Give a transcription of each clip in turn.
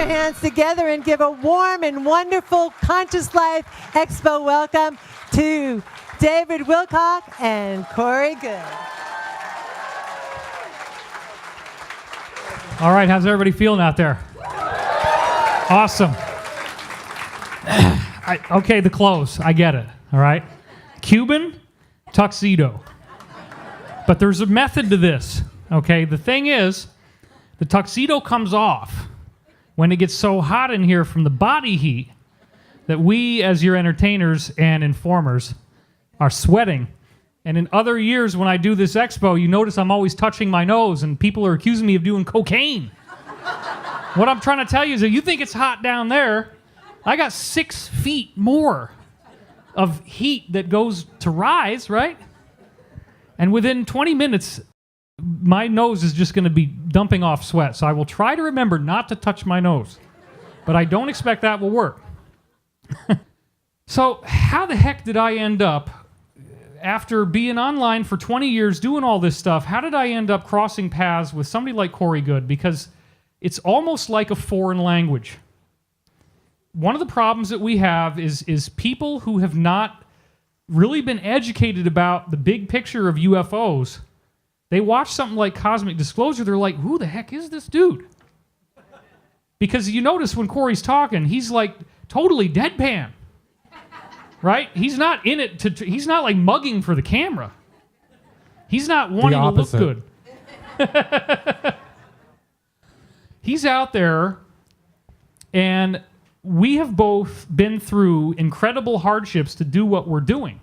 your hands together and give a warm and wonderful Conscious Life Expo welcome to David Wilcock and Corey Goode. All right, how's everybody feeling out there? Awesome. Okay, the clothes, I get it, all right? Cuban, tuxedo. But there's a method to this, okay? The thing is, the tuxedo comes off when it gets so hot in here from the body heat that we, as your entertainers and informers, are sweating. And in other years when I do this expo, you notice I'm always touching my nose and people are accusing me of doing cocaine. What I'm trying to tell you is that you think it's hot down there, I got 6 feet more of heat that goes to rise, right? And within 20 minutes, my nose is just going to be dumping off sweat. So I will try to remember not to touch my nose. But I don't expect that will work. So how the heck did I end up, after being online for 20 years doing all this stuff, how did I end up crossing paths with somebody like Corey Goode? Because it's almost like a foreign language. One of the problems that we have is people who have not really been educated about the big picture of UFOs. They watch something like Cosmic Disclosure, they're like, who the heck is this dude? Because you notice when Corey's talking, he's like totally deadpan. Right? He's not in it he's not like mugging for the camera. He's not wanting to look good. He's out there, and we have both been through incredible hardships to do what we're doing.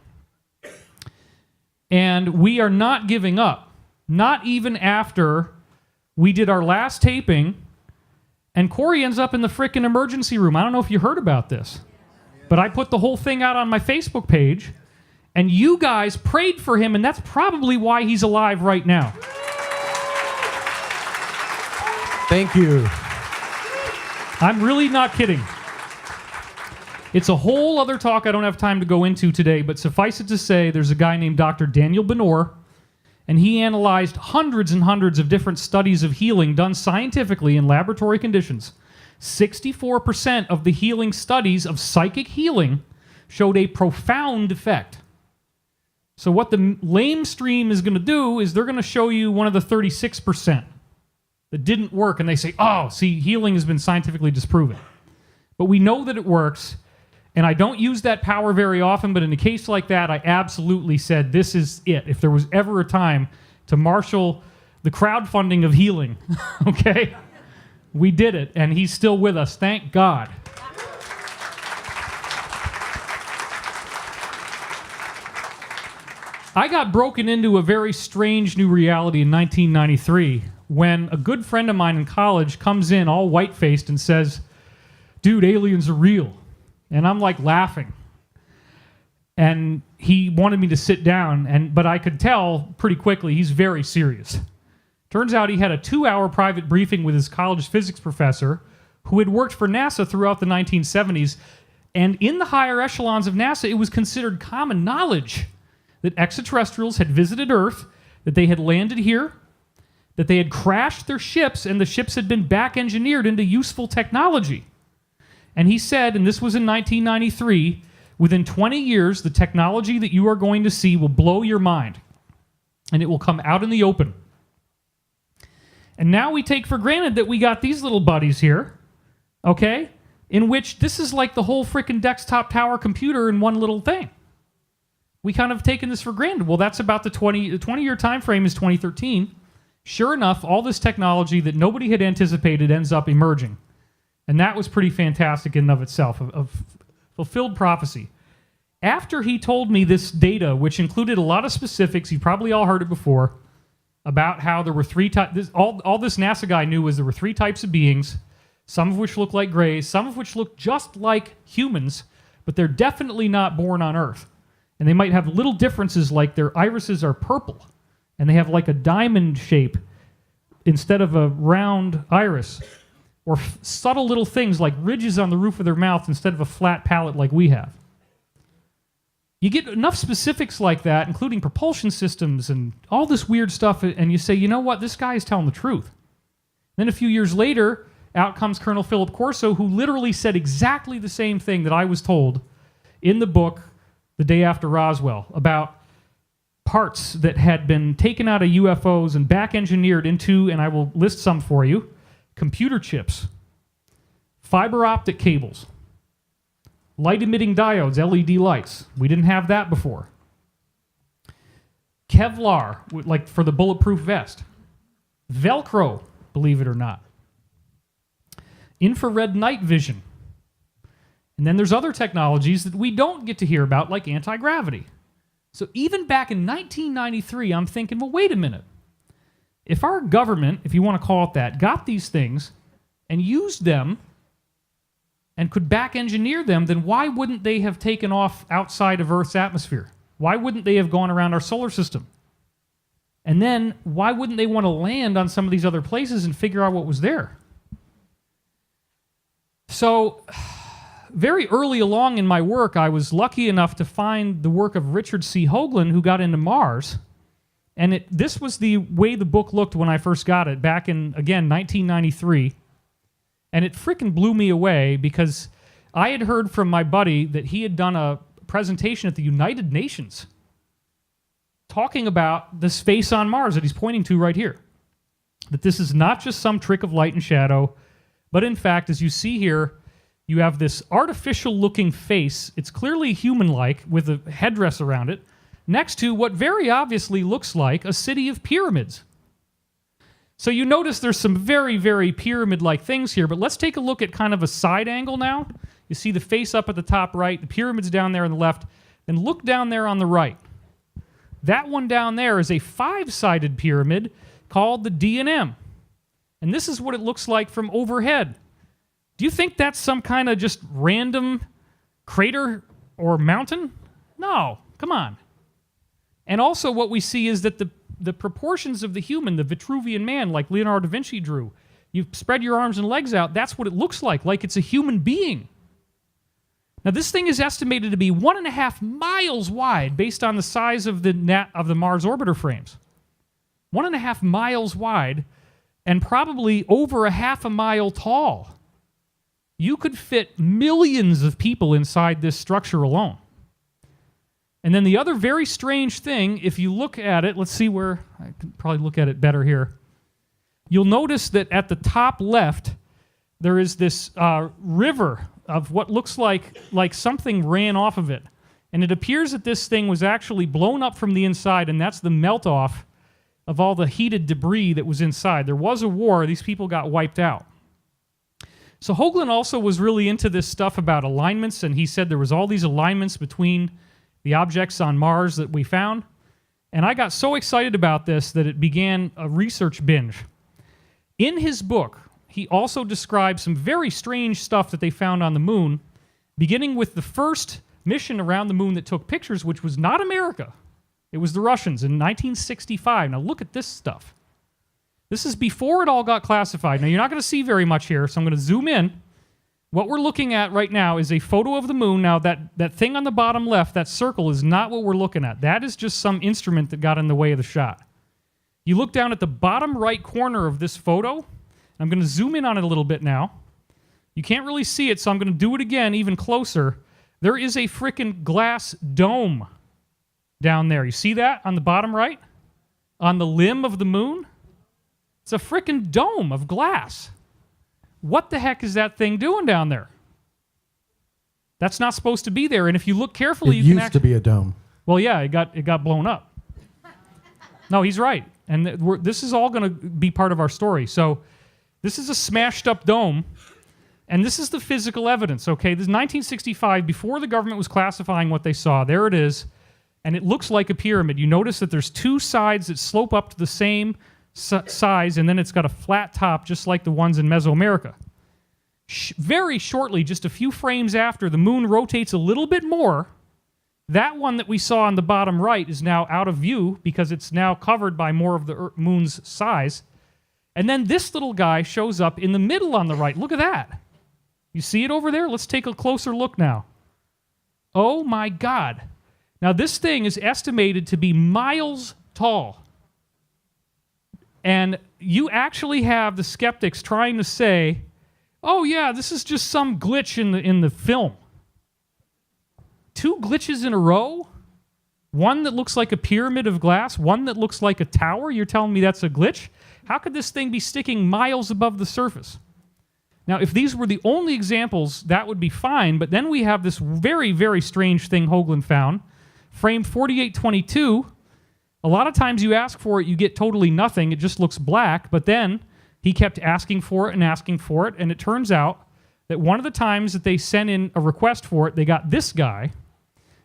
And we are not giving up. Not even after we did our last taping, and Corey ends up in the frickin' emergency room. I don't know if you heard about this, but I put the whole thing out on my Facebook page, and you guys prayed for him, and that's probably why he's alive right now. Thank you. I'm really not kidding. It's a whole other talk I don't have time to go into today, but suffice it to say, there's a guy named Dr. Daniel Benor, and he analyzed hundreds and hundreds of different studies of healing done scientifically in laboratory conditions. 64% of the healing studies of psychic healing showed a profound effect. So what the lamestream is going to do is they're going to show you one of the 36% that didn't work, and they say, oh, see, healing has been scientifically disproven. But we know that it works, and I don't use that power very often, but in a case like that, I absolutely said, this is it. If there was ever a time to marshal the crowdfunding of healing, okay, we did it, and he's still with us. Thank God. I got broken into a very strange new reality in 1993 when a good friend of mine in college comes in all white-faced and says, dude, aliens are real. And I'm like laughing. And he wanted me to sit down, but I could tell pretty quickly he's very serious. Turns out he had a 2-hour private briefing with his college physics professor who had worked for NASA throughout the 1970s. And in the higher echelons of NASA, it was considered common knowledge that extraterrestrials had visited Earth, that they had landed here, that they had crashed their ships, and the ships had been back-engineered into useful technology. And he said, and this was in 1993, within 20 years, the technology that you are going to see will blow your mind. And it will come out in the open. And now we take for granted that we got these little buddies here, okay, in which this is like the whole frickin' desktop tower computer in one little thing. We kind of taken this for granted. Well, that's about the 20-year time frame is 2013. Sure enough, all this technology that nobody had anticipated ends up emerging. And that was pretty fantastic in and of itself, of fulfilled prophecy. After he told me this data, which included a lot of specifics, you probably all heard it before, about how there were 3 types, all this NASA guy knew was there were 3 types of beings, some of which look like grays, some of which look just like humans, but they're definitely not born on Earth. And they might have little differences, like their irises are purple, and they have like a diamond shape instead of a round iris. Or subtle little things like ridges on the roof of their mouth instead of a flat palate like we have. You get enough specifics like that, including propulsion systems and all this weird stuff, and you say, you know what, this guy is telling the truth. Then a few years later, out comes Colonel Philip Corso, who literally said exactly the same thing that I was told in the book The Day After Roswell about parts that had been taken out of UFOs and back engineered into, and I will list some for you, computer chips, fiber optic cables, light emitting diodes, LED lights. We didn't have that before. Kevlar, like for the bulletproof vest. Velcro, believe it or not. Infrared night vision. And then there's other technologies that we don't get to hear about, like anti-gravity. So even back in 1993, I'm thinking, well, wait a minute. If our government, if you want to call it that, got these things and used them and could back engineer them, then why wouldn't they have taken off outside of Earth's atmosphere? Why wouldn't they have gone around our solar system? And then why wouldn't they want to land on some of these other places and figure out what was there? So very early along in my work, I was lucky enough to find the work of Richard C. Hoagland, who got into Mars. And this was the way the book looked when I first got it, back in, again, 1993. And it freaking blew me away because I had heard from my buddy that he had done a presentation at the United Nations talking about the space on Mars that he's pointing to right here. That this is not just some trick of light and shadow, but in fact, as you see here, you have this artificial-looking face. It's clearly human-like with a headdress around it, next to what very obviously looks like a city of pyramids. So you notice there's some very, very pyramid-like things here, but let's take a look at kind of a side angle now. You see the face up at the top right, the pyramids down there on the left, then look down there on the right. That one down there is a 5-sided pyramid called the D&M. And this is what it looks like from overhead. Do you think that's some kind of just random crater or mountain? No, come on. And also what we see is that the proportions of the human, the Vitruvian man, like Leonardo da Vinci drew, you spread your arms and legs out, that's what it looks like it's a human being. Now this thing is estimated to be 1.5 miles wide based on the size of the Mars orbiter frames. 1.5 miles wide and probably over 1/2 mile tall. You could fit millions of people inside this structure alone. And then the other very strange thing, if you look at it, let's see where, I can probably look at it better here. You'll notice that at the top left, there is this river of what looks like something ran off of it. And it appears that this thing was actually blown up from the inside, and that's the melt-off of all the heated debris that was inside. There was a war. These people got wiped out. So Hoagland also was really into this stuff about alignments, and he said there was all these alignments between the objects on Mars that we found. And I got so excited about this that it began a research binge. In his book, he also described some very strange stuff that they found on the moon, beginning with the first mission around the moon that took pictures, which was not America. It was the Russians in 1965. Now look at this stuff. This is before it all got classified. Now you're not going to see very much here, so I'm going to zoom in. What we're looking at right now is a photo of the moon. Now that thing on the bottom left, that circle, is not what we're looking at. That is just some instrument that got in the way of the shot. You look down at the bottom right corner of this photo. I'm going to zoom in on it a little bit now. You can't really see it, so I'm going to do it again even closer. There is a frickin' glass dome down there. You see that on the bottom right? On the limb of the moon? It's a frickin' dome of glass. What the heck is that thing doing down there? That's not supposed to be there, and if you look carefully, It used to be a dome. Well, yeah, it got blown up. No, he's right. And this is all going to be part of our story. So this is a smashed up dome, and this is the physical evidence, okay? This is 1965, before the government was classifying what they saw. There it is, and it looks like a pyramid. You notice that there's two sides that slope up to the same size, and then it's got a flat top, just like the ones in Mesoamerica. Very shortly, just a few frames after, the moon rotates a little bit more. That one that we saw on the bottom right is now out of view because it's now covered by more of the moon's size. And then this little guy shows up in the middle on the right. Look at that. You see it over there? Let's take a closer look now. Oh my God. Now this thing is estimated to be miles tall. And you actually have the skeptics trying to say oh yeah, this is just some glitch in the film. 2 glitches in a row? One that looks like a pyramid of glass, one that looks like a tower. You're telling me that's a glitch? How could this thing be sticking miles above the surface? Now, if these were the only examples, that would be fine, but then we have this very, very strange thing Hoagland found. Frame 4822. A lot of times you ask for it, you get totally nothing. It just looks black, but then he kept asking for it, and it turns out that one of the times that they sent in a request for it, they got this guy.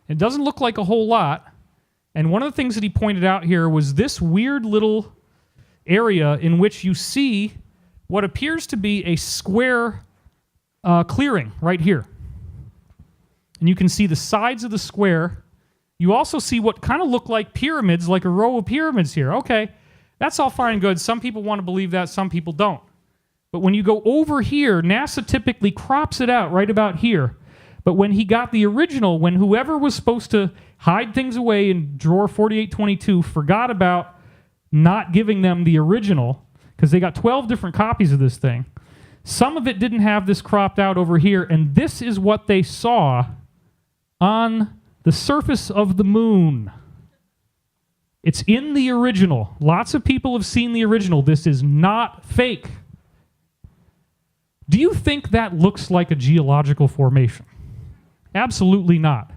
It doesn't look like a whole lot, and one of the things that he pointed out here was this weird little area in which you see what appears to be a square clearing right here. And you can see the sides of the square. You also see what kind of look like pyramids, like a row of pyramids here. Okay, that's all fine and good. Some people want to believe that, some people don't. But when you go over here, NASA typically crops it out right about here. But when he got the original, when whoever was supposed to hide things away in drawer 4822 forgot about not giving them the original, because they got 12 different copies of this thing, some of it didn't have this cropped out over here, and this is what they saw on the surface of the moon. It's in the original. Lots of people have seen the original. This is not fake. Do you think that looks like a geological formation? Absolutely not.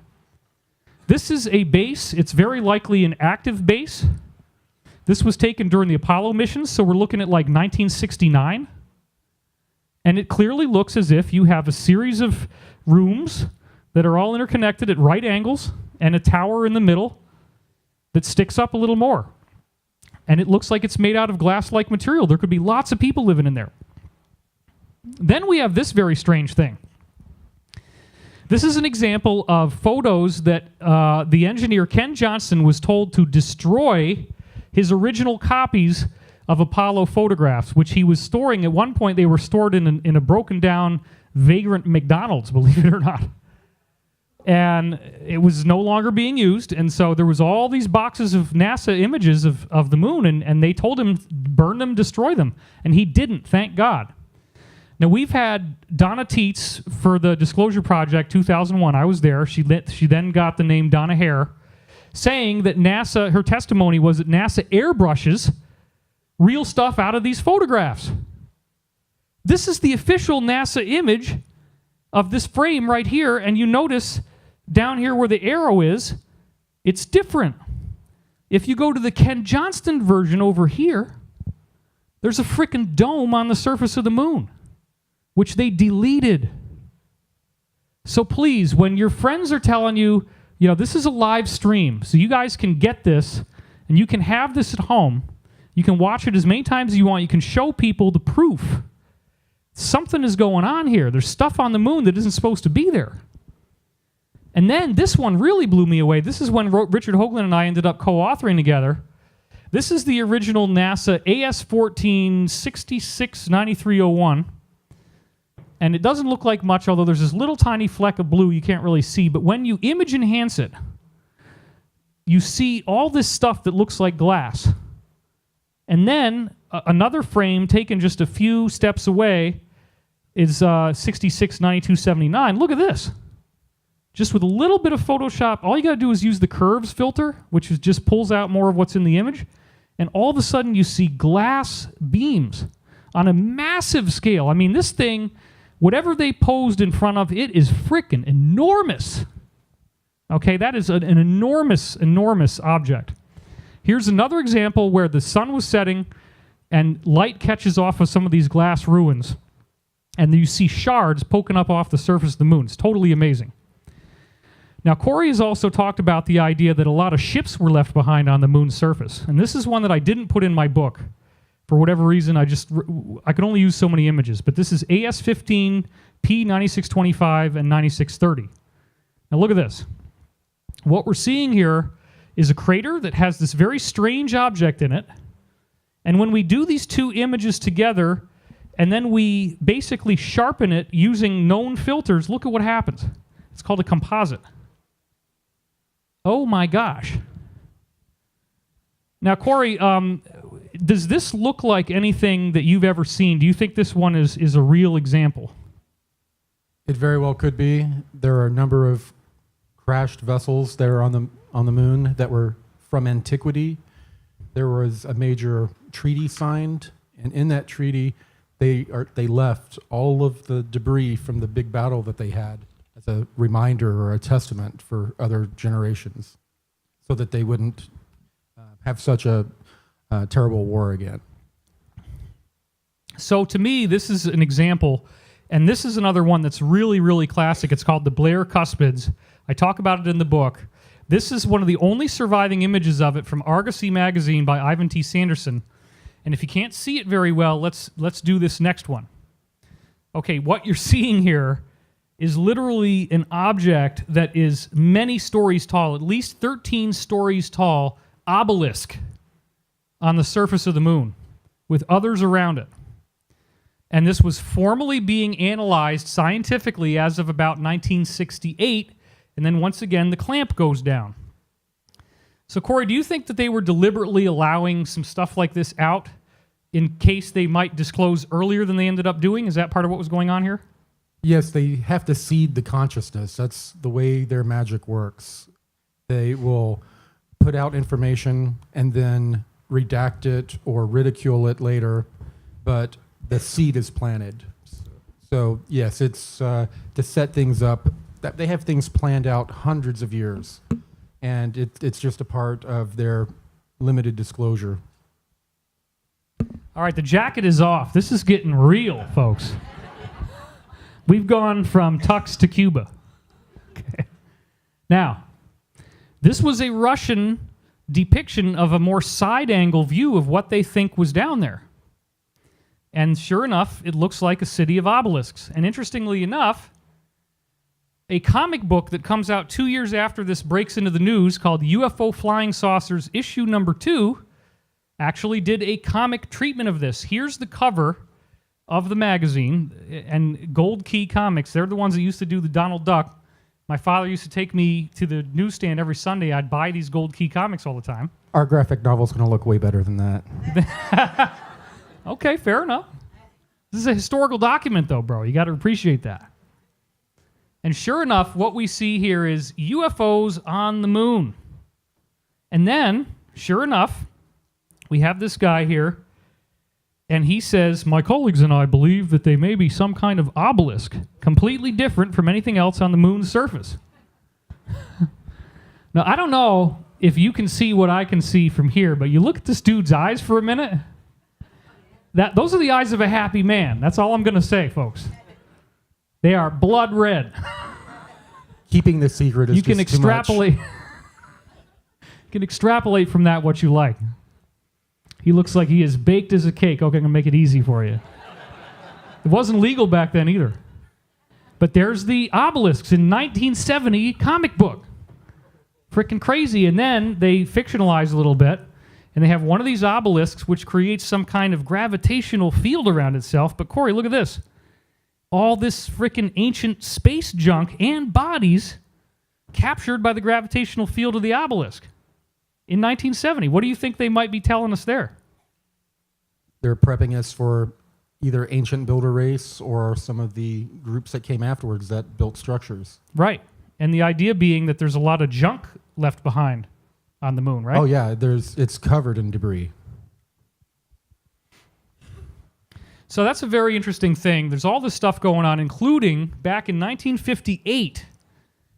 This is a base. It's very likely an active base. This was taken during the Apollo missions, so we're looking at like 1969. And it clearly looks as if you have a series of rooms that are all interconnected at right angles and a tower in the middle that sticks up a little more. And it looks like it's made out of glass-like material. There could be lots of people living in there. Then we have this very strange thing. This is an example of photos that the engineer Ken Johnson was told to destroy his original copies of Apollo photographs, which he was storing. At one point, they were stored in a broken-down, vagrant McDonald's, believe it or not. And it was no longer being used, and so there was all these boxes of NASA images of the moon, and they told him, burn them, destroy them. And he didn't, thank God. Now, we've had Donna Tietz for the Disclosure Project 2001. I was there. She then got the name Donna Hare, saying that NASA, her testimony was that NASA airbrushes real stuff out of these photographs. This is the official NASA image of this frame right here, and you notice down here where the arrow is, it's different. If you go to the Ken Johnston version over here, there's a frickin' dome on the surface of the moon, which they deleted. So please, when your friends are telling you, you know, this is a live stream, so you guys can get this, and you can have this at home. You can watch it as many times as you want. You can show people the proof. Something is going on here. There's stuff on the moon that isn't supposed to be there. And then this one really blew me away. This is when Richard Hoagland and I ended up co-authoring together. This is the original NASA AS14 669301. And it doesn't look like much, although there's this little tiny fleck of blue you can't really see. But when you image enhance it, you see all this stuff that looks like glass. And then another frame taken just a few steps away is 669279. Look at this. Just with a little bit of Photoshop, all you got to do is use the curves filter, which just pulls out more of what's in the image. And all of a sudden you see glass beams on a massive scale. I mean, this thing, whatever they posed in front of, it is frickin' enormous. Okay, that is an enormous, enormous object. Here's another example where the sun was setting and light catches off of some of these glass ruins. And you see shards poking up off the surface of the moon. It's totally amazing. Now, Corey has also talked about the idea that a lot of ships were left behind on the moon's surface. And this is one that I didn't put in my book. For whatever reason, I could only use so many images. But this is AS15, P9625, and 9630. Now look at this. What we're seeing here is a crater that has this very strange object in it. And when we do these two images together, and then we basically sharpen it using known filters, look at what happens. It's called a composite. Oh my gosh. Now, Corey, does this look like anything that you've ever seen? Do you think this one is a real example? It very well could be. There are a number of crashed vessels that are on the moon that were from antiquity. There was a major treaty signed, and in that treaty, they left all of the debris from the big battle that they had as a reminder or a testament for other generations, so that they wouldn't have such a terrible war again. So to me, this is an example, and this is another one that's really, really classic. It's called the Blair Cuspids. I talk about it in the book. This is one of the only surviving images of it from Argosy magazine by Ivan T. Sanderson. And if you can't see it very well, let's do this next one. Okay, what you're seeing here is literally an object that is many stories tall, at least 13 stories tall, obelisk on the surface of the moon with others around it. And this was formally being analyzed scientifically as of about 1968, and then once again the clamp goes down. So Corey, do you think that they were deliberately allowing some stuff like this out in case they might disclose earlier than they ended up doing? Is that part of what was going on here? Yes, they have to seed the consciousness. That's the way their magic works. They will put out information and then redact it or ridicule it later, but the seed is planted. So yes, it's to set things up. That they have things planned out hundreds of years, and it's just a part of their limited disclosure. All right, the jacket is off. This is getting real, folks. We've gone from Tux to Cuba. Okay. Now, this was a Russian depiction of a more side-angle view of what they think was down there. And sure enough, it looks like a city of obelisks. And interestingly enough, a comic book that comes out 2 years after this breaks into the news called UFO Flying Saucers issue number 2 actually did a comic treatment of this. Here's the cover of the magazine, and Gold Key Comics, they're the ones that used to do the Donald Duck. My father used to take me to the newsstand every Sunday. I'd buy these Gold Key Comics all the time. Our graphic novel's going to look way better than that. Okay, fair enough. This is a historical document, though, bro. You got to appreciate that. And sure enough, what we see here is UFOs on the moon. And then, sure enough, we have this guy here, and he says, my colleagues and I believe that they may be some kind of obelisk, completely different from anything else on the moon's surface. Now, I don't know if you can see what I can see from here, but you look at this dude's eyes for a minute. Those are the eyes of a happy man. That's all I'm going to say, folks. They are blood red. Keeping the secret is you can just extrapolate. too much. You can extrapolate from that what you like. He looks like he is baked as a cake. Okay, I'm going to make it easy for you. It wasn't legal back then either. But there's the obelisks in 1970 comic book. Freaking crazy. And then they fictionalize a little bit, and they have one of these obelisks which creates some kind of gravitational field around itself. But Corey, look at this. All this freaking ancient space junk and bodies captured by the gravitational field of the obelisk in 1970. What do you think they might be telling us there? They're prepping us for either ancient builder race or some of the groups that came afterwards that built structures. Right. And the idea being that there's a lot of junk left behind on the moon, right? Oh yeah, it's covered in debris. So that's a very interesting thing. There's all this stuff going on, including back in 1958.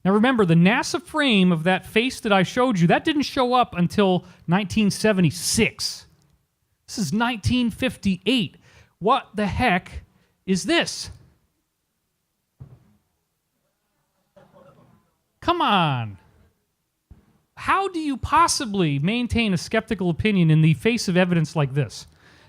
Now remember, the NASA frame of that face that I showed you, that didn't show up until 1976. This is 1958. What the heck is this? Come on. How do you possibly maintain a skeptical opinion in the face of evidence like this?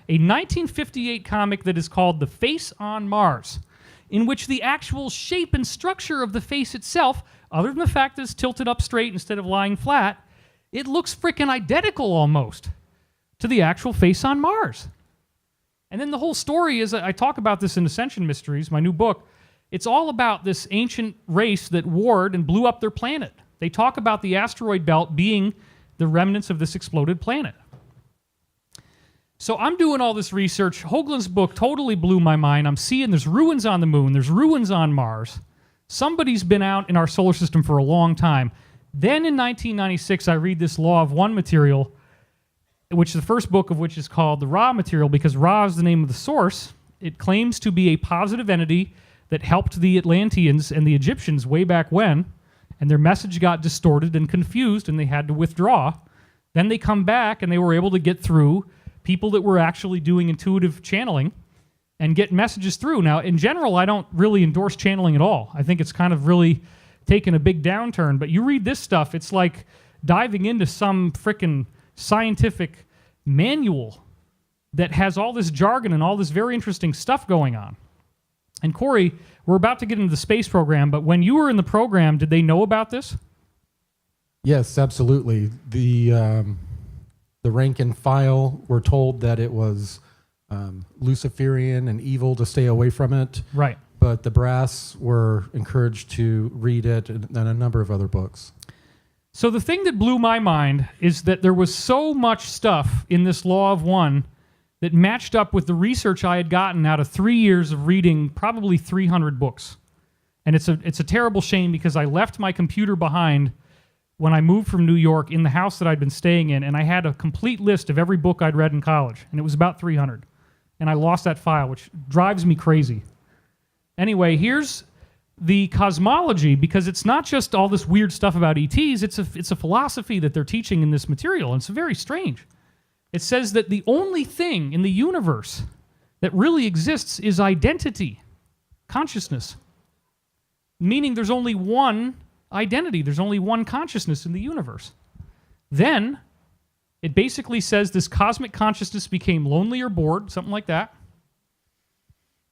A 1958 comic that is called The Face on Mars, in which the actual shape and structure of the face itself, other than the fact that it's tilted up straight instead of lying flat, it looks freaking identical almost to the actual face on Mars. And then the whole story is, I talk about this in Ascension Mysteries, my new book. It's all about this ancient race that warred and blew up their planet. They talk about the asteroid belt being the remnants of this exploded planet. So I'm doing all this research. Hoagland's book totally blew my mind. I'm seeing there's ruins on the moon. There's ruins on Mars. Somebody's been out in our solar system for a long time. Then in 1996, I read this Law of One material, which the first book of which is called the Ra material, because Ra is the name of the source. It claims to be a positive entity that helped the Atlanteans and the Egyptians way back when, and their message got distorted and confused, and they had to withdraw. Then they come back, and they were able to get through people that were actually doing intuitive channeling and get messages through. Now, in general, I don't really endorse channeling at all. I think it's kind of really taken a big downturn. But you read this stuff, it's like diving into some frickin' scientific manual that has all this jargon and all this very interesting stuff going on. And Corey, we're about to get into the space program, but when you were in the program, did they know about this? Yes, absolutely. The rank and file were told that it was Luciferian and evil to stay away from it. Right. But the brass were encouraged to read it and a number of other books. So the thing that blew my mind is that there was so much stuff in this Law of One that matched up with the research I had gotten out of 3 years of reading probably 300 books. And it's a terrible shame because I left my computer behind when I moved from New York in the house that I'd been staying in, and I had a complete list of every book I'd read in college, and it was about 300. And I lost that file, which drives me crazy. Anyway, here's the cosmology, because it's not just all this weird stuff about ETs, it's a philosophy that they're teaching in this material, and it's very strange. It says that the only thing in the universe that really exists is identity, consciousness. Meaning there's only one identity, there's only one consciousness in the universe. Then, it basically says this cosmic consciousness became lonely or bored, something like that,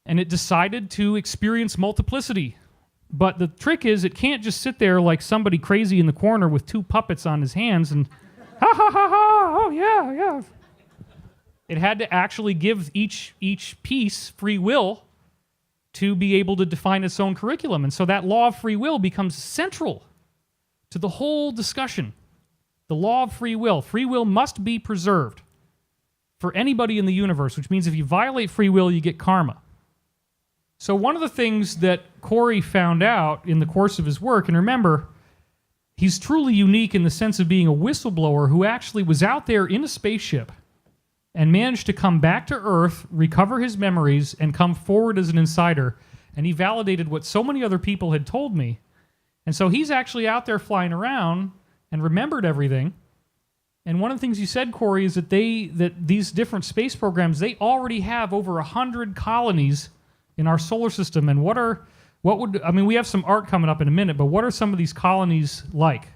and it decided to experience multiplicity. But the trick is, it can't just sit there like somebody crazy in the corner with two puppets on his hands and, ha ha ha ha, oh yeah, yeah. It had to actually give each piece free will to be able to define its own curriculum. And so that law of free will becomes central to the whole discussion. The law of free will. Free will must be preserved for anybody in the universe, which means if you violate free will, you get karma. So one of the things that Corey found out in the course of his work, and remember, he's truly unique in the sense of being a whistleblower who actually was out there in a spaceship and managed to come back to Earth, recover his memories, and come forward as an insider. And he validated what so many other people had told me. And so he's actually out there flying around and remembered everything. And one of the things you said, Corey, is that these different space programs, they already have over 100 colonies in our solar system. And we have some art coming up in a minute, but what are some of these colonies like?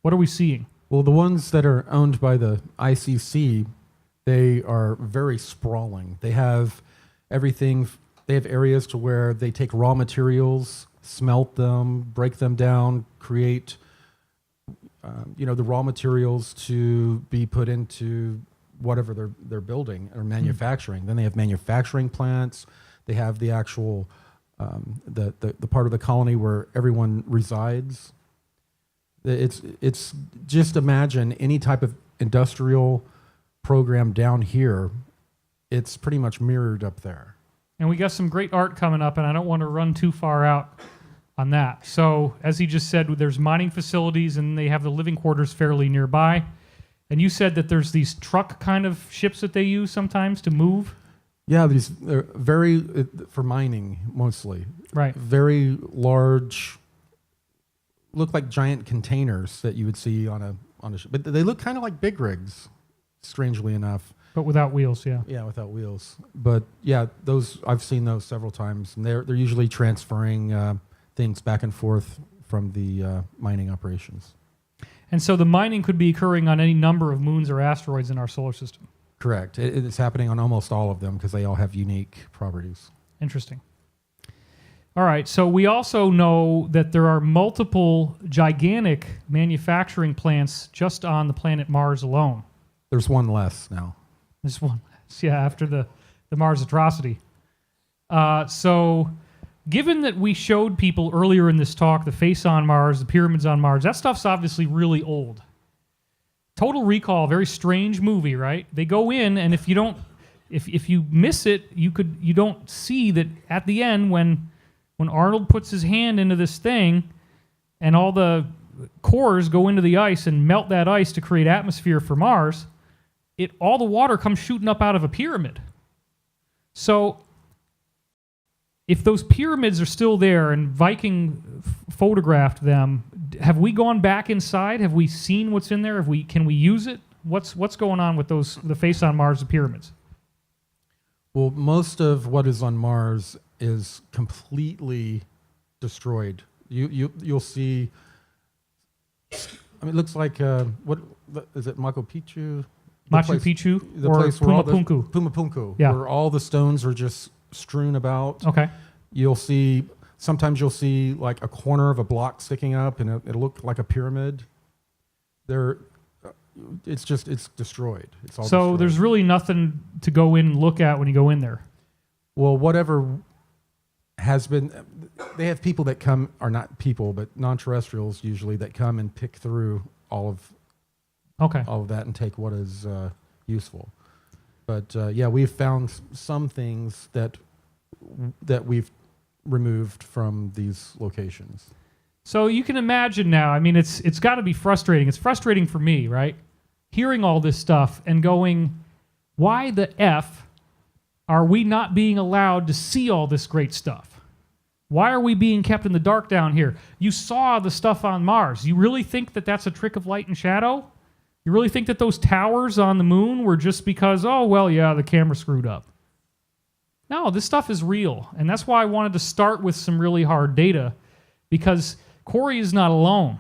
What are we seeing? Well, the ones that are owned by the ICC, they are very sprawling. They have everything. They have areas to where they take raw materials, smelt them, break them down, create, the raw materials to be put into whatever they're building or manufacturing. Then they have manufacturing plants. They have the actual the part of the colony where everyone resides. It's just imagine any type of industrial program down here. It's pretty much mirrored up there. And we got some great art coming up, and I don't want to run too far out on that. So, as he just said, there's mining facilities, and they have the living quarters fairly nearby. And you said that there's these truck kind of ships that they use sometimes to move? Yeah, they're for mining mostly. Right. Very large, look like giant containers that you would see on a ship. But they look kind of like big rigs, strangely enough. But without wheels, yeah. Yeah, without wheels. But yeah, I've seen those several times, and they're usually transferring things back and forth from the mining operations. And so the mining could be occurring on any number of moons or asteroids in our solar system. Correct. It's happening on almost all of them because they all have unique properties. Interesting. All right, so we also know that there are multiple gigantic manufacturing plants just on the planet Mars alone. There's one less now. There's one less, yeah, after the Mars atrocity. So given that we showed people earlier in this talk the face on Mars, the pyramids on Mars, that stuff's obviously really old. Total Recall, very strange movie, right? They go in, and if you don't If you miss it, you don't see that at the end when Arnold puts his hand into this thing and all the cores go into the ice and melt that ice to create atmosphere for Mars, all the water comes shooting up out of a pyramid. So if those pyramids are still there and Viking photographed them, have we gone back inside? Have we seen what's in there? Can we use it? What's going on with the face on Mars, the pyramids? Well, most of what is on Mars is completely destroyed. You'll see. I mean, it looks like what is it? Machu Picchu. Machu Picchu the or place where Pumapunku. Pumapunku, Yeah. where all the stones are just strewn about. Okay. Sometimes you'll see like a corner of a block sticking up, and it'll look like a pyramid. It's destroyed. It's all so destroyed. there's really nothing to go in and look at when you go in there. Well, whatever has been, they have people that come, or not people, but non-terrestrials usually that come and pick through all of that and take what is useful. But yeah, we've found some things that we've removed from these locations. So you can imagine now, I mean, it's got to be frustrating. It's frustrating for me, right? Hearing all this stuff and going, why the F are we not being allowed to see all this great stuff? Why are we being kept in the dark down here? You saw the stuff on Mars. You really think that that's a trick of light and shadow? You really think that those towers on the moon were just because, oh, well, yeah, the camera screwed up? No, this stuff is real. And that's why I wanted to start with some really hard data, because Corey is not alone.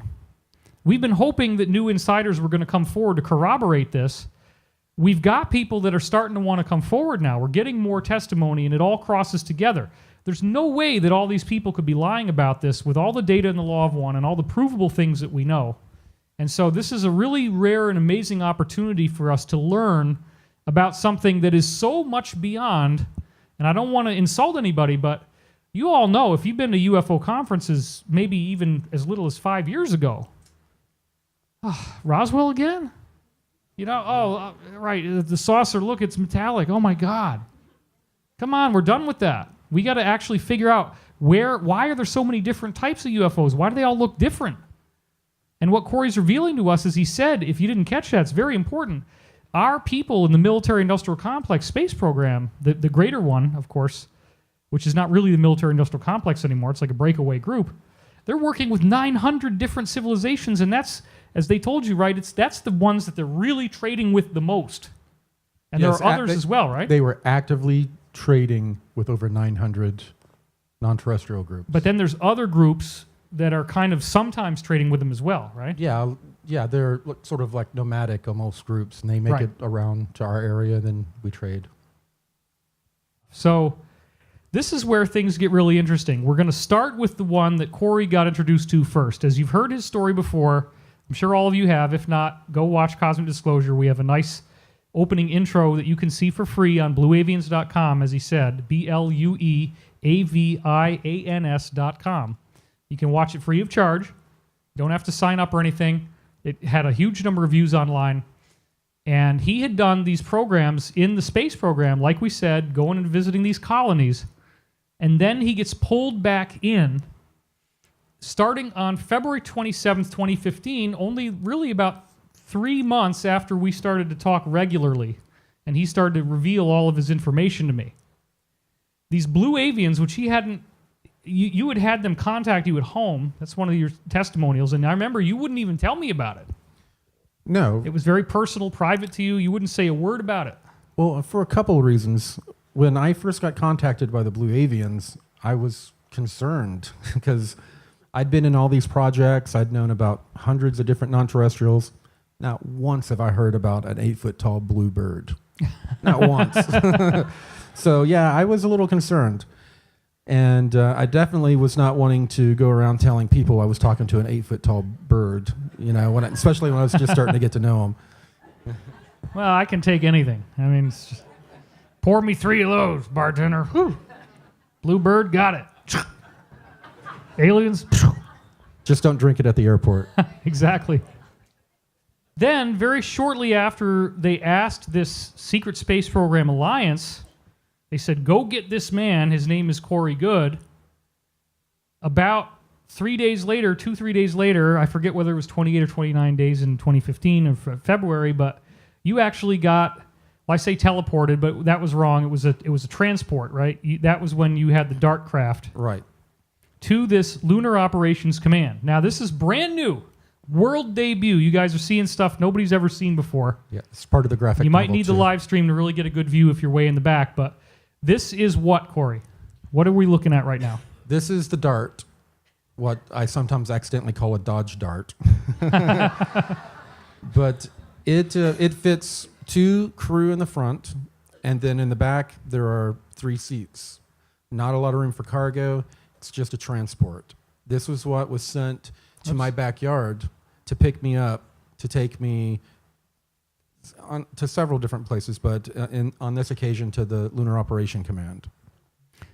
We've been hoping that new insiders were going to come forward to corroborate this. We've got people that are starting to want to come forward now. We're getting more testimony, and it all crosses together. There's no way that all these people could be lying about this with all the data in the Law of One and all the provable things that we know. And so this is a really rare and amazing opportunity for us to learn about something that is so much beyond, and I don't want to insult anybody, but you all know, if you've been to UFO conferences maybe even as little as 5 years ago, Roswell again? You know, right, the saucer, look, it's metallic. Oh my God. Come on, we're done with that. We got to actually figure out why are there so many different types of UFOs? Why do they all look different? And what Corey's revealing to us is, he said, if you didn't catch that, it's very important. Our people in the military-industrial complex space program, the greater one, of course, which is not really the military-industrial complex anymore, it's like a breakaway group, they're working with 900 different civilizations, and that's, as they told you, right, that's the ones that they're really trading with the most. And yes, there are others as well, right? They were actively trading with over 900 non-terrestrial groups. But then there's other groups that are kind of sometimes trading with them as well, right? Yeah, they're sort of like nomadic almost groups, and they make it around to our area, and then we trade. So this is where things get really interesting. We're going to start with the one that Corey got introduced to first. As you've heard his story before, I'm sure all of you have. If not, go watch Cosmic Disclosure. We have a nice opening intro that you can see for free on blueavians.com, as he said, BLUEAVIANS.com. You can watch it free of charge. You don't have to sign up or anything. It had a huge number of views online. And he had done these programs in the space program, like we said, going and visiting these colonies. And then he gets pulled back in starting on February 27th, 2015, only really about 3 months after we started to talk regularly. And he started to reveal all of his information to me. These blue avians, which he hadn't, you had had them contact you at home. That's one of your testimonials. And I remember you wouldn't even tell me about it. No. It was very personal, private to you. You wouldn't say a word about it. Well, for a couple of reasons. When I first got contacted by the Blue Avians, I was concerned because I'd been in all these projects. I'd known about hundreds of different non-terrestrials. Not once have I heard about an 8-foot-tall blue bird. Not once. So, yeah, I was a little concerned. And I definitely was not wanting to go around telling people I was talking to an 8-foot-tall bird, you know, especially when I was just starting to get to know him. Well, I can take anything. I mean, it's just, pour me 3 of those, bartender. Whew. Blue bird, got it. Aliens. Just don't drink it at the airport. Exactly. Then, very shortly after they asked this secret space program alliance, they said, go get this man. His name is Corey Goode. About 3 days later, 3 days later, I forget whether it was 28 or 29 days in 2015 or February, but you actually got, well, I say teleported, but that was wrong. It was a transport, right? That was when you had the DART craft. Right. To this Lunar Operations Command. Now, this is brand new. World debut. You guys are seeing stuff nobody's ever seen before. Yeah, it's part of the graphic You might novel, need the too. live stream to really get a good view if you're way in the back, but this is what, Corey? What are we looking at right now? This is the dart, what I sometimes accidentally call a Dodge dart. But it fits 2 crew in the front, and then in the back there are 3 seats. Not a lot of room for cargo. It's just a transport. This was what was sent to my backyard to pick me up, to take me to several different places, but on this occasion to the Lunar Operation Command.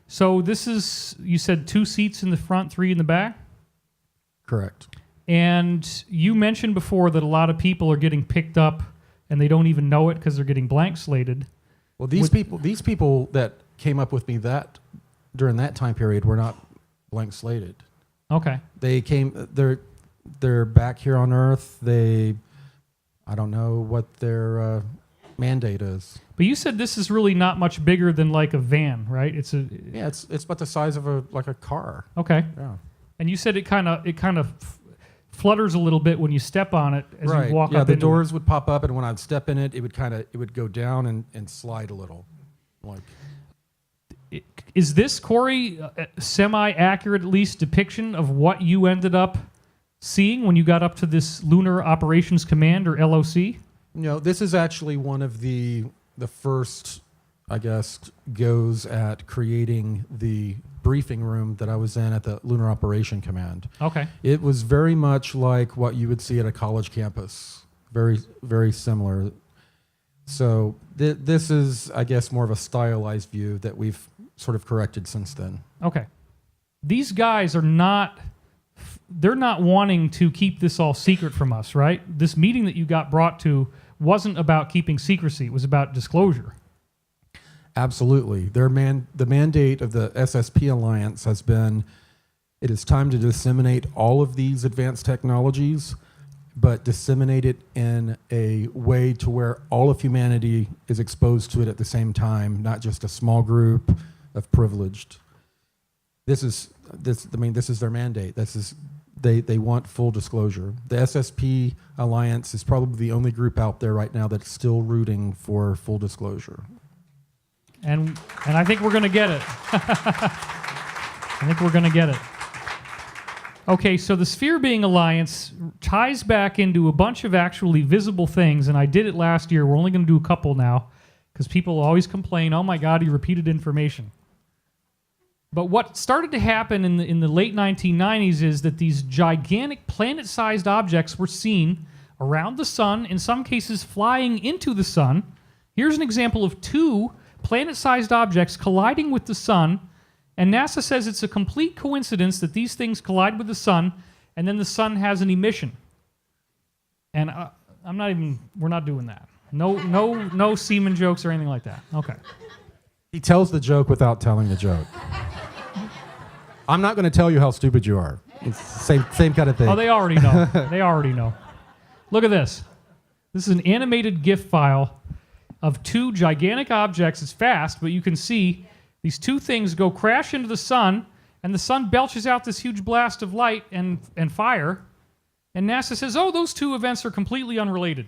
So this is, you said 2 seats in the front, 3 in the back? Correct. And you mentioned before that a lot of people are getting picked up and they don't even know it because they're getting blank slated. Well, these people that came up with me during that time period were not blank slated. Okay. They came. They're back here on Earth. I don't know what their mandate is. But you said this is really not much bigger than like a van, right? It's about the size of a car. Okay. Yeah. And you said it kind of flutters a little bit when you step on it as Right. you walk Yeah, up the into doors would pop up, and when I'd step in it, it would go down and slide a little. Like, Is this, Corey, a semi-accurate, at least, depiction of what you ended up seeing when you got up to this Lunar Operations Command, or LOC? no, this is actually one of the first, I guess, goes at creating the briefing room that I was in at the Lunar Operation Command. Okay. It was very much like what you would see at a college campus. Very, very similar. So this is, I guess, more of a stylized view that we've sort of corrected since then. Okay. These guys are they're not wanting to keep this all secret from us, right? This meeting that you got brought to wasn't about keeping secrecy. It was about disclosure. Absolutely. The mandate of the SSP Alliance has been, it is time to disseminate all of these advanced technologies, but disseminate it in a way to where all of humanity is exposed to it at the same time, not just a small group of privileged. This is their mandate. They want full disclosure. The SSP Alliance is probably the only group out there right now that's still rooting for full disclosure. And I think we're going to get it. I think we're going to get it. Okay, so the Sphere Being Alliance ties back into a bunch of actually visible things, and I did it last year. We're only going to do a couple now because people always complain, oh my God, you repeated information. But what started to happen in the late 1990s is that these gigantic planet-sized objects were seen around the sun, in some cases flying into the sun. Here's an example of 2 planet-sized objects colliding with the sun, and NASA says it's a complete coincidence that these things collide with the sun, and then the sun has an emission. And we're not doing that. No semen jokes or anything like that. Okay. He tells the joke without telling the joke. I'm not going to tell you how stupid you are. It's the same kind of thing. Oh, they already know. They already know. Look at this. This is an animated GIF file of 2 gigantic objects. It's fast, but you can see these 2 things go crash into the sun, and the sun belches out this huge blast of light and fire, and NASA says, oh, those 2 events are completely unrelated.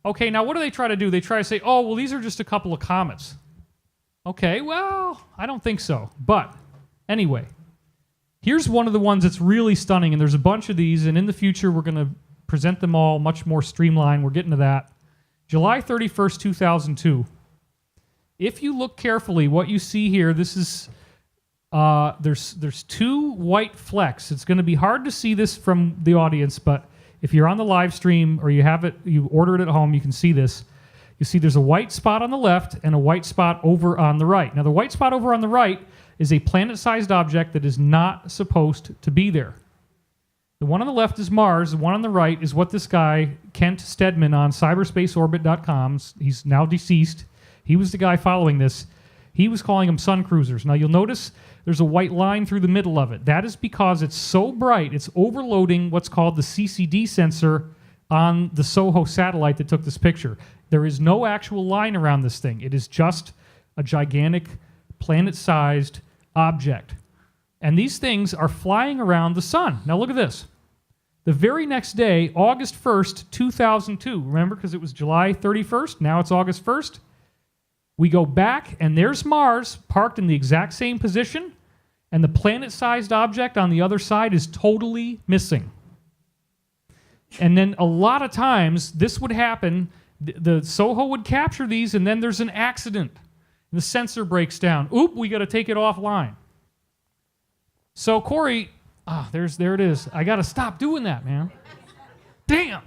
Okay, now what do they try to do? They try to say, oh, well, these are just a couple of comets. Okay, well, I don't think so. But anyway, here's one of the ones that's really stunning, and there's a bunch of these, and in the future we're going to present them all much more streamlined. We're getting to that. July 31st, 2002. If you look carefully, what you see here, this is there's 2 white flecks. It's going to be hard to see this from the audience, but if you're on the live stream or you order it at home, you can see this. You see there's a white spot on the left and a white spot over on the right. Now, the white spot over on the right is a planet-sized object that is not supposed to be there. The one on the left is Mars. The one on the right is what this guy, Kent Stedman on cyberspaceorbit.com, he's now deceased. He was the guy following this. He was calling them sun cruisers. Now you'll notice there's a white line through the middle of it. That is because it's so bright, it's overloading what's called the CCD sensor on the SOHO satellite that took this picture. There is no actual line around this thing. It is just a gigantic planet-sized object. And these things are flying around the sun. Now look at this. The very next day, August 1st, 2002, remember, because it was July 31st, now it's August 1st, we go back, and there's Mars parked in the exact same position, and the planet-sized object on the other side is totally missing. And then a lot of times, this would happen, the SOHO would capture these, and then there's an accident. The sensor breaks down. Oop, we got to take it offline. So Corey, there it is. I got to stop doing that, man. Damn.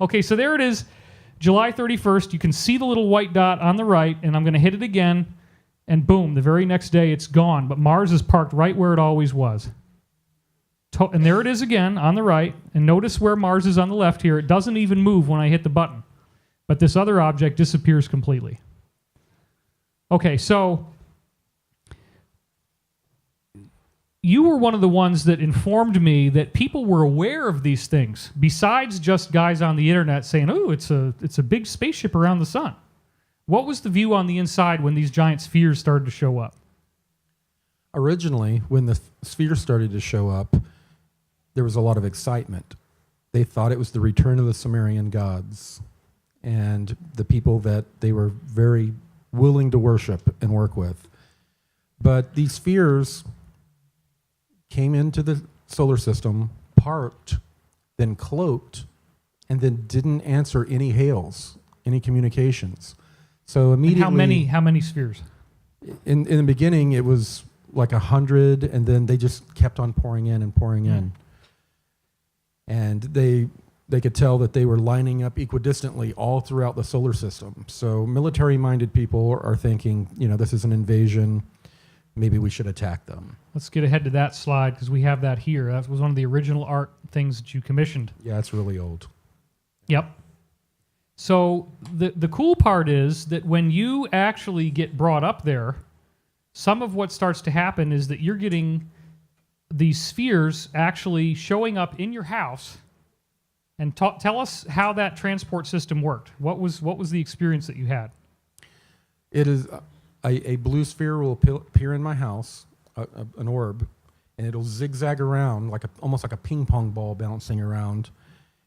Okay, so there it is, July 31st. You can see the little white dot on the right, and I'm going to hit it again, and boom, the very next day it's gone. But Mars is parked right where it always was. And there it is again on the right, and notice where Mars is on the left here. It doesn't even move when I hit the button. But this other object disappears completely. Okay, so you were one of the ones that informed me that people were aware of these things, besides just guys on the internet saying, "Oh, it's a big spaceship around the sun." What was the view on the inside when these giant spheres started to show up? Originally, when the spheres started to show up, there was a lot of excitement. They thought it was the return of the Sumerian gods and the people that they were very willing to worship and work with. But these spheres came into the solar system, parked, then cloaked, and then didn't answer any hails, any communications. So immediately... And how many spheres? In the beginning, it was like 100, and then they just kept on pouring in and pouring in. And they could tell that they were lining up equidistantly all throughout the solar system. So military-minded people are thinking, this is an invasion. Maybe we should attack them. Let's get ahead to that slide because we have that here. That was one of the original art things that you commissioned. Yeah, it's really old. Yep. So the cool part is that when you actually get brought up there, some of what starts to happen is that you're getting these spheres actually showing up in your house. And tell us how that transport system worked. What was the experience that you had? It is a blue sphere will appear in my house, an orb, and it'll zigzag around almost like a ping pong ball bouncing around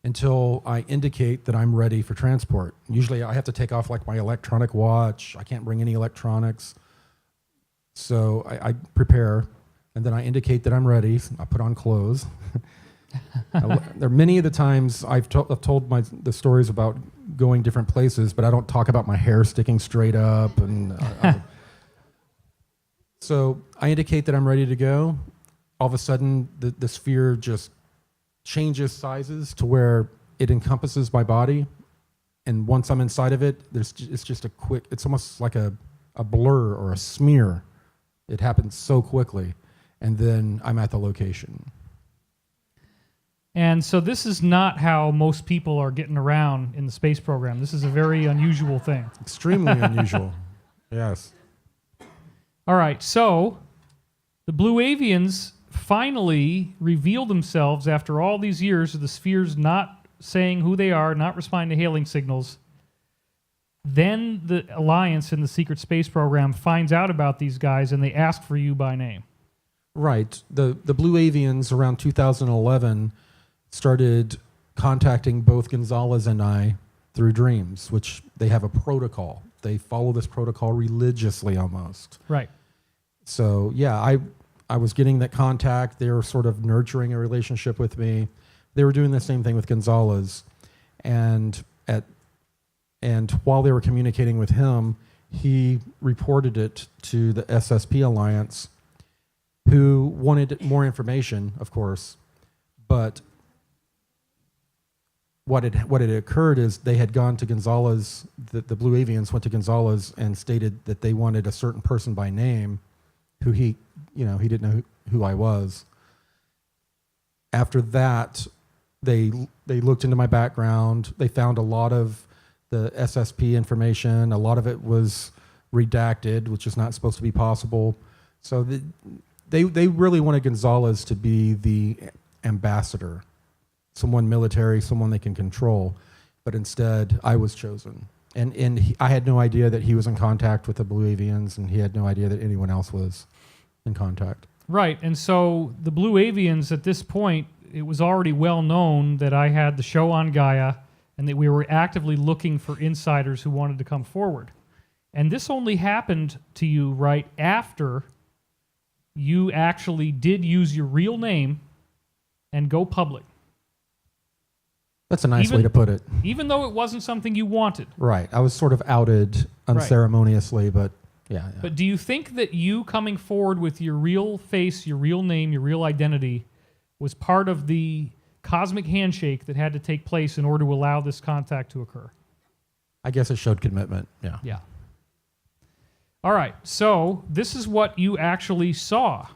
until I indicate that I'm ready for transport. Usually I have to take off my electronic watch. I can't bring any electronics. So I prepare, and then I indicate that I'm ready. I put on clothes. There are many of the times I've told the stories about going different places, but I don't talk about my hair sticking straight up. And so I indicate that I'm ready to go. All of a sudden, the sphere just changes sizes to where it encompasses my body. And once I'm inside of it, it's just it's almost like a blur or a smear. It happens so quickly. And then I'm at the location. And so this is not how most people are getting around in the space program. This is a very unusual thing. Extremely unusual. Yes. All right, so the Blue Avians finally reveal themselves after all these years of the spheres not saying who they are, not responding to hailing signals. Then the Alliance and the secret space program finds out about these guys, and they ask for you by name. Right. The Blue Avians around 2011 started contacting both Gonzalez and I through dreams, which they have a protocol. They follow this protocol religiously almost. Right. So, yeah, I was getting that contact. They were sort of nurturing a relationship with me. They were doing the same thing with Gonzalez. And while they were communicating with him, he reported it to the SSP Alliance, who wanted more information, of course. But what had occurred is they had gone to Gonzalez, the Blue Avians went to Gonzalez and stated that they wanted a certain person by name who he didn't know who I was. after that, they looked into my background. They found a lot of the SSP information. A lot of it was redacted, which is not supposed to be possible. So they really wanted Gonzalez to be the ambassador, someone military, someone they can control. But instead, I was chosen. And I had no idea that he was in contact with the Blue Avians, and he had no idea that anyone else was in contact. Right, and so the Blue Avians, at this point, it was already well known that I had the show on Gaia and that we were actively looking for insiders who wanted to come forward. And this only happened to you right after you actually did use your real name and go public. That's a nice way to put it. Even though it wasn't something you wanted. Right. I was sort of outed unceremoniously, but yeah. But do you think that you coming forward with your real face, your real name, your real identity was part of the cosmic handshake that had to take place in order to allow this contact to occur? I guess it showed commitment, yeah. Yeah. All right, so this is what you actually saw.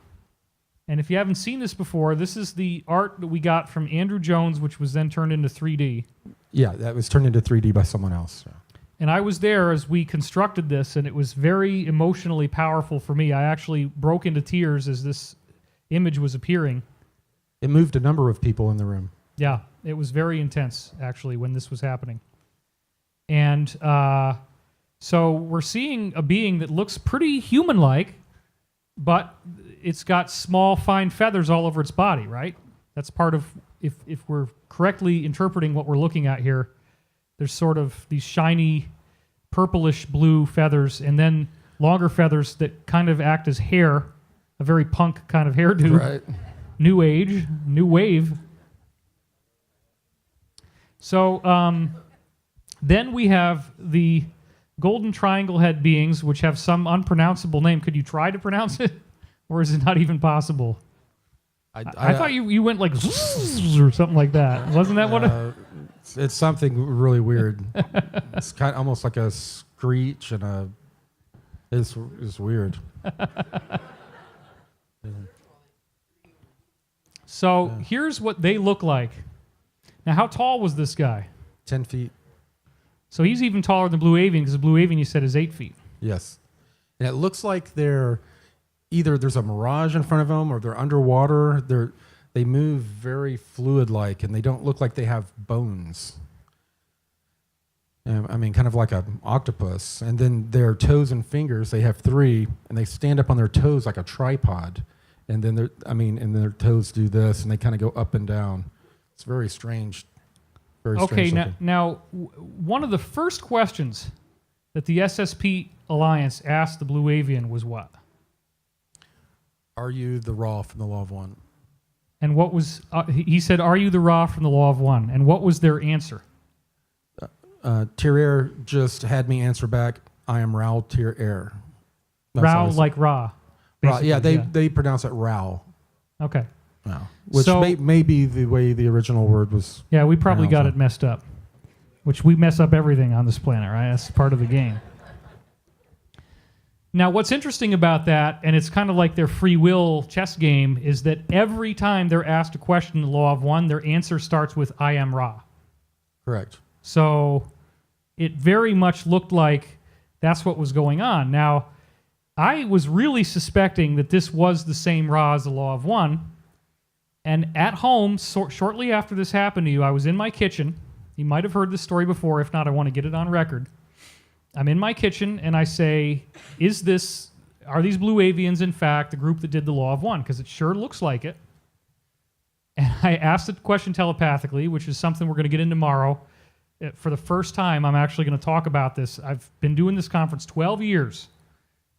And if you haven't seen this before, this is the art that we got from Andrew Jones, which was then turned into 3D. Yeah, that was turned into 3D by someone else. Yeah. And I was there as we constructed this, and it was very emotionally powerful for me. I actually broke into tears as this image was appearing. It moved a number of people in the room. Yeah, it was very intense, actually, when this was happening. And so we're seeing a being that looks pretty human-like, but it's got small, fine feathers all over its body, right? That's part of, if we're correctly interpreting what we're looking at here, there's sort of these shiny, purplish blue feathers, and then longer feathers that kind of act as hair, a very punk kind of hairdo. Right. New age, new wave. So then we have the golden triangle head beings, which have some unpronounceable name. Could you try to pronounce it? Or is it not even possible? I thought you went like or something like that. Wasn't that what? It's something really weird. It's kind of almost like a screech and it's weird. So here's what they look like. Now, how tall was this guy? 10 feet. So he's even taller than Blue Avian, because the Blue Avian you said is 8 feet. Yes. And it looks like they're either there's a mirage in front of them or they're underwater. They move very fluid-like, and they don't look like they have bones. I mean, kind of like an octopus. And then their toes and fingers, they have 3, and they stand up on their toes like a tripod. And then their toes do this, and they kind of go up and down. It's very strange. Very strange. Okay, now one of the first questions that the SSP Alliance asked the Blue Avian was what? Are you the Ra from the Law of One? And what was, he said, are you the Ra from the Law of One? And what was their answer? Tir just had me answer back, I am Rao Tir. Ra like Ra. Ra, yeah, they pronounce it Rao. Okay. Wow. Which may be the way the original word was. Yeah, we probably got it messed up. Which we mess up everything on this planet, right? That's part of the game. Now, what's interesting about that, and it's kind of like their free will chess game, is that every time they're asked a question in the Law of One, their answer starts with, I am Ra. Correct. So it very much looked like that's what was going on. Now, I was really suspecting that this was the same Ra as the Law of One. And at home, shortly after this happened to you, I was in my kitchen. You might have heard this story before. If not, I want to get it on record. I'm in my kitchen, and I say, are these Blue Avians, in fact, the group that did the Law of One? Because it sure looks like it. And I asked the question telepathically, which is something we're going to get into tomorrow. For the first time, I'm actually going to talk about this. I've been doing this conference 12 years.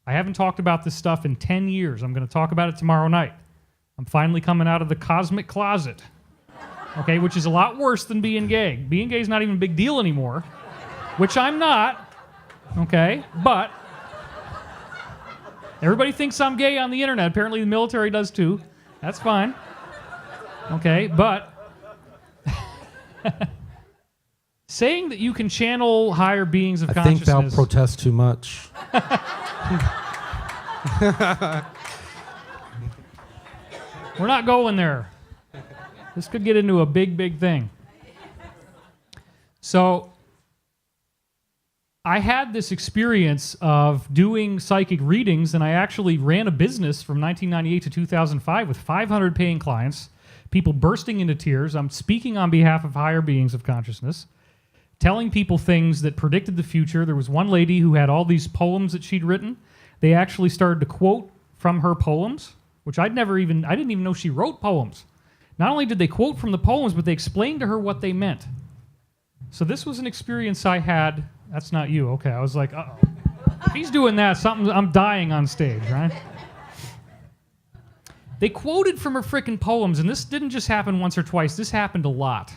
I haven't talked about this stuff in 10 years. I'm going to talk about it tomorrow night. I'm finally coming out of the cosmic closet, okay, which is a lot worse than being gay. Being gay is not even a big deal anymore, which I'm not, okay, but everybody thinks I'm gay on the internet. Apparently the military does too. That's fine, okay, but saying that you can channel higher beings of consciousness... I think thou protest too much. We're not going there. This could get into a big, big thing. So I had this experience of doing psychic readings, and I actually ran a business from 1998 to 2005 with 500 paying clients, people bursting into tears. I'm speaking on behalf of higher beings of consciousness, telling people things that predicted the future. There was one lady who had all these poems that she'd written. They actually started to quote from her poems, which I didn't even know she wrote poems. Not only did they quote from the poems, but they explained to her what they meant. So this was an experience I had. That's not you. Okay, I was like, uh-oh. If he's doing that, I'm dying on stage, right? They quoted from her frickin' poems, and this didn't just happen once or twice. This happened a lot.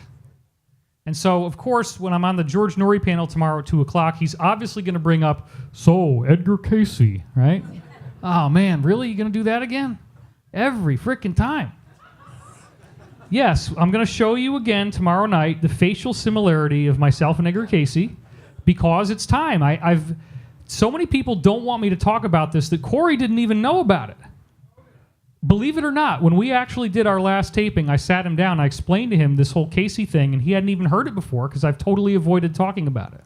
And so, of course, when I'm on the George Norrie panel tomorrow at 2 o'clock, he's obviously going to bring up, so, Edgar Cayce, right? Oh, man, really? You going to do that again? Every frickin' time. Yes, I'm going to show you again tomorrow night the facial similarity of myself and Edgar Cayce because it's time. So many people don't want me to talk about this that Corey didn't even know about it. Believe it or not, when we actually did our last taping, I sat him down, I explained to him this whole Cayce thing, and he hadn't even heard it before because I've totally avoided talking about it.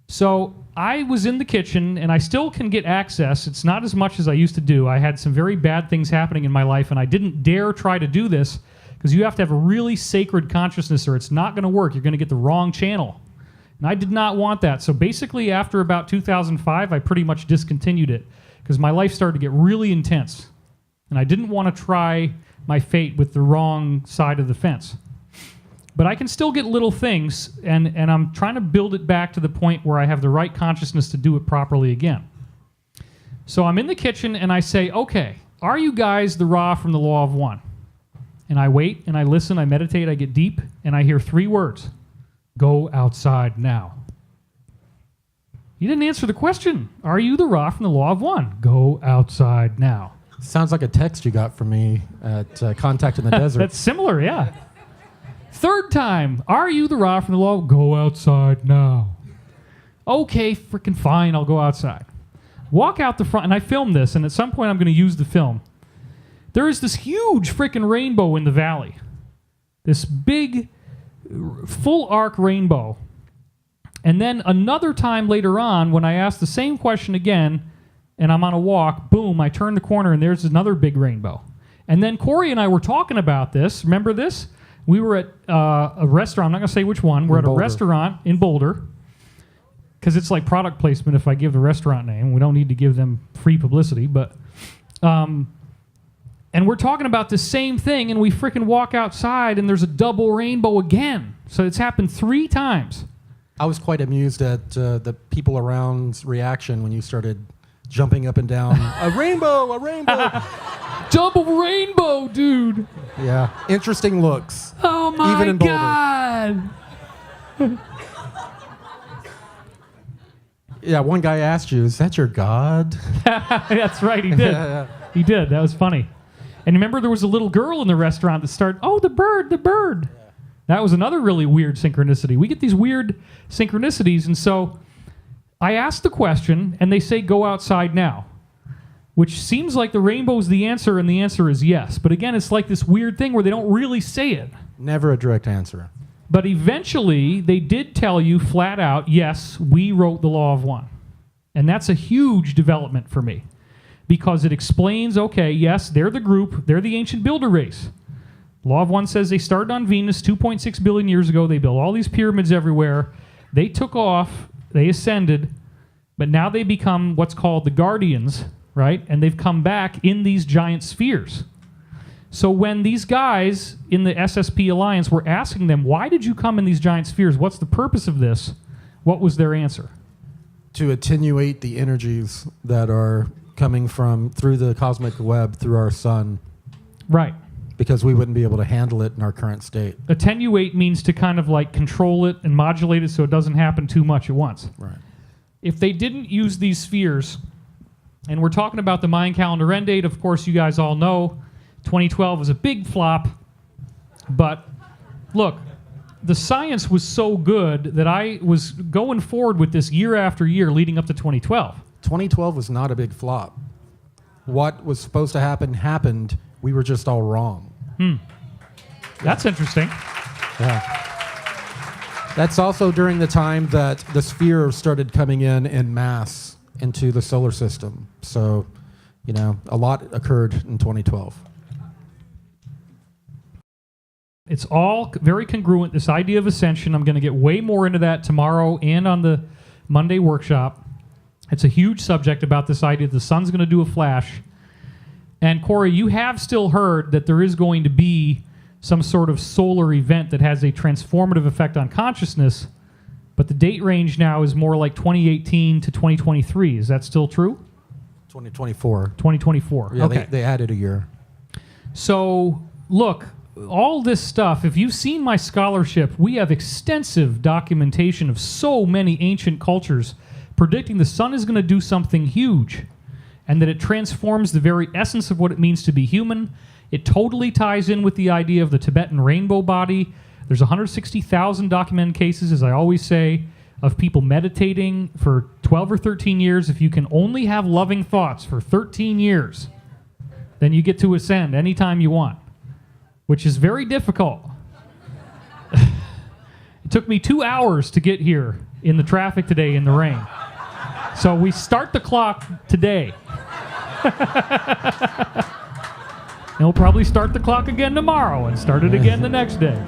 So I was in the kitchen, and I still can get access. It's not as much as I used to do. I had some very bad things happening in my life, and I didn't dare try to do this because you have to have a really sacred consciousness or it's not going to work. You're going to get the wrong channel. And I did not want that. So basically, after about 2005, I pretty much discontinued it because my life started to get really intense. And I didn't want to try my fate with the wrong side of the fence. But I can still get little things, and I'm trying to build it back to the point where I have the right consciousness to do it properly again. So I'm in the kitchen, and I say, okay, are you guys the Ra from the Law of One? And I wait, and I listen, I meditate, I get deep, and I hear 3 words. Go outside now. You didn't answer the question. Are you the Ra from the Law of One? Go outside now. Sounds like a text you got from me at Contact in the Desert. That's similar, yeah. 3rd time, are you the Ra from the Law? Go outside now. Okay, freaking fine, I'll go outside. Walk out the front, and I filmed this, and at some point I'm going to use the film. There is this huge freaking rainbow in the valley. This big, full arc rainbow. And then another time later on, when I asked the same question again, and I'm on a walk, boom, I turn the corner, and there's another big rainbow. And then Corey and I were talking about this. Remember this? We were at a restaurant. I'm not going to say which one. We're at a restaurant in Boulder, because it's like product placement if I give the restaurant name. We don't need to give them free publicity. But, and we're talking about the same thing, and we freaking walk outside, and there's a double rainbow again. So it's happened 3 times. I was quite amused at the people around's reaction when you started jumping up and down. A rainbow, a rainbow. Double rainbow, dude. Yeah, interesting looks. Oh my even in Boulder. God. Yeah, one guy asked you, is that your God? That's right, he did. Yeah. He did. That was funny. And remember there was a little girl in the restaurant that started, oh, the bird, the bird. That was another really weird synchronicity. We get these weird synchronicities, and so I asked the question, and they say, go outside now, which seems like the rainbow's the answer, and the answer is yes. But again, it's like this weird thing where they don't really say it. Never a direct answer. But eventually, they did tell you flat out, yes, we wrote the Law of One. And that's a huge development for me, because it explains, okay, yes, they're the group, they're the ancient builder race. Law of One says they started on Venus 2.6 billion years ago. They built all these pyramids everywhere. They took off. They ascended, but now they become what's called the guardians, right? And they've come back in these giant spheres. So when these guys in the SSP Alliance were asking them, why did you come in these giant spheres? What's the purpose of this? What was their answer? To attenuate the energies that are coming from through the cosmic web, through our sun. Right. Because we wouldn't be able to handle it in our current state. Attenuate means to kind of like control it and modulate it so it doesn't happen too much at once. Right. If they didn't use these spheres, and we're talking about the Mayan calendar end date, of course you guys all know 2012 was a big flop, but look, the science was so good that I was going forward with this year after year leading up to 2012. 2012 was not a big flop. What was supposed to happen happened. We were just all wrong. That's interesting. Yeah. That's also during the time that the sphere started coming in mass into the solar system. So, a lot occurred in 2012. It's all very congruent, this idea of ascension. I'm going to get way more into that tomorrow and on the Monday workshop. It's a huge subject about this idea that the sun's going to do a flash. And Corey, you have still heard that there is going to be some sort of solar event that has a transformative effect on consciousness, but the date range now is more like 2018 to 2023. Is that still true? 2024. 2024. Yeah, okay. They added a year. So, look, all this stuff, if you've seen my scholarship, we have extensive documentation of so many ancient cultures predicting the sun is going to do something huge and that it transforms the very essence of what it means to be human. It totally ties in with the idea of the Tibetan rainbow body. There's 160,000 documented cases, as I always say, of people meditating for 12 or 13 years. If you can only have loving thoughts for 13 years, then you get to ascend anytime you want, which is very difficult. It took me 2 hours to get here in the traffic today in the rain. So we start the clock today. And we'll probably start the clock again tomorrow and start it again the next day.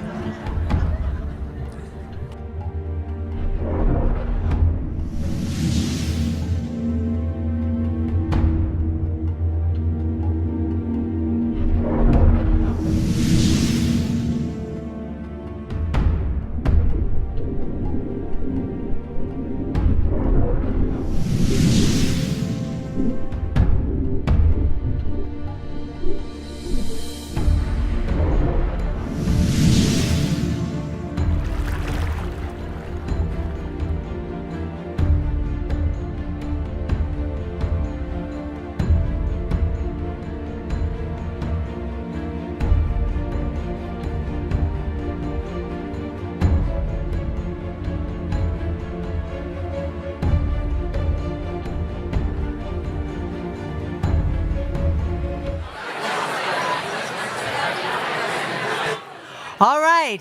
All right.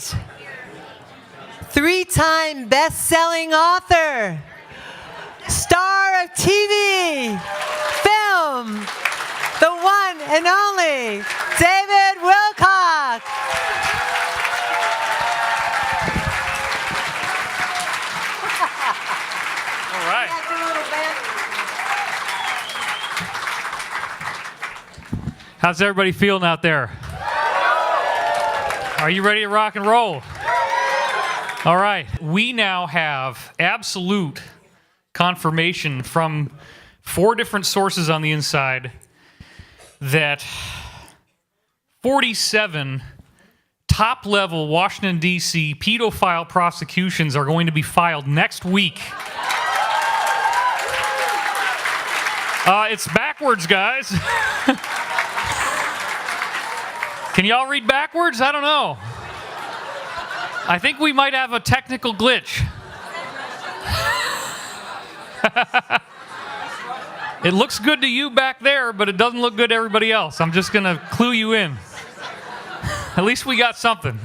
3-time best-selling author, star of TV, film, the one and only David Wilcock. All right. How's everybody feeling out there? Are you ready to rock and roll? All right. We now have absolute confirmation from 4 different sources on the inside that 47 top-level Washington, D.C. pedophile prosecutions are going to be filed next week. It's backwards, guys. Can y'all read backwards? I don't know. I think we might have a technical glitch. It looks good to you back there, but it doesn't look good to everybody else. I'm just going to clue you in. At least we got something.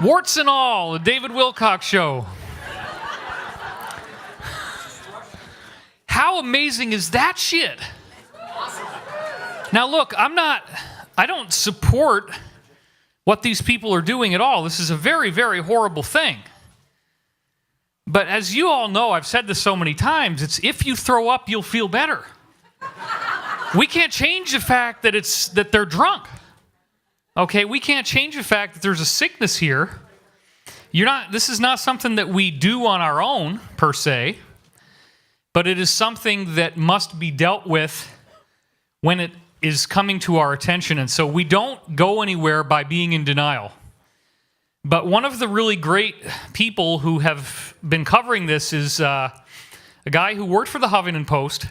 Warts and all, the David Wilcock Show. How amazing is that shit? Now look, I don't support what these people are doing at all. This is a very, very horrible thing. But as you all know, I've said this so many times, it's if you throw up, you'll feel better. We can't change the fact that they're drunk. Okay, we can't change the fact that there's a sickness here. This is not something that we do on our own, per se, but it is something that must be dealt with when it is coming to our attention. And so we don't go anywhere by being in denial. But one of the really great people who have been covering this is a guy who worked for the Huffington Post,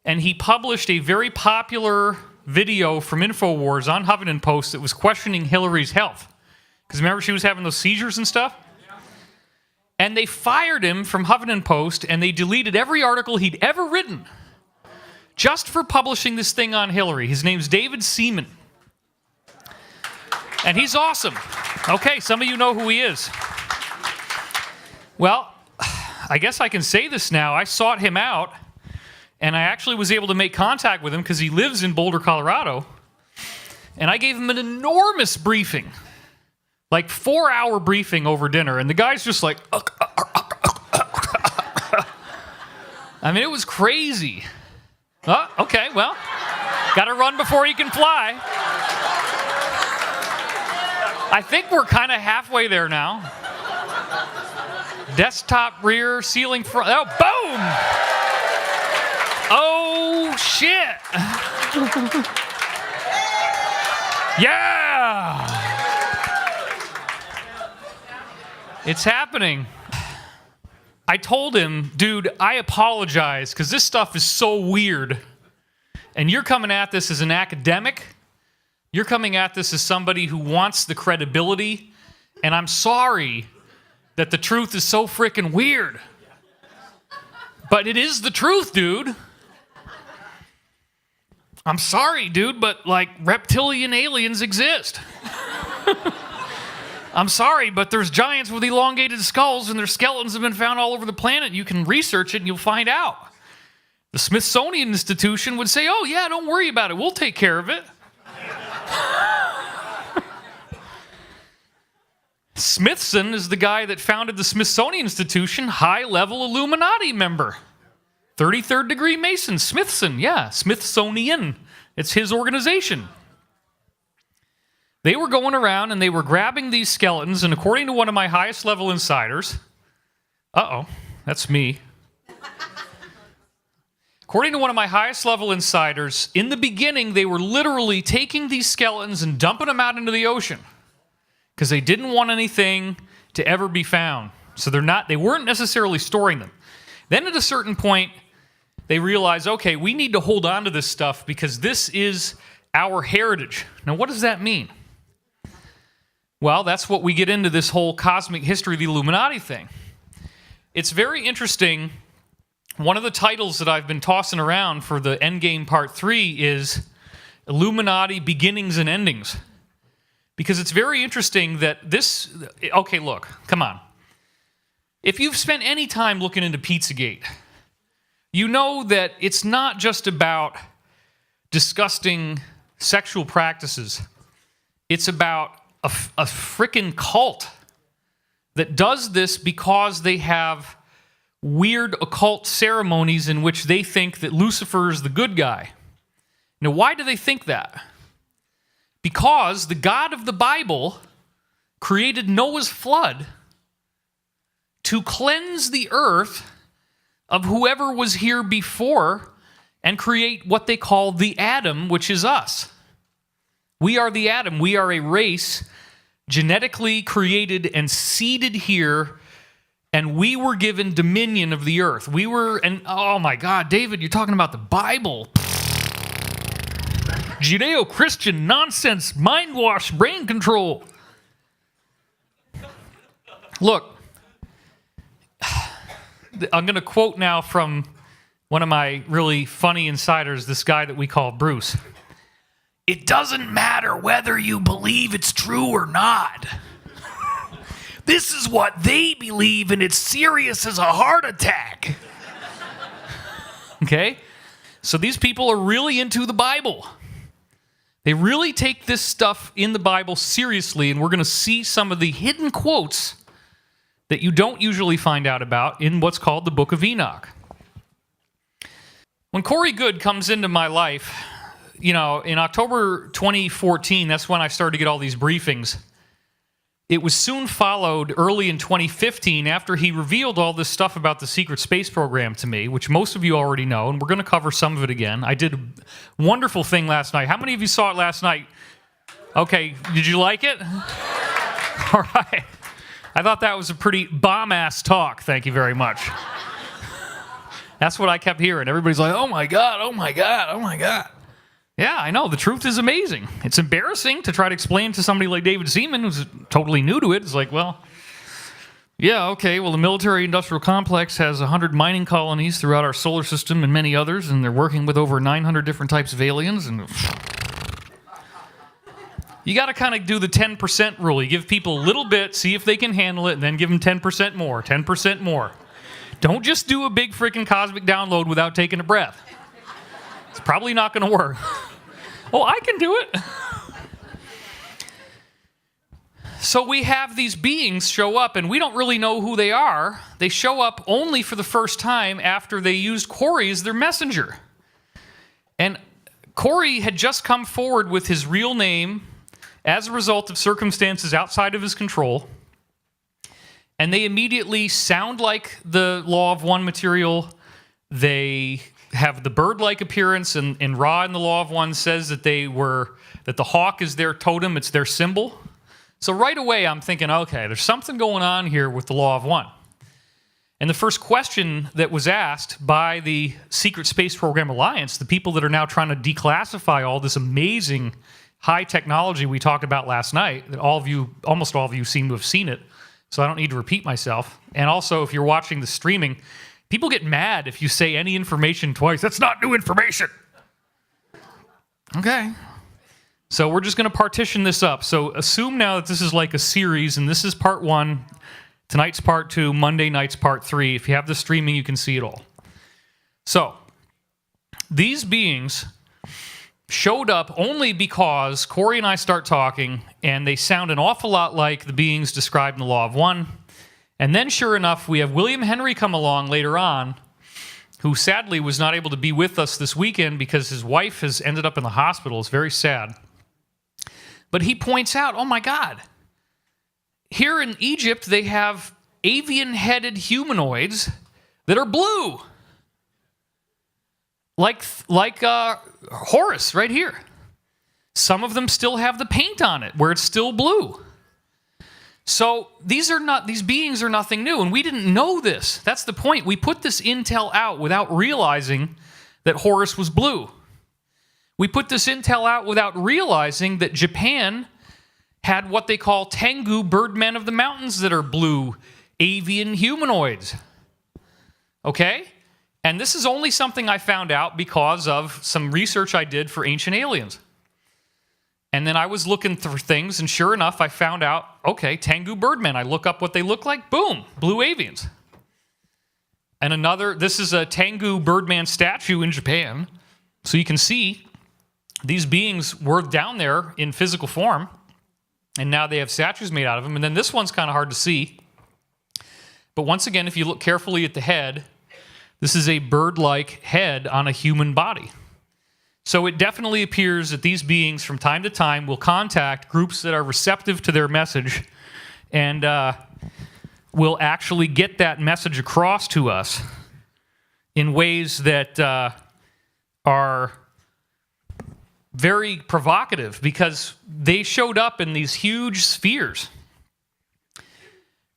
and he published a very popular video from InfoWars on Huffington Post that was questioning Hillary's health. Because remember, she was having those seizures and stuff? And they fired him from Huffington Post, and they deleted every article he'd ever written just for publishing this thing on Hillary. His name's David Seaman. And he's awesome. Okay, some of you know who he is. Well, I guess I can say this now. I sought him out, and I actually was able to make contact with him because he lives in Boulder, Colorado. And I gave him an enormous briefing, like 4-hour briefing over dinner. And the guy's just like, I mean, it was crazy. Oh, okay, well, got to run before you can fly. I think we're kind of halfway there now. Desktop rear, ceiling front. Oh, boom! Oh, shit. Yeah! It's happening. I told him, dude, I apologize because this stuff is so weird. And you're coming at this as an academic. You're coming at this as somebody who wants the credibility. And I'm sorry that the truth is so freaking weird. But it is the truth, dude. I'm sorry, dude, but like reptilian aliens exist. I'm sorry, but there's giants with elongated skulls and their skeletons have been found all over the planet. You can research it and you'll find out. The Smithsonian Institution would say, oh yeah, don't worry about it. We'll take care of it. Smithson is the guy that founded the Smithsonian Institution, high-level Illuminati member. 33rd degree Mason, Smithson, yeah, Smithsonian. It's his organization. They were going around and they were grabbing these skeletons, and according to one of my highest level insiders, that's me. According to one of my highest level insiders, in the beginning they were literally taking these skeletons and dumping them out into the ocean because they didn't want anything to ever be found. So they weren't necessarily storing them. Then at a certain point, they realized, okay, we need to hold on to this stuff because this is our heritage. Now, what does that mean? Well, that's what we get into this whole cosmic history of the Illuminati thing. It's very interesting. One of the titles that I've been tossing around for the Endgame Part 3 is Illuminati Beginnings and Endings. Because it's very interesting that this... Okay, look, come on. If you've spent any time looking into Pizzagate, you know that it's not just about disgusting sexual practices. It's about a frickin' cult that does this because they have weird occult ceremonies in which they think that Lucifer is the good guy. Now, why do they think that? Because the God of the Bible created Noah's flood to cleanse the earth of whoever was here before and create what they call the Adam, which is us. We are the Adam. We are a race genetically created and seeded here, and we were given dominion of the earth. Oh my God, David, you're talking about the Bible. Judeo-Christian nonsense, mind wash, brain control. Look, I'm going to quote now from one of my really funny insiders, this guy that we call Bruce. It doesn't matter whether you believe it's true or not. This is what they believe, and it's serious as a heart attack. Okay? So these people are really into the Bible. They really take this stuff in the Bible seriously, and we're going to see some of the hidden quotes that you don't usually find out about in what's called the Book of Enoch. When Corey Goode comes into my life, in October 2014, that's when I started to get all these briefings. It was soon followed early in 2015 after he revealed all this stuff about the secret space program to me, which most of you already know, and we're going to cover some of it again. I did a wonderful thing last night. How many of you saw it last night? Okay, did you like it? All right. I thought that was a pretty bomb-ass talk. Thank you very much. That's what I kept hearing. Everybody's like, oh my God, oh my God, oh my God. Yeah, I know. The truth is amazing. It's embarrassing to try to explain to somebody like David Seaman, who's totally new to it. It's like, well, Yeah, okay, well, the military-industrial complex has 100 mining colonies throughout our solar system and many others, and they're working with over 900 different types of aliens, and you got to kind of do the 10% rule. You give people a little bit, see if they can handle it, and then give them 10% more, 10% more. Don't just do a big freaking cosmic download without taking a breath. It's probably not going to work. Oh, I can do it. So we have these beings show up, and we don't really know who they are. They show up only for the first time after they used Corey as their messenger. And Corey had just come forward with his real name as a result of circumstances outside of his control. And they immediately sound like the Law of One material. They have the bird-like appearance, and Ra in the Law of One says that that the hawk is their totem, it's their symbol. So right away, I'm thinking, okay, there's something going on here with the Law of One. And the first question that was asked by the Secret Space Program Alliance, the people that are now trying to declassify all this amazing high technology we talked about last night, that almost all of you seem to have seen it, so I don't need to repeat myself. And also, if you're watching the streaming, people get mad if you say any information twice. That's not new information. Okay. So we're just going to partition this up. So assume now that this is like a series, and this is part 1, tonight's part 2, Monday night's part 3. If you have the streaming, you can see it all. So these beings showed up only because Corey and I start talking, and they sound an awful lot like the beings described in the Law of One. And then, sure enough, we have William Henry come along later on, who sadly was not able to be with us this weekend because his wife has ended up in the hospital. It's very sad. But he points out, oh my God, here in Egypt they have avian-headed humanoids that are blue. Like Horus right here. Some of them still have the paint on it where it's still blue. So these beings are nothing new, and we didn't know this. That's the point. We put this intel out without realizing that Horus was blue. We put this intel out without realizing that Japan had what they call Tengu birdmen of the mountains that are blue, avian humanoids. Okay? And this is only something I found out because of some research I did for Ancient Aliens. And then I was looking through things, and sure enough, I found out, okay, Tengu birdmen. I look up what they look like, boom, blue avians. And this is a Tengu birdman statue in Japan. So you can see these beings were down there in physical form, and now they have statues made out of them. And then this one's kind of hard to see. But once again, if you look carefully at the head, this is a bird-like head on a human body. So it definitely appears that these beings from time to time will contact groups that are receptive to their message and will actually get that message across to us in ways that are very provocative, because they showed up in these huge spheres.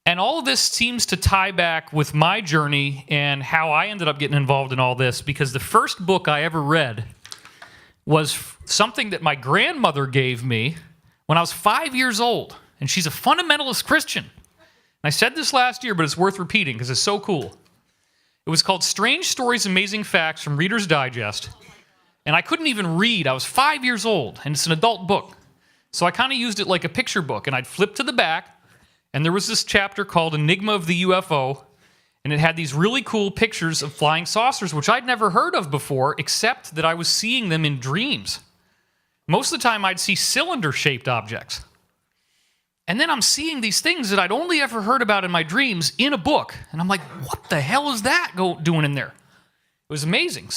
And all of this seems to tie back with my journey and how I ended up getting involved in all this, because the first book I ever read was something that my grandmother gave me when I was 5 years old, and she's a fundamentalist Christian. And I said this last year, but it's worth repeating because it's so cool. It was called Strange Stories, Amazing Facts from Reader's Digest, and I couldn't even read. I was 5 years old, and it's an adult book. So I kind of used it like a picture book, and I'd flip to the back, and there was this chapter called Enigma of the UFO, and it had these really cool pictures of flying saucers, which I'd never heard of before, except that I was seeing them in dreams. Most of the time, I'd see cylinder-shaped objects. And then I'm seeing these things that I'd only ever heard about in my dreams in a book. And I'm like, what the hell is that doing in there? It was amazing.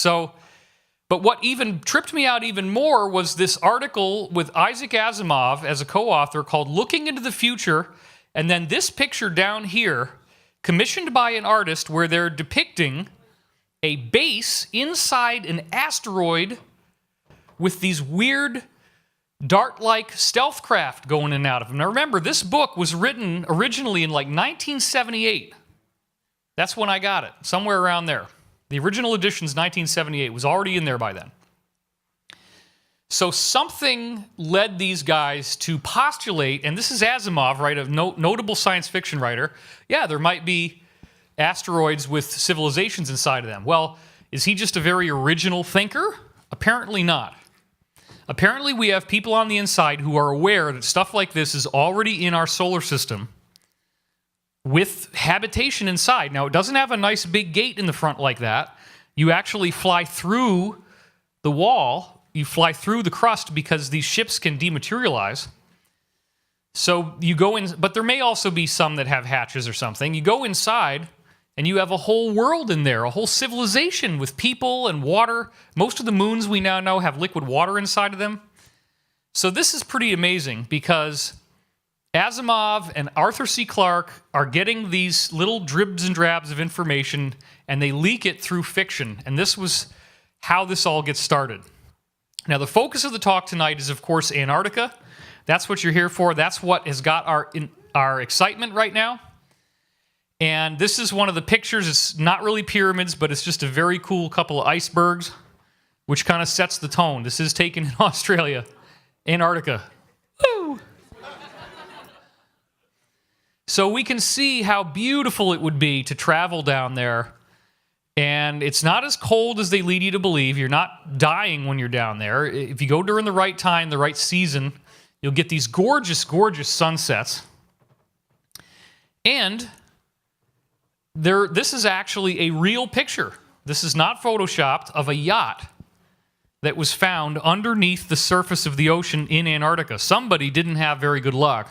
But what even tripped me out even more was this article with Isaac Asimov as a co-author called Looking into the Future, and then this picture down here, commissioned by an artist, where they're depicting a base inside an asteroid with these weird dart-like stealth craft going in and out of them. Now remember, this book was written originally in like 1978. That's when I got it, somewhere around there. The original edition's 1978. It was already in there by then. So something led these guys to postulate, and this is Asimov, right, a notable science fiction writer. Yeah, there might be asteroids with civilizations inside of them. Well, is he just a very original thinker? Apparently not. Apparently we have people on the inside who are aware that stuff like this is already in our solar system with habitation inside. Now, it doesn't have a nice big gate in the front like that. You actually fly through the wall. You fly through the crust because these ships can dematerialize. So you go in, but there may also be some that have hatches or something. You go inside, and you have a whole world in there, a whole civilization with people and water. Most of the moons we now know have liquid water inside of them. So this is pretty amazing because Asimov and Arthur C. Clarke are getting these little dribs and drabs of information, and they leak it through fiction. And this was how this all gets started. Now, the focus of the talk tonight is, of course, Antarctica. That's what you're here for. That's what has got our excitement right now. And this is one of the pictures. It's not really pyramids, but it's just a very cool couple of icebergs, which kind of sets the tone. This is taken in Australia, Antarctica. Woo! So we can see how beautiful it would be to travel down there. And it's not as cold as they lead you to believe. You're not dying when you're down there. If you go during the right time, the right season, you'll get these gorgeous, gorgeous sunsets. And this is actually a real picture. This is not photoshopped, of a yacht that was found underneath the surface of the ocean in Antarctica. Somebody didn't have very good luck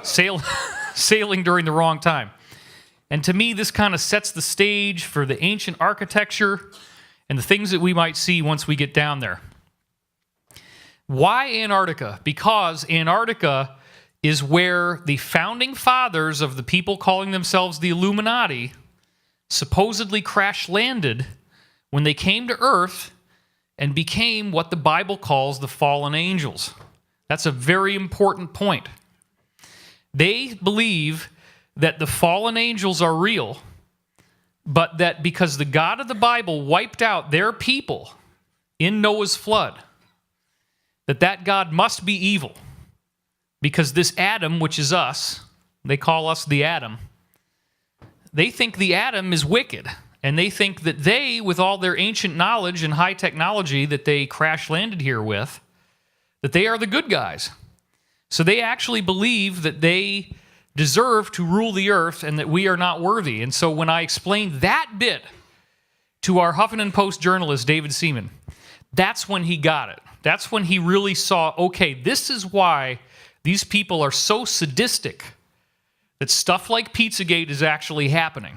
sailing during the wrong time. And to me, this kind of sets the stage for the ancient architecture and the things that we might see once we get down there. Why Antarctica? Because Antarctica is where the founding fathers of the people calling themselves the Illuminati supposedly crash-landed when they came to Earth and became what the Bible calls the fallen angels. That's a very important point. They believe that the fallen angels are real, but that because the God of the Bible wiped out their people in Noah's flood, that God must be evil. Because this Adam, which is us, they call us the Adam, they think the Adam is wicked. And they think that they, with all their ancient knowledge and high technology that they crash-landed here with, that they are the good guys. So they actually believe that they deserve to rule the earth and that we are not worthy. And so when I explained that bit to our Huffington Post journalist, David Seaman, that's when he got it. That's when he really saw, okay, this is why these people are so sadistic that stuff like Pizzagate is actually happening.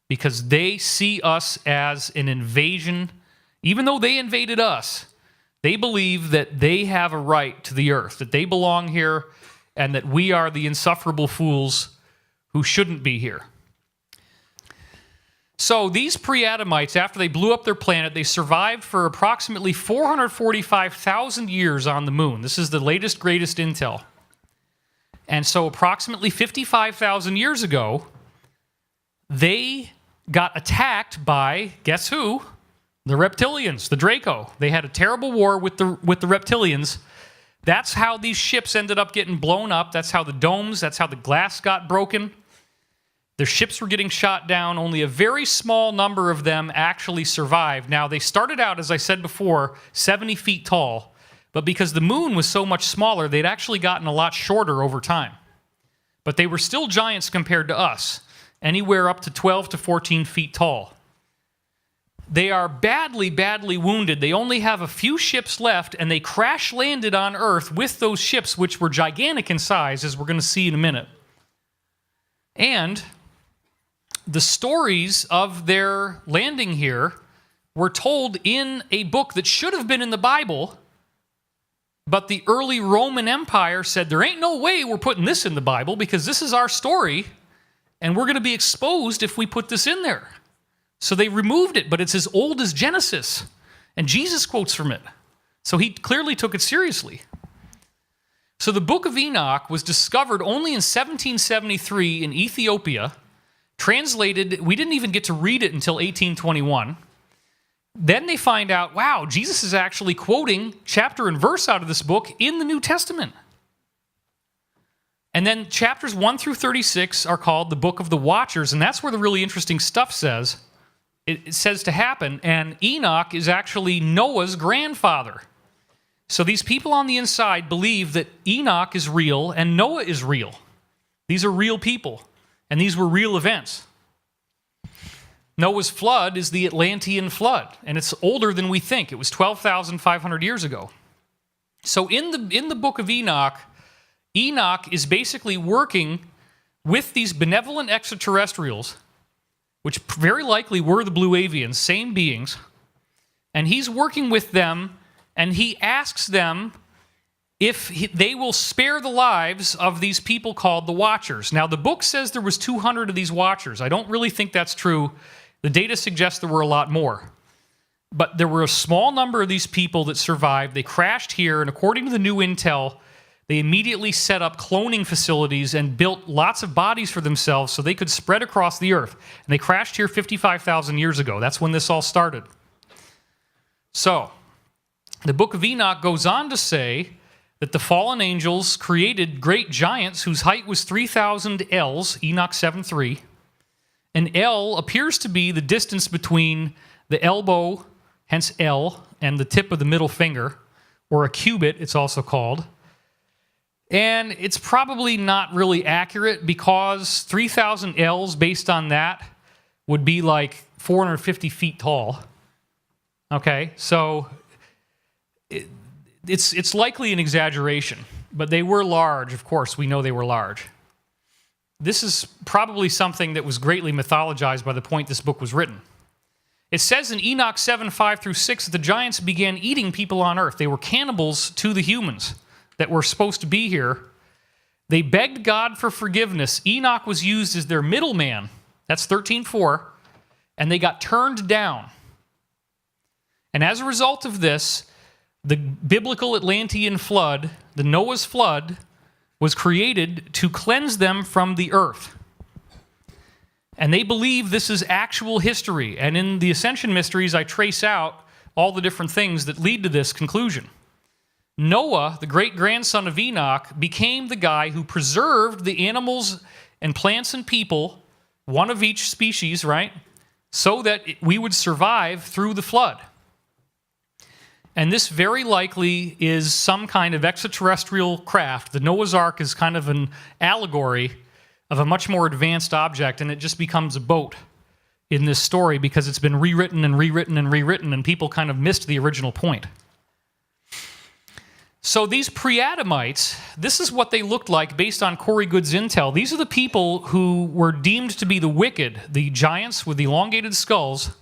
Because they see us as an invasion. Even though they invaded us, they believe that they have a right to the earth, that they belong here, and that we are the insufferable fools who shouldn't be here. So these pre-Adamites, after they blew up their planet, they survived for approximately 445,000 years on the moon. This is the latest, greatest intel. And so approximately 55,000 years ago, they got attacked by, guess who? The reptilians, the Draco. They had a terrible war with the reptilians. That's how these ships ended up getting blown up. That's how the glass got broken. Their ships were getting shot down. Only a very small number of them actually survived. Now, they started out, as I said before, 70 feet tall. But because the moon was so much smaller, they'd actually gotten a lot shorter over time. But they were still giants compared to us, anywhere up to 12 to 14 feet tall. They are badly, badly wounded. They only have a few ships left, and they crash-landed on Earth with those ships, which were gigantic in size, as we're going to see in a minute. And the stories of their landing here were told in a book that should have been in the Bible, but the early Roman Empire said, there ain't no way we're putting this in the Bible because this is our story, and we're going to be exposed if we put this in there. So they removed it, but it's as old as Genesis, and Jesus quotes from it. So he clearly took it seriously. So the Book of Enoch was discovered only in 1773 in Ethiopia, translated, we didn't even get to read it until 1821, Then they find out, wow, Jesus is actually quoting chapter and verse out of this book in the New Testament. And then chapters 1 through 36 are called the Book of the Watchers, and that's where the really interesting stuff says. It says to happen, and Enoch is actually Noah's grandfather. So these people on the inside believe that Enoch is real and Noah is real. These are real people, and these were real events. Noah's flood is the Atlantean flood, and it's older than we think. It was 12,500 years ago. So in the book of Enoch, Enoch is basically working with these benevolent extraterrestrials, which very likely were the blue avians, same beings, and he's working with them, and he asks them if they will spare the lives of these people called the Watchers. Now, the book says there was 200 of these Watchers. I don't really think that's true. The data suggests there were a lot more. But there were a small number of these people that survived. They crashed here, and according to the new intel, they immediately set up cloning facilities and built lots of bodies for themselves so they could spread across the earth. And they crashed here 55,000 years ago. That's when this all started. So, the book of Enoch goes on to say that the fallen angels created great giants whose height was 3,000 ells, Enoch 7:3. An ell appears to be the distance between the elbow, hence L, and the tip of the middle finger, or a cubit, it's also called. And it's probably not really accurate because 3,000 ells, based on that, would be like 450 feet tall. Okay, so it's likely an exaggeration, but they were large, of course, we know they were large. This is probably something that was greatly mythologized by the point this book was written. It says in Enoch 7:5-6 that the giants began eating people on earth. They were cannibals to the humans that were supposed to be here. They begged God for forgiveness. Enoch was used as their middleman. That's 13:4. And they got turned down. And as a result of this, the biblical Atlantean flood, the Noah's flood, was created to cleanse them from the earth. And they believe this is actual history. And in the Ascension Mysteries, I trace out all the different things that lead to this conclusion. Noah, the great-grandson of Enoch, became the guy who preserved the animals and plants and people, one of each species, right, so that we would survive through the flood. And this very likely is some kind of extraterrestrial craft. The Noah's Ark is kind of an allegory of a much more advanced object, and it just becomes a boat in this story because it's been rewritten and rewritten and rewritten, and people kind of missed the original point. So these pre-Adamites, this is what they looked like based on Corey Goode's intel. These are the people who were deemed to be the wicked, the giants with the elongated skulls,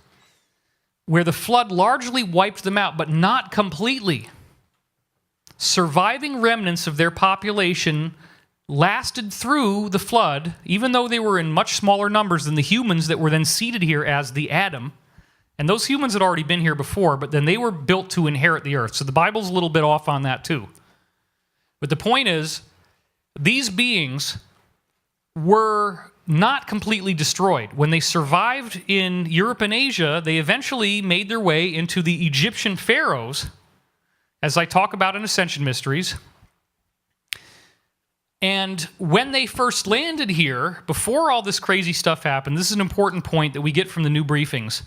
where the flood largely wiped them out, but not completely. Surviving remnants of their population lasted through the flood, even though they were in much smaller numbers than the humans that were then seated here as the Adam. And those humans had already been here before, but then they were built to inherit the earth. So the Bible's a little bit off on that too. But the point is, these beings were not completely destroyed. When they survived in Europe and Asia, they eventually made their way into the Egyptian pharaohs, as I talk about in Ascension Mysteries. And when they first landed here, before all this crazy stuff happened, this is an important point that we get from the new briefings.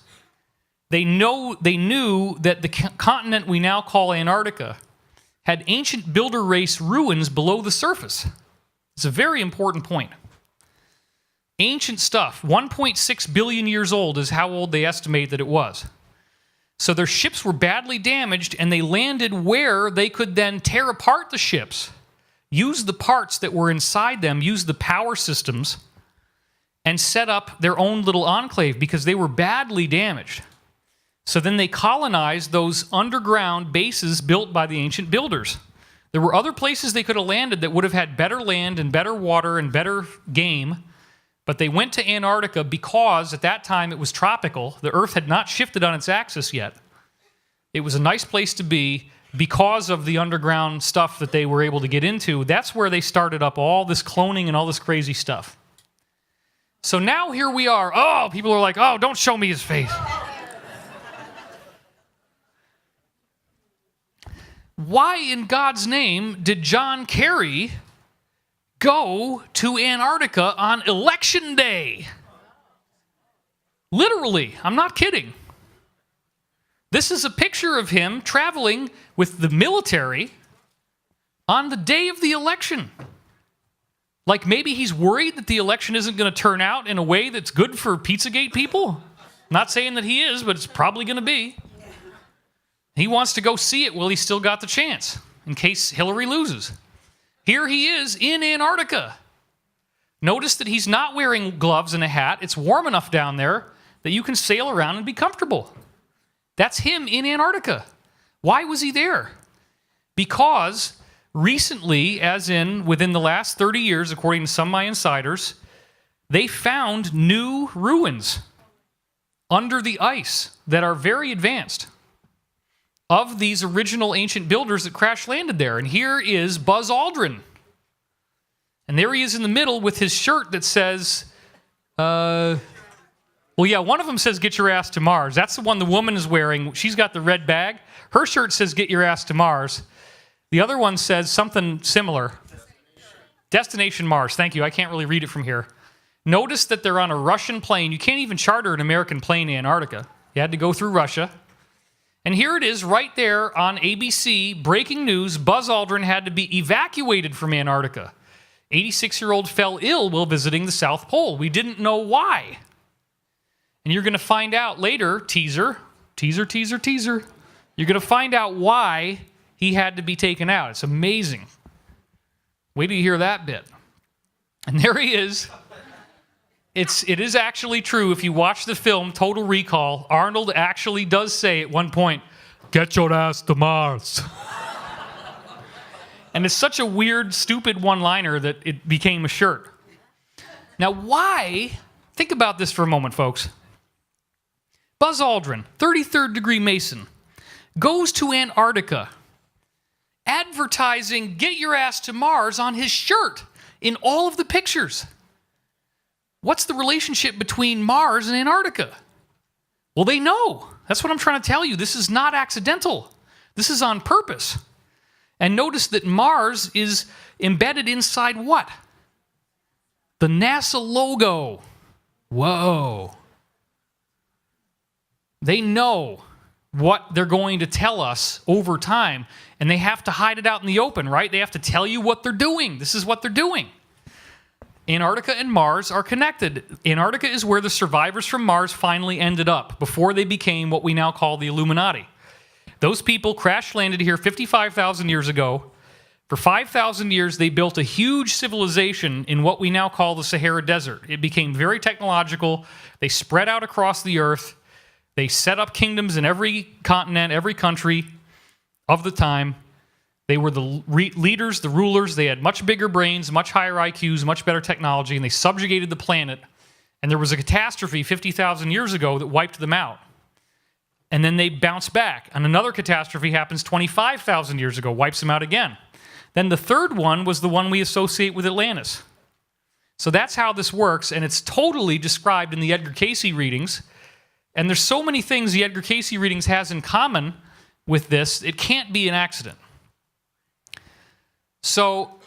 They knew that the continent we now call Antarctica had ancient builder race ruins below the surface. It's a very important point. Ancient stuff, 1.6 billion years old is how old they estimate that it was. So their ships were badly damaged, and they landed where they could then tear apart the ships, use the parts that were inside them, use the power systems, and set up their own little enclave because they were badly damaged. So then they colonized those underground bases built by the ancient builders. There were other places they could have landed that would have had better land and better water and better game, but they went to Antarctica because at that time it was tropical. The Earth had not shifted on its axis yet. It was a nice place to be because of the underground stuff that they were able to get into. That's where they started up all this cloning and all this crazy stuff. So now here we are. Oh, people are like, oh, don't show me his face. why in God's name did John Kerry go to Antarctica on election day? Literally, I'm not kidding. This is a picture of him traveling with the military on the day of the election. Like maybe he's worried that the election isn't going to turn out in a way that's good for Pizzagate people. Not saying that he is, but it's probably going to be. He wants to go see it while he's still got the chance, in case Hillary loses. Here he is in Antarctica. Notice that he's not wearing gloves and a hat. It's warm enough down there that you can sail around and be comfortable. That's him in Antarctica. Why was he there? Because recently, as in within the last 30 years, according to some of my insiders, they found new ruins under the ice that are very advanced of these original ancient builders that crash landed there. And here is Buzz Aldrin. And there he is in the middle with his shirt that says, one of them says, "Get your ass to Mars." That's the one the woman is wearing. She's got the red bag. Her shirt says, "Get your ass to Mars." The other one says something similar. Destination Mars. Thank you. I can't really read it from here. Notice that they're on a Russian plane. You can't even charter an American plane in Antarctica. You had to go through Russia. And here it is right there on ABC, breaking news. Buzz Aldrin had to be evacuated from Antarctica. 86-year-old fell ill while visiting the South Pole. We didn't know why. And you're going to find out later, teaser. You're going to find out why he had to be taken out. It's amazing. Wait till you hear that bit. And there he is. It is actually true. If you watch the film Total Recall, Arnold actually does say at one point, "Get your ass to Mars." And it's such a weird, stupid one-liner that it became a shirt. Now, why? Think about this for a moment, folks. Buzz Aldrin, 33rd degree Mason, goes to Antarctica, advertising "Get your ass to Mars" on his shirt in all of the pictures. What's the relationship between Mars and Antarctica? Well, they know. That's what I'm trying to tell you. This is not accidental. This is on purpose. And notice that Mars is embedded inside what? The NASA logo. Whoa. They know what they're going to tell us over time, and they have to hide it out in the open, right? They have to tell you what they're doing. This is what they're doing. Antarctica and Mars are connected. Antarctica is where the survivors from Mars finally ended up before they became what we now call the Illuminati. Those people crash landed here 55,000 years ago. For 5,000 years, they built a huge civilization in what we now call the Sahara Desert. It became very technological. They spread out across the earth. They set up kingdoms in every continent, every country of the time. They were the leaders, the rulers. They had much bigger brains, much higher IQs, much better technology, and they subjugated the planet. And there was a catastrophe 50,000 years ago that wiped them out. And then they bounce back. And another catastrophe happens 25,000 years ago, wipes them out again. Then the third one was the one we associate with Atlantis. So that's how this works, and it's totally described in the Edgar Cayce readings. And there's so many things the Edgar Cayce readings has in common with this, it can't be an accident. So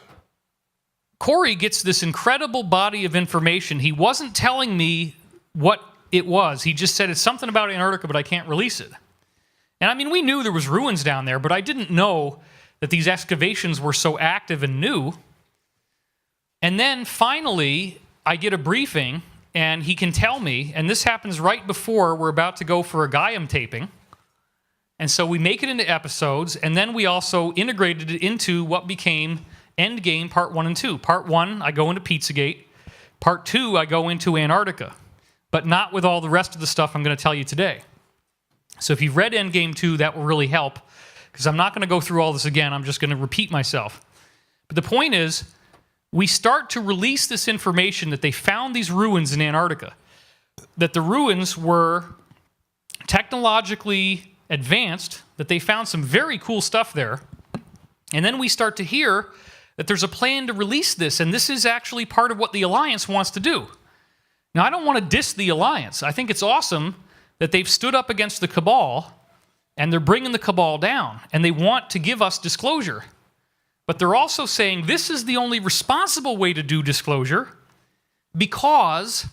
Corey gets this incredible body of information. He wasn't telling me what it was. He just said it's something about Antarctica, but I can't release it. And I mean, we knew there was ruins down there, but I didn't know that these excavations were so active and new. And then finally, I get a briefing, and he can tell me, and this happens right before we're about to go for a Gaiam taping. And so we make it into episodes, and then we also integrated it into what became Endgame Part 1 and 2. Part 1, I go into Pizzagate. Part 2, I go into Antarctica. But not with all the rest of the stuff I'm going to tell you today. So if you've read Endgame 2, that will really help, because I'm not going to go through all this again. I'm just going to repeat myself. But the point is, we start to release this information that they found these ruins in Antarctica, that the ruins were technologically advanced, that they found some very cool stuff there. And then we start to hear that there's a plan to release this, and this is actually part of what the Alliance wants to do. Now, I don't want to diss the Alliance. I think it's awesome that they've stood up against the cabal And they're bringing the cabal down, and they want to give us disclosure. But they're also saying this is the only responsible way to do disclosure, because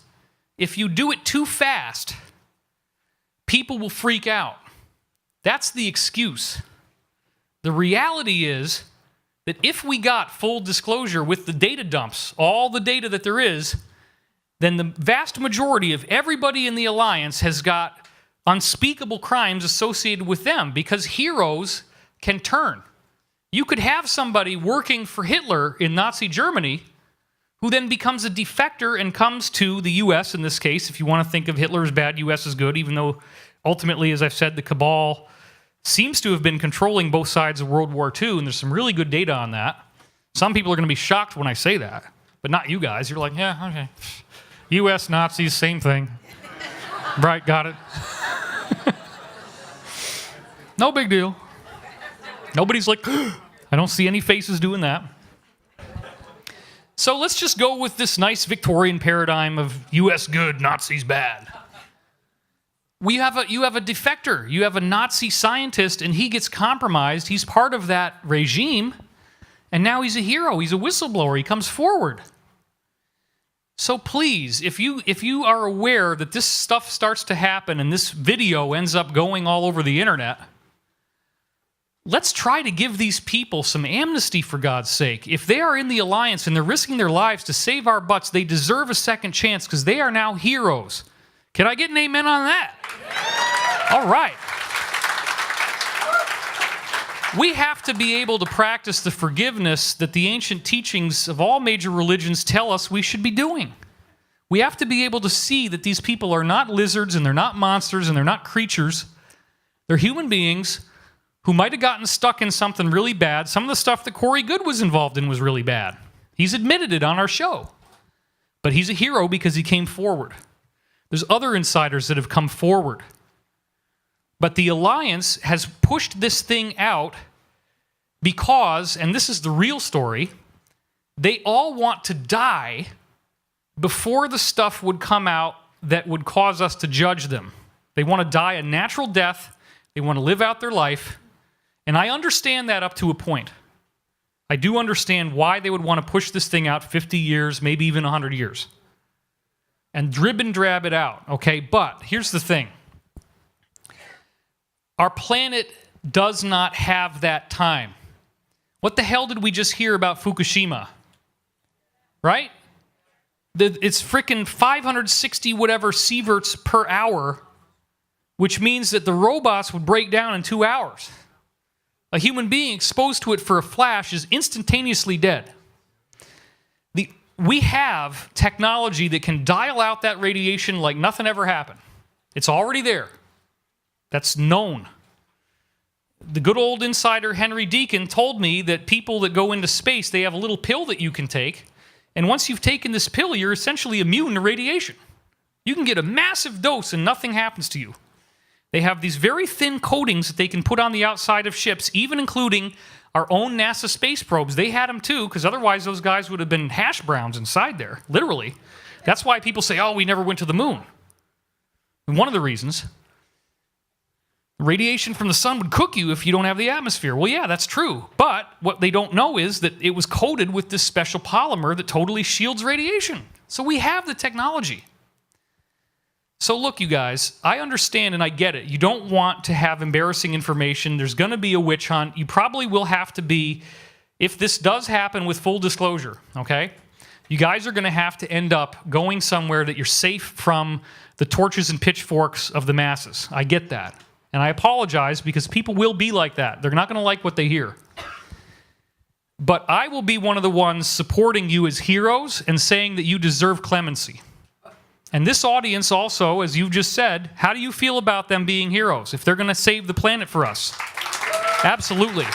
if you do it too fast, people will freak out. That's the excuse. The reality is that if we got full disclosure with the data dumps, all the data that there is, then the vast majority of everybody in the alliance has got unspeakable crimes associated with them, because heroes can turn. You could have somebody working for Hitler in Nazi Germany who then becomes a defector and comes to the U.S. in this case. If you want to think of Hitler as bad, U.S. is good, even though ultimately, as I've said, the cabal seems to have been controlling both sides of World War II, and there's some really good data on that. Some people are going to be shocked when I say that, but not you guys. You're like, yeah, okay. U.S., Nazis, same thing. Right, got it. No big deal. Nobody's like, I don't see any faces doing that. So let's just go with this nice Victorian paradigm of U.S. good, Nazis bad. You have a defector. You have a Nazi scientist, and he gets compromised. He's part of that regime, and now he's a hero. He's a whistleblower. He comes forward. So please, if you are aware that this stuff starts to happen and this video ends up going all over the internet, let's try to give these people some amnesty, for God's sake. If they are in the alliance and they're risking their lives to save our butts, they deserve a second chance, because they are now heroes. Can I get an amen on that? All right. We have to be able to practice the forgiveness that the ancient teachings of all major religions tell us we should be doing. We have to be able to see that these people are not lizards, and they're not monsters, and they're not creatures. They're human beings who might have gotten stuck in something really bad. Some of the stuff that Corey Goode was involved in was really bad. He's admitted it on our show. But he's a hero because he came forward. There's other insiders that have come forward. But the alliance has pushed this thing out because, and this is the real story, they all want to die before the stuff would come out that would cause us to judge them. They want to die a natural death. They want to live out their life. And I understand that up to a point. I do understand why they would want to push this thing out 50 years, maybe even 100 years. And drib and drab it out, okay? But here's the thing. Our planet does not have that time. What the hell did we just hear about Fukushima? Right? It's frickin' 560 whatever sieverts per hour, which means that the robots would break down in 2 hours. A human being exposed to it for a flash is instantaneously dead. We have technology that can dial out that radiation like nothing ever happened. It's already there. That's known. The good old insider Henry Deacon told me that people that go into space, they have a little pill that you can take, and once you've taken this pill, you're essentially immune to radiation. You can get a massive dose and nothing happens to you. They have these very thin coatings that they can put on the outside of ships, even including our own NASA space probes. They had them too, because otherwise those guys would have been hash browns inside there, literally. That's why people say, oh, we never went to the moon. And one of the reasons, radiation from the sun would cook you if you don't have the atmosphere. Well, yeah, that's true. But what they don't know is that it was coated with this special polymer that totally shields radiation. So we have the technology. So look, you guys, I understand and I get it. You don't want to have embarrassing information. There's going to be a witch hunt. You probably will have to be, if this does happen with full disclosure, okay? You guys are going to have to end up going somewhere that you're safe from the torches and pitchforks of the masses. I get that. And I apologize, because people will be like that. They're not going to like what they hear. But I will be one of the ones supporting you as heroes and saying that you deserve clemency. And this audience also, as you just said, how do you feel about them being heroes if they're going to save the planet for us? Absolutely.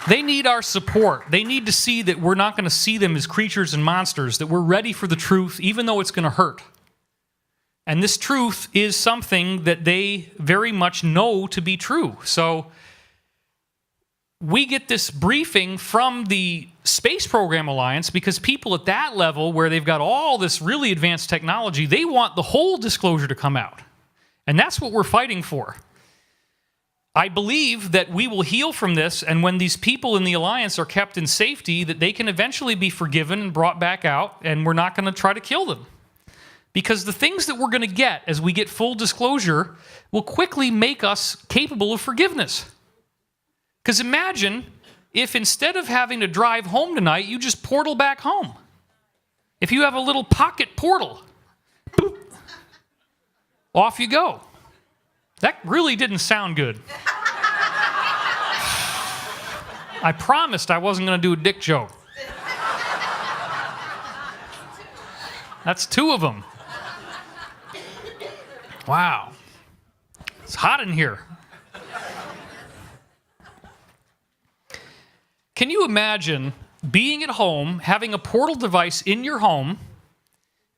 They need our support. They need to see that we're not going to see them as creatures and monsters, that we're ready for the truth, even though it's going to hurt. And this truth is something that they very much know to be true. So we get this briefing from the Space Program Alliance because people at that level, where they've got all this really advanced technology, they want the whole disclosure to come out. And that's what we're fighting for. I believe that we will heal from this, and when these people in the alliance are kept in safety, that they can eventually be forgiven and brought back out, and we're not going to try to kill them. Because the things that we're going to get as we get full disclosure will quickly make us capable of forgiveness. Because imagine if instead of having to drive home tonight, you just portal back home. If you have a little pocket portal, boop, off you go. That really didn't sound good. I promised I wasn't going to do a dick joke. That's 2 of them. Wow. It's hot in here. Can you imagine being at home, having a portal device in your home,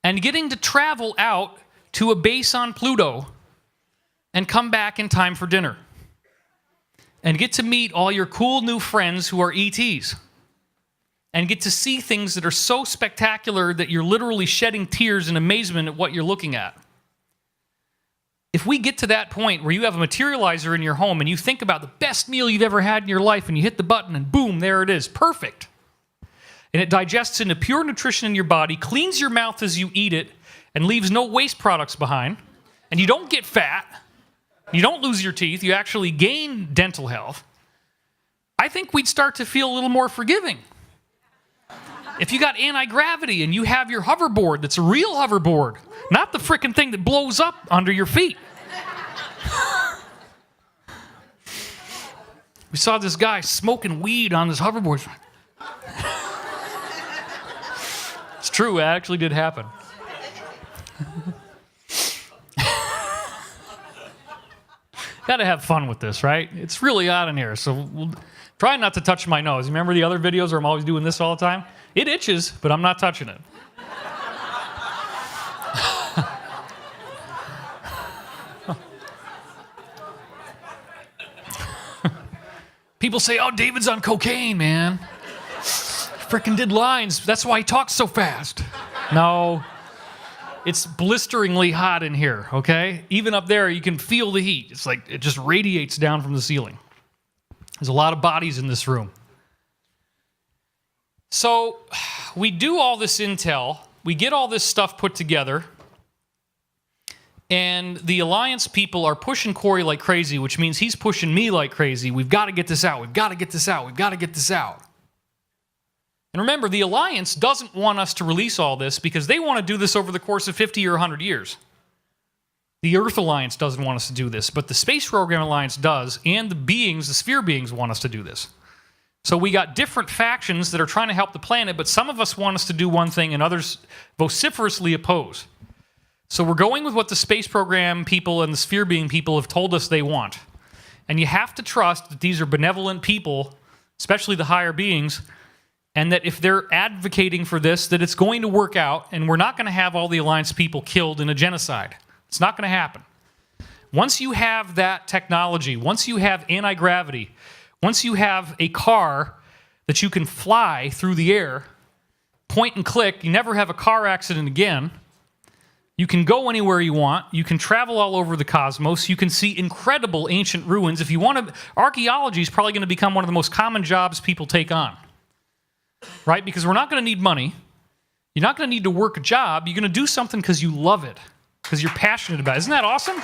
and getting to travel out to a base on Pluto and come back in time for dinner? And get to meet all your cool new friends who are ETs. And get to see things that are so spectacular that you're literally shedding tears in amazement at what you're looking at. If we get to that point where you have a materializer in your home and you think about the best meal you've ever had in your life and you hit the button and boom, there it is, perfect. And it digests into pure nutrition in your body, cleans your mouth as you eat it, and leaves no waste products behind, and you don't get fat, you don't lose your teeth, you actually gain dental health, I think we'd start to feel a little more forgiving. If you got anti-gravity and you have your hoverboard that's a real hoverboard, not the frickin' thing that blows up under your feet. We saw this guy smoking weed on his hoverboard. It's true, it actually did happen. Gotta have fun with this, right? It's really hot in here, so we'll try not to touch my nose. Remember the other videos where I'm always doing this all the time? It itches, but I'm not touching it. People say, oh, David's on cocaine, man. Frickin' did lines. That's why he talks so fast. No. It's blisteringly hot in here, okay? Even up there, you can feel the heat. It's like it just radiates down from the ceiling. There's a lot of bodies in this room. So we do all this intel. We get all this stuff put together. And the Alliance people are pushing Corey like crazy, which means he's pushing me like crazy. We've got to get this out. We've got to get this out. We've got to get this out. And remember, the Alliance doesn't want us to release all this because they want to do this over the course of 50 or 100 years. The Earth Alliance doesn't want us to do this, but the Space Program Alliance does, and the sphere beings want us to do this. So we got different factions that are trying to help the planet, but some of us want us to do one thing and others vociferously oppose. So we're going with what the space program people and the sphere being people have told us they want. And you have to trust that these are benevolent people, especially the higher beings, and that if they're advocating for this, that it's going to work out, and we're not going to have all the Alliance people killed in a genocide. It's not going to happen. Once you have that technology, once you have anti-gravity, once you have a car that you can fly through the air, point and click, you never have a car accident again, you can go anywhere you want, you can travel all over the cosmos, you can see incredible ancient ruins. If you want to, archaeology is probably going to become one of the most common jobs people take on. Right? Because we're not going to need money. You're not going to need to work a job. You're going to do something because you love it, because you're passionate about it. Isn't that awesome?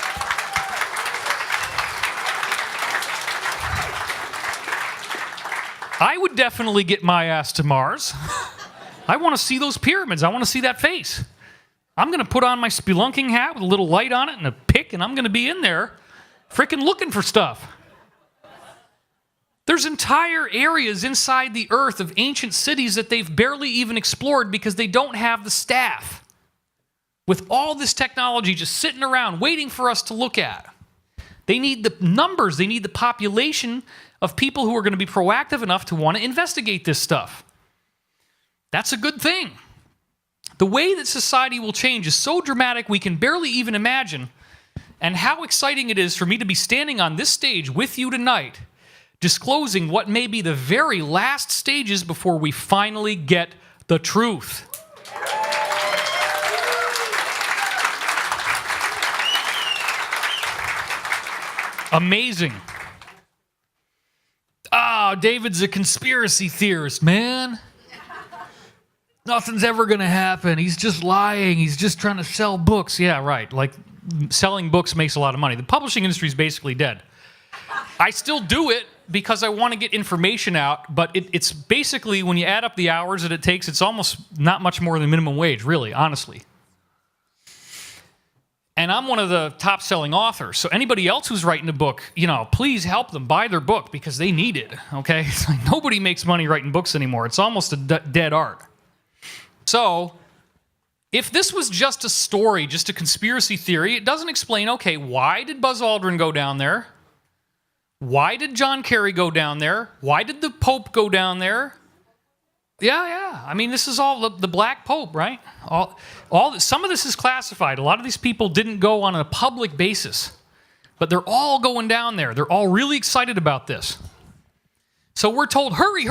I would definitely get my ass to Mars. I want to see those pyramids. I want to see that face. I'm going to put on my spelunking hat with a little light on it and a pick, and I'm going to be in there frickin' looking for stuff. There's entire areas inside the Earth of ancient cities that they've barely even explored because they don't have the staff. With all this technology just sitting around waiting for us to look at. They need the numbers, they need the population of people who are going to be proactive enough to want to investigate this stuff. That's a good thing. The way that society will change is so dramatic we can barely even imagine. And how exciting it is for me to be standing on this stage with you tonight, disclosing what may be the very last stages before we finally get the truth. Amazing. David's a conspiracy theorist, man. Nothing's ever going to happen. He's just lying. He's just trying to sell books. Yeah, right. Like, selling books makes a lot of money. The publishing industry is basically dead. I still do it because I want to get information out, but it's basically, when you add up the hours that it takes, it's almost not much more than minimum wage, really, honestly. And I'm one of the top-selling authors, so anybody else who's writing a book, please help them buy their book because they need it, okay? It's like nobody makes money writing books anymore. It's almost a dead art. So, if this was just a story, just a conspiracy theory, it doesn't explain, okay, why did Buzz Aldrin go down there? Why did John Kerry go down there? Why did the Pope go down there? Yeah. I mean, this is all the Black Pope, right? Some of this is classified. A lot of these people didn't go on a public basis, but they're all going down there. They're all really excited about this. So we're told, hurry.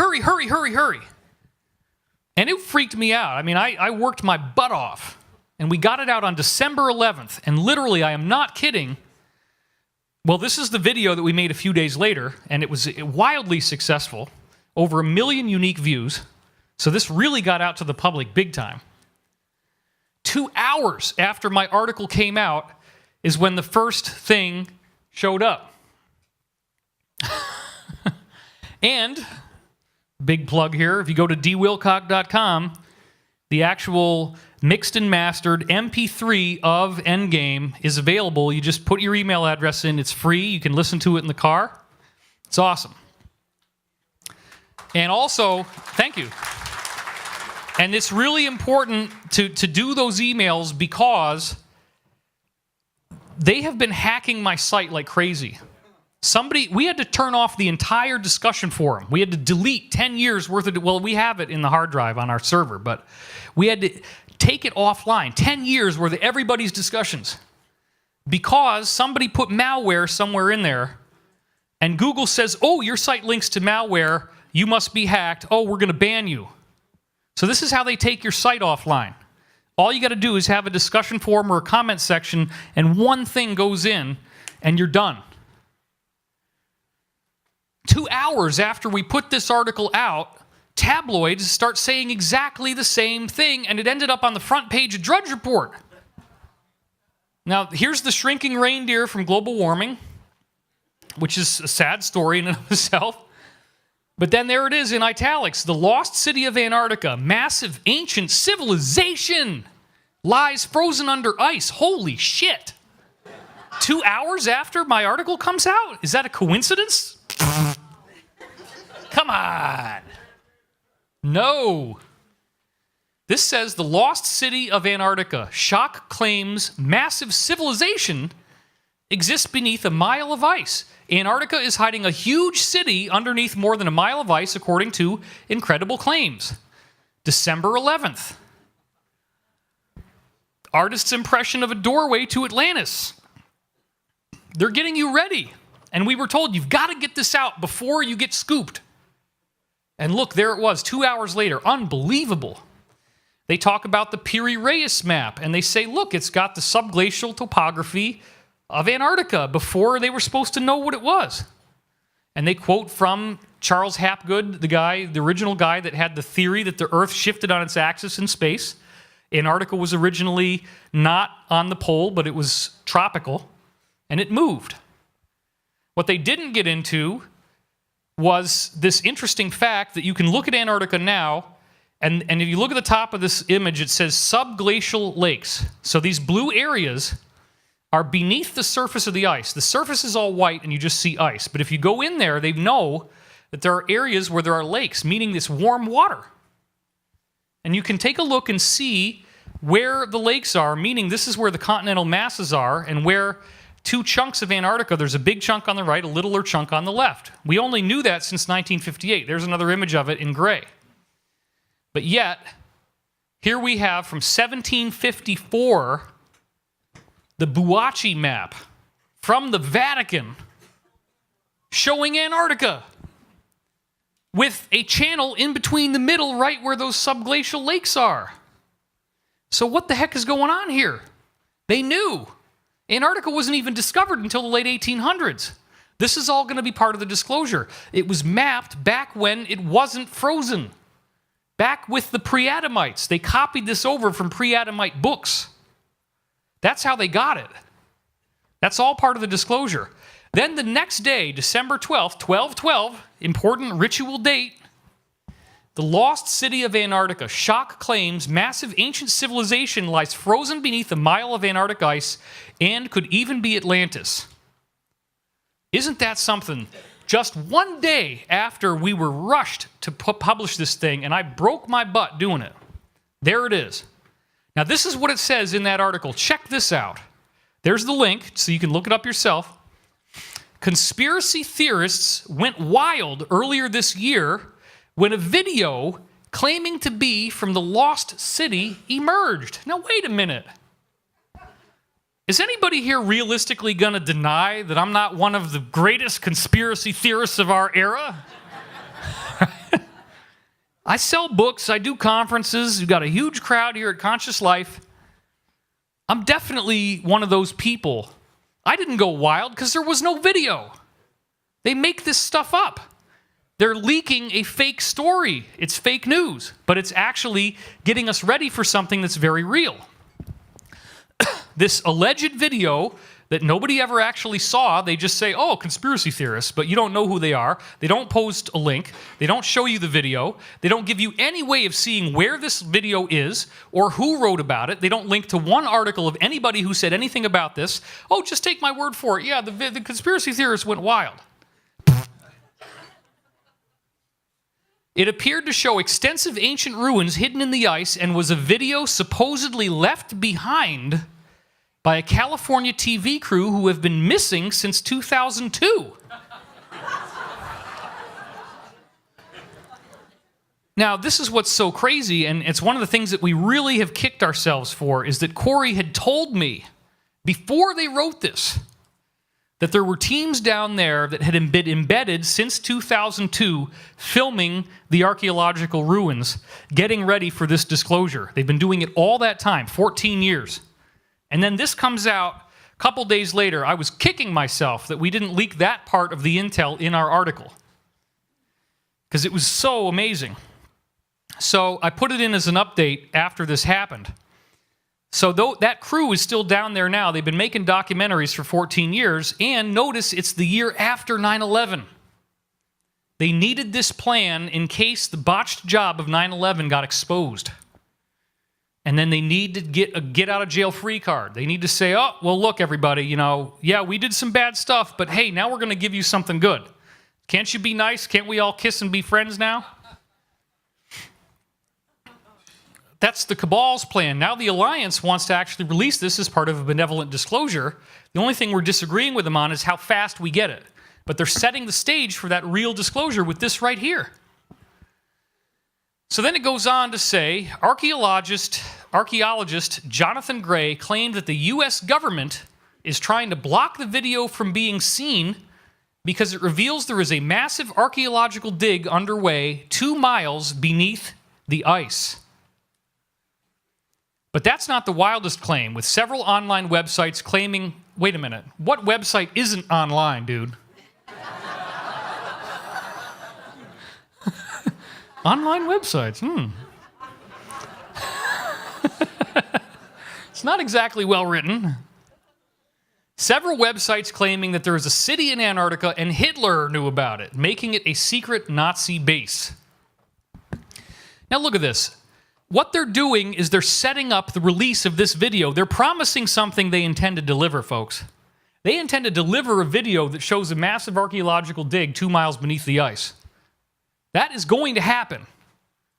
And it freaked me out. I mean, I worked my butt off, and we got it out on December 11th. And literally, I am not kidding. Well, this is the video that we made a few days later, and it was wildly successful. Over 1 million unique views. So this really got out to the public big time. 2 hours after my article came out is when the first thing showed up. And, big plug here, if you go to dwilcock.com, the actual mixed and mastered MP3 of Endgame is available. You just put your email address in. It's free. You can listen to it in the car. It's awesome. And also, thank you. And it's really important to do those emails because they have been hacking my site like crazy. We had to turn off the entire discussion forum. We had to delete 10 years worth of, well, we have it in the hard drive on our server, but we had to take it offline, 10 years worth of everybody's discussions, because somebody put malware somewhere in there, and Google says, oh, your site links to malware, you must be hacked, oh, we're going to ban you. So this is how they take your site offline. All you got to do is have a discussion forum or a comment section, and one thing goes in, and you're done. 2 hours after we put this article out, tabloids start saying exactly the same thing, and it ended up on the front page of Drudge Report. Now, here's the shrinking reindeer from global warming, which is a sad story in and of itself. But then there it is in italics. The lost city of Antarctica, massive ancient civilization, lies frozen under ice. Holy shit. 2 hours after my article comes out? Is that a coincidence? Come on. No. This says the lost city of Antarctica. Shock claims massive civilization exists beneath a mile of ice. Antarctica is hiding a huge city underneath more than a mile of ice, according to incredible claims. December 11th. Artist's impression of a doorway to Atlantis. They're getting you ready. And we were told, you've got to get this out before you get scooped. And look, there it was, 2 hours later. Unbelievable. They talk about the Piri-Reis map, and they say, look, it's got the subglacial topography of Antarctica before they were supposed to know what it was. And they quote from Charles Hapgood, the original guy that had the theory that the Earth shifted on its axis in space. Antarctica was originally not on the pole, but it was tropical, and it moved. What they didn't get into was this interesting fact that you can look at Antarctica now, and if you look at the top of this image, it says subglacial lakes. So these blue areas are beneath the surface of the ice. The surface is all white, and you just see ice. But if you go in there, they know that there are areas where there are lakes, meaning this warm water. And you can take a look and see where the lakes are, meaning this is where the continental masses are, and where two chunks of Antarctica, there's a big chunk on the right, a littler chunk on the left. We only knew that since 1958. There's another image of it in gray. But yet, here we have from 1754, the Buachi map from the Vatican showing Antarctica with a channel in between the middle right where those subglacial lakes are. So what the heck is going on here? They knew. Antarctica wasn't even discovered until the late 1800s. This is all going to be part of the disclosure. It was mapped back when it wasn't frozen. Back with the pre-Adamites. They copied this over from pre-Adamite books. That's how they got it. That's all part of the disclosure. Then the next day, December 12th, 12/12, important ritual date, the lost city of Antarctica. Shock claims massive ancient civilization lies frozen beneath a mile of Antarctic ice and could even be Atlantis. Isn't that something? Just one day after we were rushed to publish this thing, and I broke my butt doing it. There it is. Now, this is what it says in that article. Check this out. There's the link, so you can look it up yourself. Conspiracy theorists went wild earlier this year when a video claiming to be from the lost city emerged. Now, wait a minute. Is anybody here realistically going to deny that I'm not one of the greatest conspiracy theorists of our era? I sell books, I do conferences, we've got a huge crowd here at Conscious Life. I'm definitely one of those people. I didn't go wild because there was no video. They make this stuff up. They're leaking a fake story. It's fake news, but it's actually getting us ready for something that's very real. This alleged video that nobody ever actually saw, they just say, oh, conspiracy theorists, but you don't know who they are. They don't post a link. They don't show you the video. They don't give you any way of seeing where this video is or who wrote about it. They don't link to one article of anybody who said anything about this. Oh, just take my word for it. Yeah, the conspiracy theorists went wild. It appeared to show extensive ancient ruins hidden in the ice and was a video supposedly left behind by a California TV crew who have been missing since 2002. Now, this is what's so crazy, and it's one of the things that we really have kicked ourselves for, is that Corey had told me before they wrote this that there were teams down there that had been embedded since 2002 filming the archaeological ruins, getting ready for this disclosure. They've been doing it all that time, 14 years. And then this comes out a couple days later. I was kicking myself that we didn't leak that part of the intel in our article because it was so amazing. So I put it in as an update after this happened. So that crew is still down there now. They've been making documentaries for 14 years, and notice it's the year after 9/11. They needed this plan in case the botched job of 9/11 got exposed. And then they need to get a get-out-of-jail-free card. They need to say, oh, well, look, everybody, yeah, we did some bad stuff, but hey, now we're going to give you something good. Can't you be nice? Can't we all kiss and be friends now? That's the cabal's plan. Now the Alliance wants to actually release this as part of a benevolent disclosure. The only thing we're disagreeing with them on is how fast we get it. But they're setting the stage for that real disclosure with this right here. So then it goes on to say, archaeologist Jonathan Gray claimed that the U.S. government is trying to block the video from being seen because it reveals there is a massive archaeological dig underway 2 miles beneath the ice. But that's not the wildest claim, with several online websites claiming, wait a minute, what website isn't online, dude? Online websites, It's not exactly well written. Several websites claiming that there is a city in Antarctica and Hitler knew about it, making it a secret Nazi base. Now look at this. What they're doing is they're setting up the release of this video. They're promising something they intend to deliver, folks. They intend to deliver a video that shows a massive archaeological dig 2 miles beneath the ice. That is going to happen.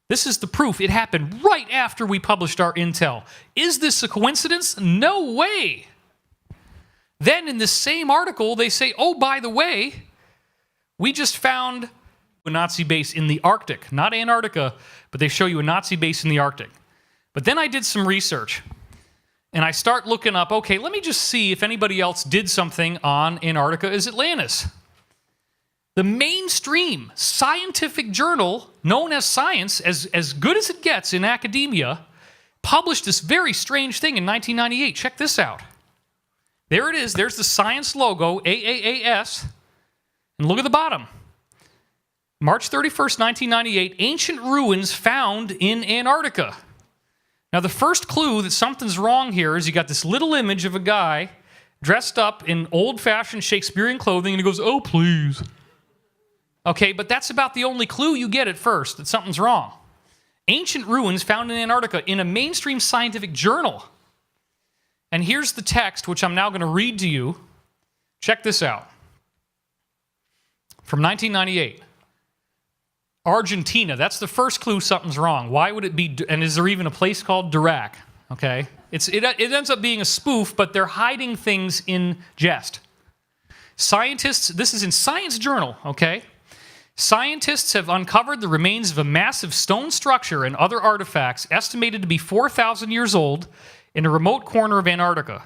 This is the proof. It happened right after we published our intel. Is this a coincidence? No way. Then in this same article, they say, oh, by the way, we just found a Nazi base in the Arctic. Not Antarctica, but they show you a Nazi base in the Arctic. But then I did some research, and I start looking up, okay, let me just see if anybody else did something on Antarctica as Atlantis. The mainstream scientific journal known as Science, as good as it gets in academia, published this very strange thing in 1998. Check this out. There it is. There's the Science logo, AAAS. And look at the bottom. March 31st, 1998, ancient ruins found in Antarctica. Now, the first clue that something's wrong here is you got this little image of a guy dressed up in old-fashioned Shakespearean clothing, and he goes, "Oh, please." Okay, but that's about the only clue you get at first, that something's wrong. Ancient ruins found in Antarctica in a mainstream scientific journal. And here's the text, which I'm now going to read to you. Check this out. From 1998. Argentina, that's the first clue something's wrong. Why would it be, and is there even a place called Dirac? Okay, it ends up being a spoof, but they're hiding things in jest. Scientists, this is in Science Journal, okay? Scientists have uncovered the remains of a massive stone structure and other artifacts estimated to be 4,000 years old in a remote corner of Antarctica.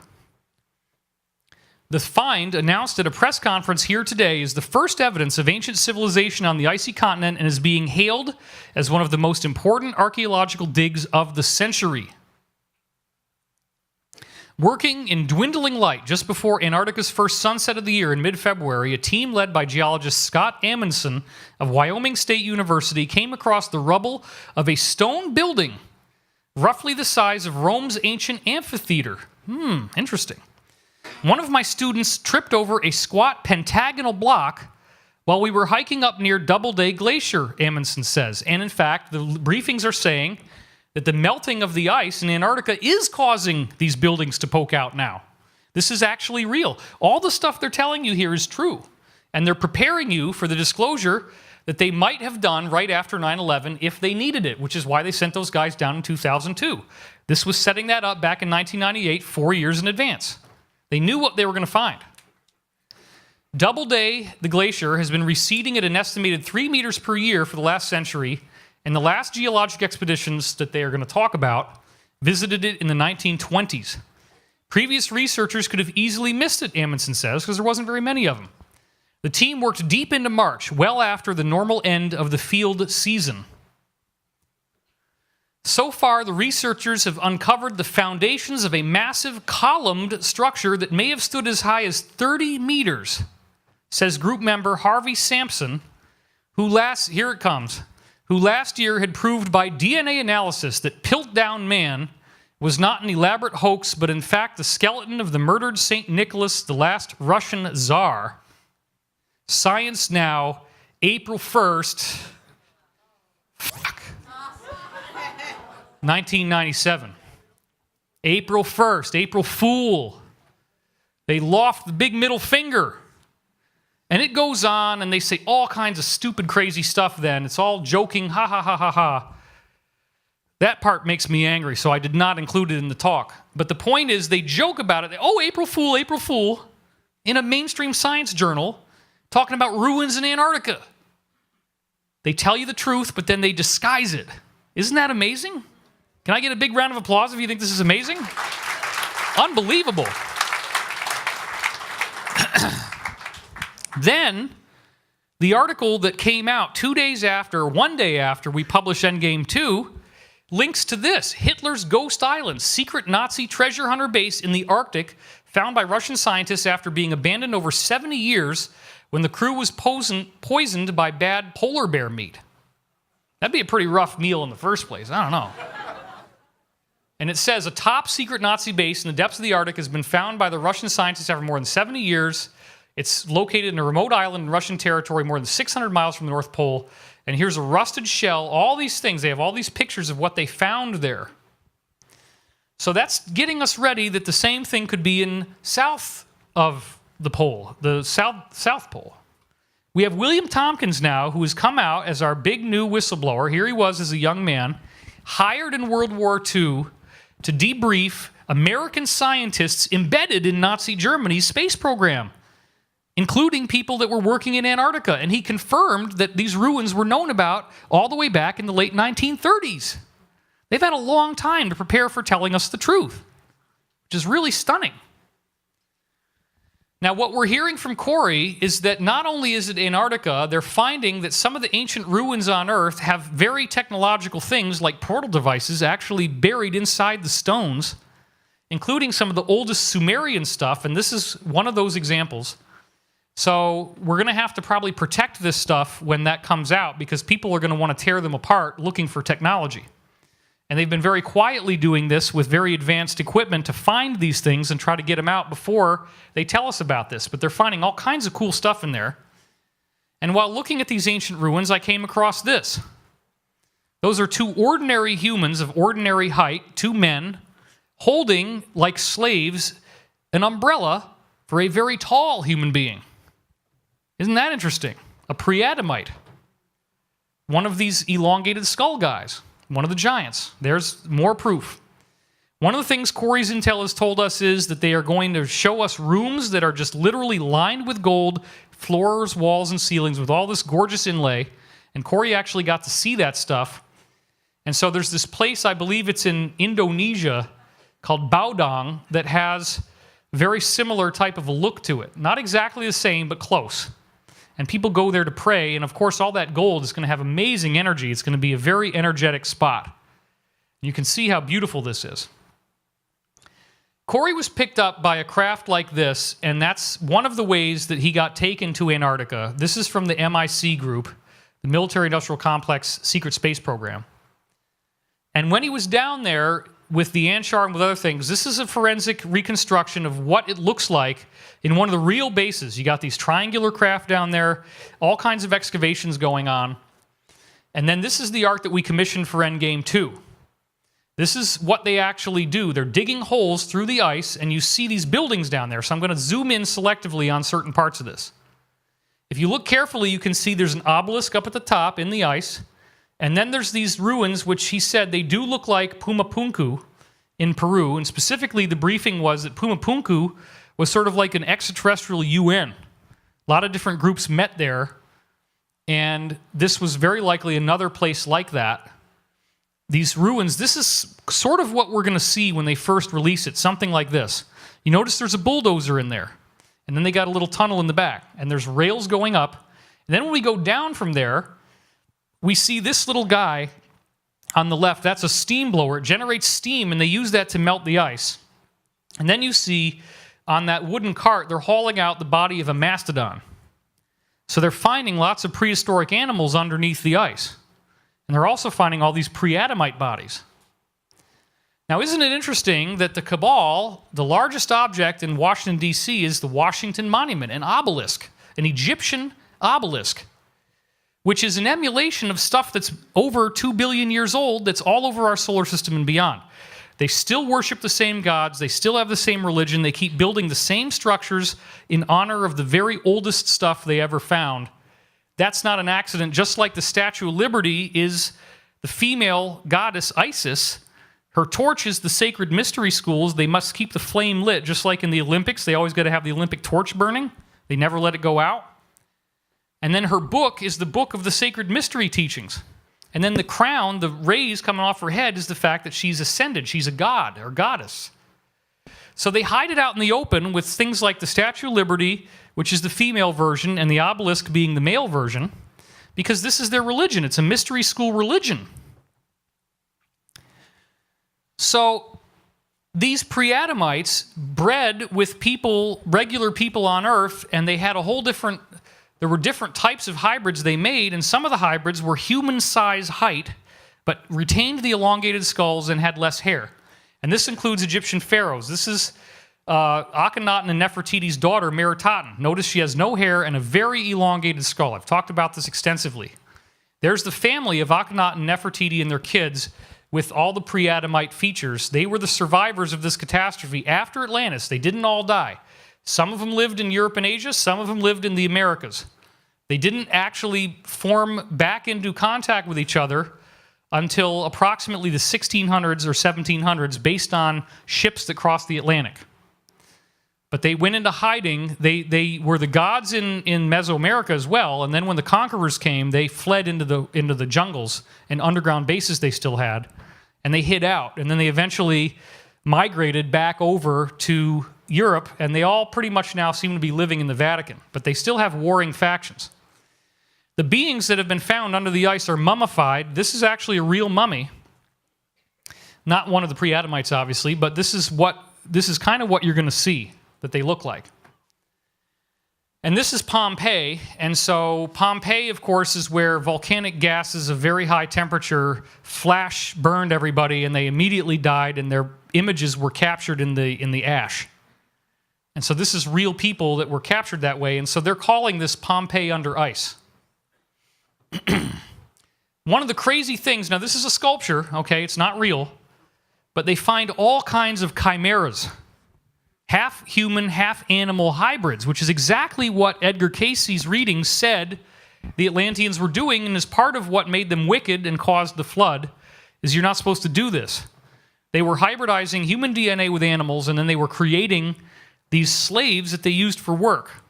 The find, announced at a press conference here today, is the first evidence of ancient civilization on the icy continent and is being hailed as one of the most important archaeological digs of the century. Working in dwindling light just before Antarctica's first sunset of the year in mid-February, a team led by geologist Scott Amundsen of Wyoming State University came across the rubble of a stone building roughly the size of Rome's ancient amphitheater. Interesting. One of my students tripped over a squat pentagonal block while we were hiking up near Doubleday Glacier, Amundsen says. And in fact, the briefings are saying that the melting of the ice in Antarctica is causing these buildings to poke out now. This is actually real. All the stuff they're telling you here is true. And they're preparing you for the disclosure that they might have done right after 9/11 if they needed it, which is why they sent those guys down in 2002. This was setting that up back in 1998, 4 years in advance. They knew what they were going to find. Doubleday, the glacier, has been receding at an estimated 3 meters per year for the last century, and the last geologic expeditions that they are going to talk about visited it in the 1920s. Previous researchers could have easily missed it, Amundsen says, because there wasn't very many of them. The team worked deep into March, well after the normal end of the field season. So far, the researchers have uncovered the foundations of a massive columned structure that may have stood as high as 30 meters, says group member Harvey Sampson, who last year had proved by DNA analysis that Piltdown Man was not an elaborate hoax, but in fact the skeleton of the murdered St. Nicholas, the last Russian Tsar. Science Now, April 1st. 1997. April 1st, April Fool. They loft the big middle finger. And it goes on, and they say all kinds of stupid, crazy stuff then. It's all joking, ha, ha, ha, ha, ha. That part makes me angry, so I did not include it in the talk. But the point is, they joke about it. Oh, April Fool, in a mainstream science journal, talking about ruins in Antarctica. They tell you the truth, but then they disguise it. Isn't that amazing? Can I get a big round of applause if you think this is amazing? Unbelievable. Then, the article that came out 1 day after we published Endgame 2, links to this. Hitler's Ghost Island, secret Nazi treasure hunter base in the Arctic, found by Russian scientists after being abandoned over 70 years when the crew was poisoned by bad polar bear meat. That'd be a pretty rough meal in the first place. I don't know. And it says, a top secret Nazi base in the depths of the Arctic has been found by the Russian scientists after more than 70 years. It's located in a remote island in Russian territory more than 600 miles from the North Pole. And here's a rusted shell, all these things. They have all these pictures of what they found there. So that's getting us ready that the same thing could be in south of the pole, the South Pole. We have William Tompkins now, who has come out as our big new whistleblower. Here he was as a young man, hired in World War II to debrief American scientists embedded in Nazi Germany's space program, including people that were working in Antarctica. And he confirmed that these ruins were known about all the way back in the late 1930s. They've had a long time to prepare for telling us the truth, which is really stunning. Now, what we're hearing from Corey is that not only is it Antarctica, they're finding that some of the ancient ruins on Earth have very technological things like portal devices actually buried inside the stones, including some of the oldest Sumerian stuff, and this is one of those examples. So we're going to have to probably protect this stuff when that comes out because people are going to want to tear them apart looking for technology. And they've been very quietly doing this with very advanced equipment to find these things and try to get them out before they tell us about this. But they're finding all kinds of cool stuff in there. And while looking at these ancient ruins, I came across this. Those are two ordinary humans of ordinary height, two men, holding, like slaves, an umbrella for a very tall human being. Isn't that interesting? A pre-Adamite. One of these elongated skull guys. One of the giants. There's more proof. One of the things Corey's intel has told us is that they are going to show us rooms that are just literally lined with gold, floors, walls, and ceilings with all this gorgeous inlay. And Corey actually got to see that stuff. And so there's this place, I believe it's in Indonesia, called Baodong, that has very similar type of a look to it. Not exactly the same, but close. And people go there to pray, and of course all that gold is going to have amazing energy. It's going to be a very energetic spot. You can see how beautiful this is. Corey was picked up by a craft like this, and that's one of the ways that he got taken to Antarctica. This is from the MIC group, the Military Industrial Complex Secret Space Program. And when he was down there with the Anshar and with other things, this is a forensic reconstruction of what it looks like in one of the real bases. You got these triangular craft down there, all kinds of excavations going on. And then this is the art that we commissioned for Endgame 2. This is what they actually do. They're digging holes through the ice, and you see these buildings down there. So I'm going to zoom in selectively on certain parts of this. If you look carefully, you can see there's an obelisk up at the top in the ice. And then there's these ruins, which he said they do look like Pumapunku in Peru. And specifically, the briefing was that Pumapunku was sort of like an extraterrestrial UN. A lot of different groups met there. And this was very likely another place like that. These ruins, this is sort of what we're going to see when they first release it, something like this. You notice there's a bulldozer in there. And then they got a little tunnel in the back. And there's rails going up. And then when we go down from there, we see this little guy on the left. That's a steam blower. It generates steam, and they use that to melt the ice. And then you see on that wooden cart, they're hauling out the body of a mastodon. So they're finding lots of prehistoric animals underneath the ice. And they're also finding all these pre-Adamite bodies. Now, isn't it interesting that the Cabal, the largest object in Washington, D.C., is the Washington Monument, an obelisk, an Egyptian obelisk, which is an emulation of stuff that's over 2 billion years old that's all over our solar system and beyond. They still worship the same gods. They still have the same religion. They keep building the same structures in honor of the very oldest stuff they ever found. That's not an accident. Just like the Statue of Liberty is the female goddess Isis. Her torch is the sacred mystery schools. They must keep the flame lit, just like in the Olympics. They always got to have the Olympic torch burning. They never let it go out. And then her book is the book of the sacred mystery teachings. And then the crown, the rays coming off her head, is the fact that she's ascended. She's a god or goddess. So they hide it out in the open with things like the Statue of Liberty, which is the female version, and the obelisk being the male version, because this is their religion. It's a mystery school religion. So these pre-Adamites bred with people, regular people on Earth, and they had a whole different... There were different types of hybrids they made, and some of the hybrids were human-size height, but retained the elongated skulls and had less hair. And this includes Egyptian pharaohs. This is Akhenaten and Nefertiti's daughter, Meritaten. Notice she has no hair and a very elongated skull. I've talked about this extensively. There's the family of Akhenaten and Nefertiti and their kids with all the pre-Adamite features. They were the survivors of this catastrophe after Atlantis. They didn't all die. Some of them lived in Europe and Asia. Some of them lived in the Americas. They didn't actually form back into contact with each other until approximately the 1600s or 1700s, based on ships that crossed the Atlantic. But they went into hiding. They were the gods in Mesoamerica as well, and then when the conquerors came, they fled into the jungles and underground bases they still had, and they hid out. And then they eventually migrated back over to Europe, and they all pretty much now seem to be living in the Vatican, but they still have warring factions. The beings that have been found under the ice are mummified. This is actually a real mummy. Not one of the pre-Adamites, obviously, but this is kind of what you're going to see that they look like. And this is Pompeii. And so Pompeii, of course, is where volcanic gases of very high temperature flash burned everybody, and they immediately died, and their images were captured in the ash. And so this is real people that were captured that way. And so they're calling this Pompeii under ice. One of the crazy things, now this is a sculpture, okay, it's not real, but they find all kinds of chimeras, half human, half animal hybrids, which is exactly what Edgar Cayce's readings said the Atlanteans were doing, and is part of what made them wicked and caused the flood, is you're not supposed to do this. They were hybridizing human DNA with animals, and then they were creating these slaves that they used for work.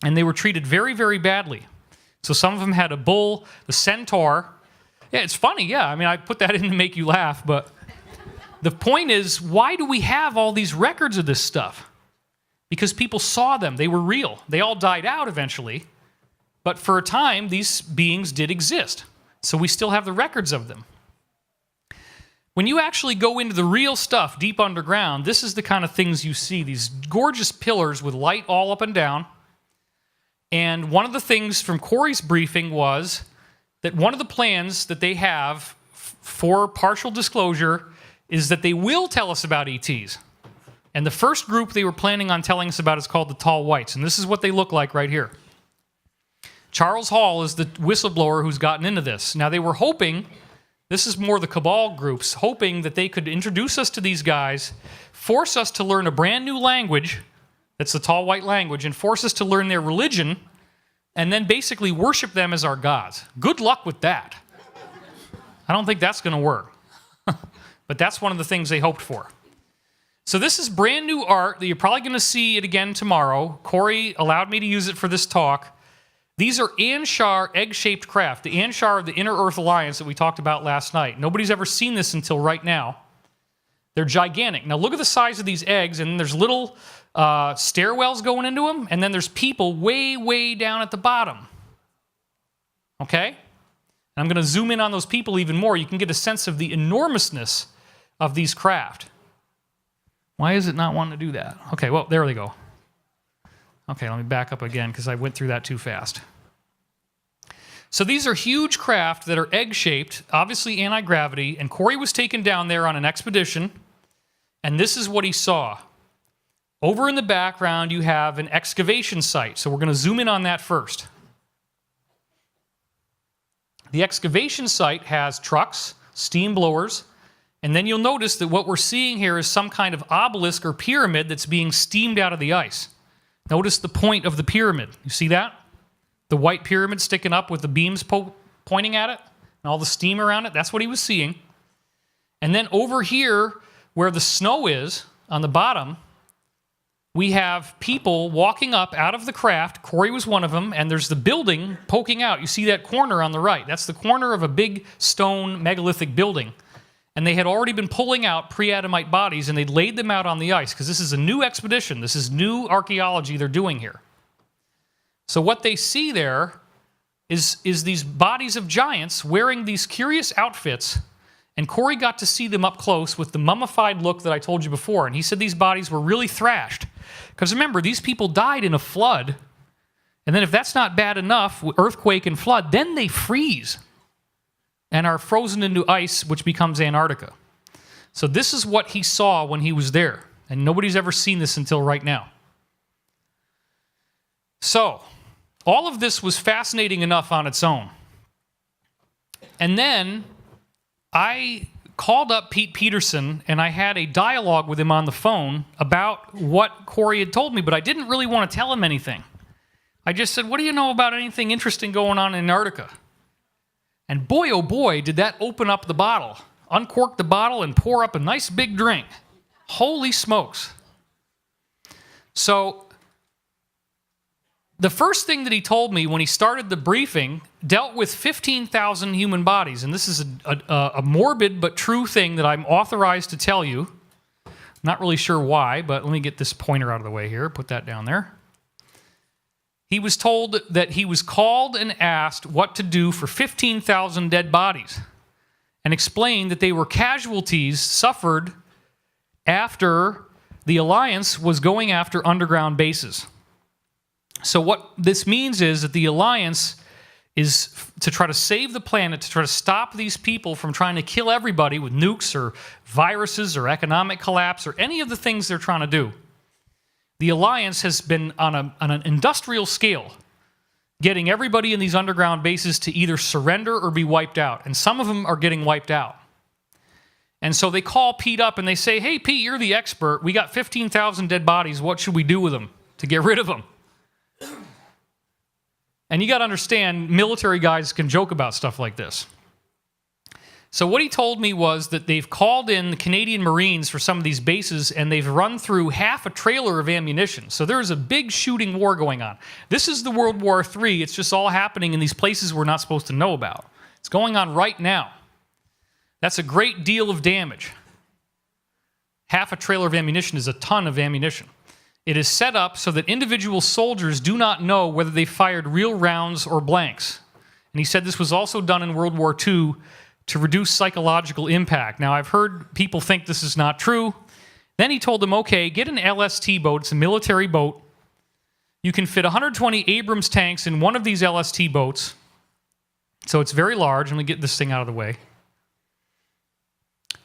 And they were treated very, very badly. So some of them had a bull, the centaur. Yeah, it's funny, yeah. I mean, I put that in to make you laugh, but the point is, why do we have all these records of this stuff? Because people saw them. They were real. They all died out eventually. But for a time, these beings did exist. So we still have the records of them. When you actually go into the real stuff deep underground, this is the kind of things you see. These gorgeous pillars with light all up and down. And one of the things from Corey's briefing was that one of the plans that they have for partial disclosure is that they will tell us about ETs. And the first group they were planning on telling us about is called the Tall Whites. And this is what they look like right here. Charles Hall is the whistleblower who's gotten into this. Now, they were hoping, this is more the cabal groups, hoping that they could introduce us to these guys, force us to learn a brand new language, that's the Tall White language, and force us to learn their religion, and then basically worship them as our gods. Good luck with that. I don't think that's going to work. But that's one of the things they hoped for. So this is brand new art that you're probably going to see it again tomorrow. Corey allowed me to use it for this talk. These are Anshar egg-shaped craft, the Anshar of the Inner Earth Alliance that we talked about last night. Nobody's ever seen this until right now. They're gigantic. Now look at the size of these eggs, and there's little stairwells going into them, and then there's people way, way down at the bottom. Okay? And I'm going to zoom in on those people even more. You can get a sense of the enormousness of these craft. Why is it not wanting to do that? Okay, well, there they go. Okay, let me back up again because I went through that too fast. So these are huge craft that are egg-shaped, obviously anti-gravity, and Corey was taken down there on an expedition, and this is what he saw. Over in the background, you have an excavation site, so we're going to zoom in on that first. The excavation site has trucks, steam blowers, and then you'll notice that what we're seeing here is some kind of obelisk or pyramid that's being steamed out of the ice. Notice the point of the pyramid. You see that? The white pyramid sticking up with the beams pointing at it and all the steam around it. That's what he was seeing. And then over here, where the snow is, on the bottom, we have people walking up out of the craft. Corey was one of them, and there's the building poking out. You see that corner on the right. That's the corner of a big stone megalithic building. And they had already been pulling out pre-Adamite bodies, and they'd laid them out on the ice, because this is a new expedition. This is new archaeology they're doing here. So what they see there is these bodies of giants wearing these curious outfits, and Corey got to see them up close with the mummified look that I told you before, and he said these bodies were really thrashed. Because remember, these people died in a flood, and then if that's not bad enough, earthquake and flood, then they freeze and are frozen into ice, which becomes Antarctica. So this is what he saw when he was there, and nobody's ever seen this until right now. So, all of this was fascinating enough on its own. And then I called up Pete Peterson, and I had a dialogue with him on the phone about what Corey had told me, but I didn't really want to tell him anything. I just said, what do you know about anything interesting going on in Antarctica? And boy, oh boy, did that open up the bottle, uncork the bottle, and pour up a nice big drink. Holy smokes. So, the first thing that he told me when he started the briefing dealt with 15,000 human bodies. And this is a morbid but true thing that I'm authorized to tell you. Not really sure why, but let me get this pointer out of the way here. Put that down there. He was told that he was called and asked what to do for 15,000 dead bodies, and explained that they were casualties suffered after the Alliance was going after underground bases. So what this means is that the Alliance is to try to save the planet, to try to stop these people from trying to kill everybody with nukes or viruses or economic collapse or any of the things they're trying to do. The Alliance has been on an industrial scale getting everybody in these underground bases to either surrender or be wiped out. And some of them are getting wiped out. And so they call Pete up and they say, hey, Pete, you're the expert. We got 15,000 dead bodies. What should we do with them to get rid of them? And you got to understand, military guys can joke about stuff like this. So what he told me was that they've called in the Canadian Marines for some of these bases, and they've run through half a trailer of ammunition. So there's a big shooting war going on. This is the World War III. It's just all happening in these places we're not supposed to know about. It's going on right now. That's a great deal of damage. Half a trailer of ammunition is a ton of ammunition. It is set up so that individual soldiers do not know whether they fired real rounds or blanks. And he said this was also done in World War II to reduce psychological impact. Now, I've heard people think this is not true. Then he told them, okay, get an LST boat. It's a military boat. You can fit 120 Abrams tanks in one of these LST boats. So it's very large. Let me get this thing out of the way.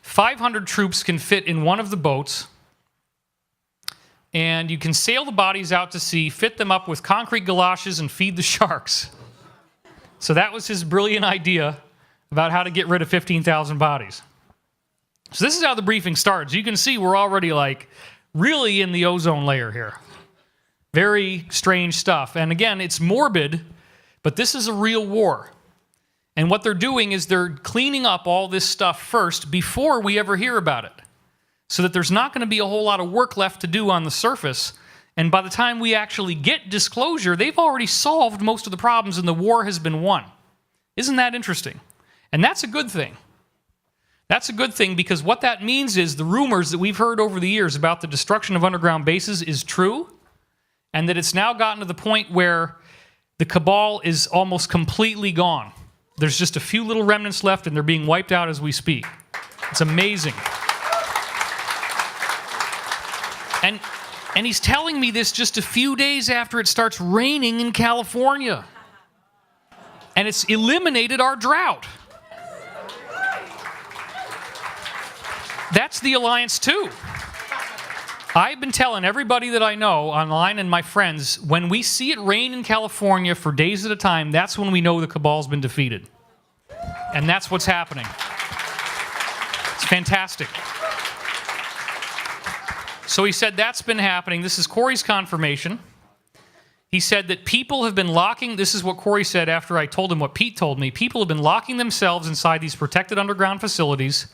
500 troops can fit in one of the boats. And you can sail the bodies out to sea, fit them up with concrete galoshes, and feed the sharks. So that was his brilliant idea about how to get rid of 15,000 bodies. So this is how the briefing starts. You can see we're already like really in the ozone layer here. Very strange stuff. And again, it's morbid, but this is a real war. And what they're doing is they're cleaning up all this stuff first before we ever hear about it, so that there's not going to be a whole lot of work left to do on the surface. And by the time we actually get disclosure, they've already solved most of the problems and the war has been won. Isn't that interesting? And that's a good thing. That's a good thing, because what that means is the rumors that we've heard over the years about the destruction of underground bases is true, and that it's now gotten to the point where the cabal is almost completely gone. There's just a few little remnants left, and they're being wiped out as we speak. It's amazing. And he's telling me this just a few days after it starts raining in California. And it's eliminated our drought. That's the Alliance too. I've been telling everybody that I know online and my friends, when we see it rain in California for days at a time, that's when we know the cabal's been defeated. And that's what's happening. It's fantastic. So he said that's been happening. This is Corey's confirmation. He said that people have been locking, this is what Corey said after I told him what Pete told me, people have been locking themselves inside these protected underground facilities.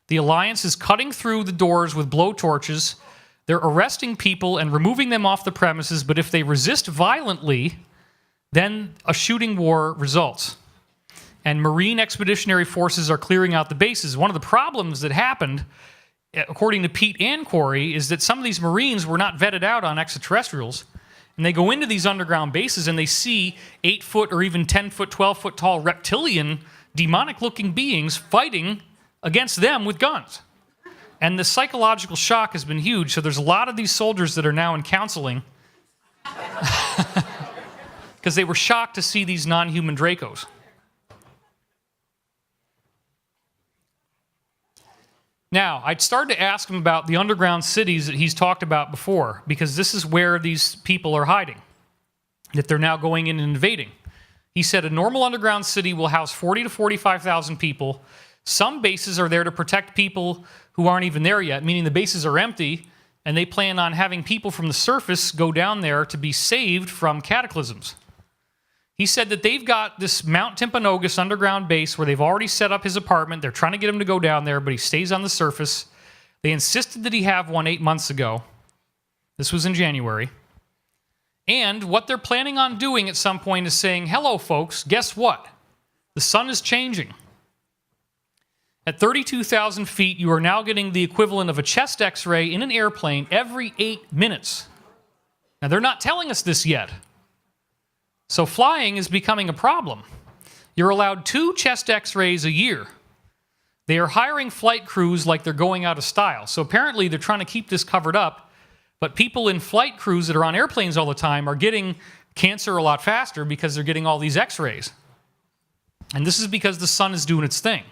The Alliance is cutting through the doors with blowtorches. They're arresting people and removing them off the premises, but if they resist violently, then a shooting war results. And Marine expeditionary forces are clearing out the bases. One of the problems that happened, according to Pete and Corey, is that some of these Marines were not vetted out on extraterrestrials. And they go into these underground bases and they see 8-foot or even 10-foot, 12-foot tall reptilian, demonic-looking beings fighting against them with guns. And the psychological shock has been huge. So there's a lot of these soldiers that are now in counseling because they were shocked to see these non-human Dracos. Now, I'd started to ask him about the underground cities that he's talked about before, because this is where these people are hiding, that they're now going in and invading. He said a normal underground city will house 40 to 45,000 people. Some bases are there to protect people who aren't even there yet, meaning the bases are empty, and they plan on having people from the surface go down there to be saved from cataclysms. He said that they've got this Mount Timpanogos underground base where they've already set up his apartment. They're trying to get him to go down there, but he stays on the surface. They insisted that he have one 8 months ago. This was in January. And what they're planning on doing at some point is saying, hello, folks, guess what? The sun is changing. At 32,000 feet, you are now getting the equivalent of a chest x-ray in an airplane every 8 minutes. Now, they're not telling us this yet. So flying is becoming a problem. You're allowed 2 chest x-rays a year. They are hiring flight crews like they're going out of style. So apparently they're trying to keep this covered up But people in flight crews that are on airplanes all the time are getting cancer a lot faster because they're getting all these X-rays. And this is because the sun is doing its thing.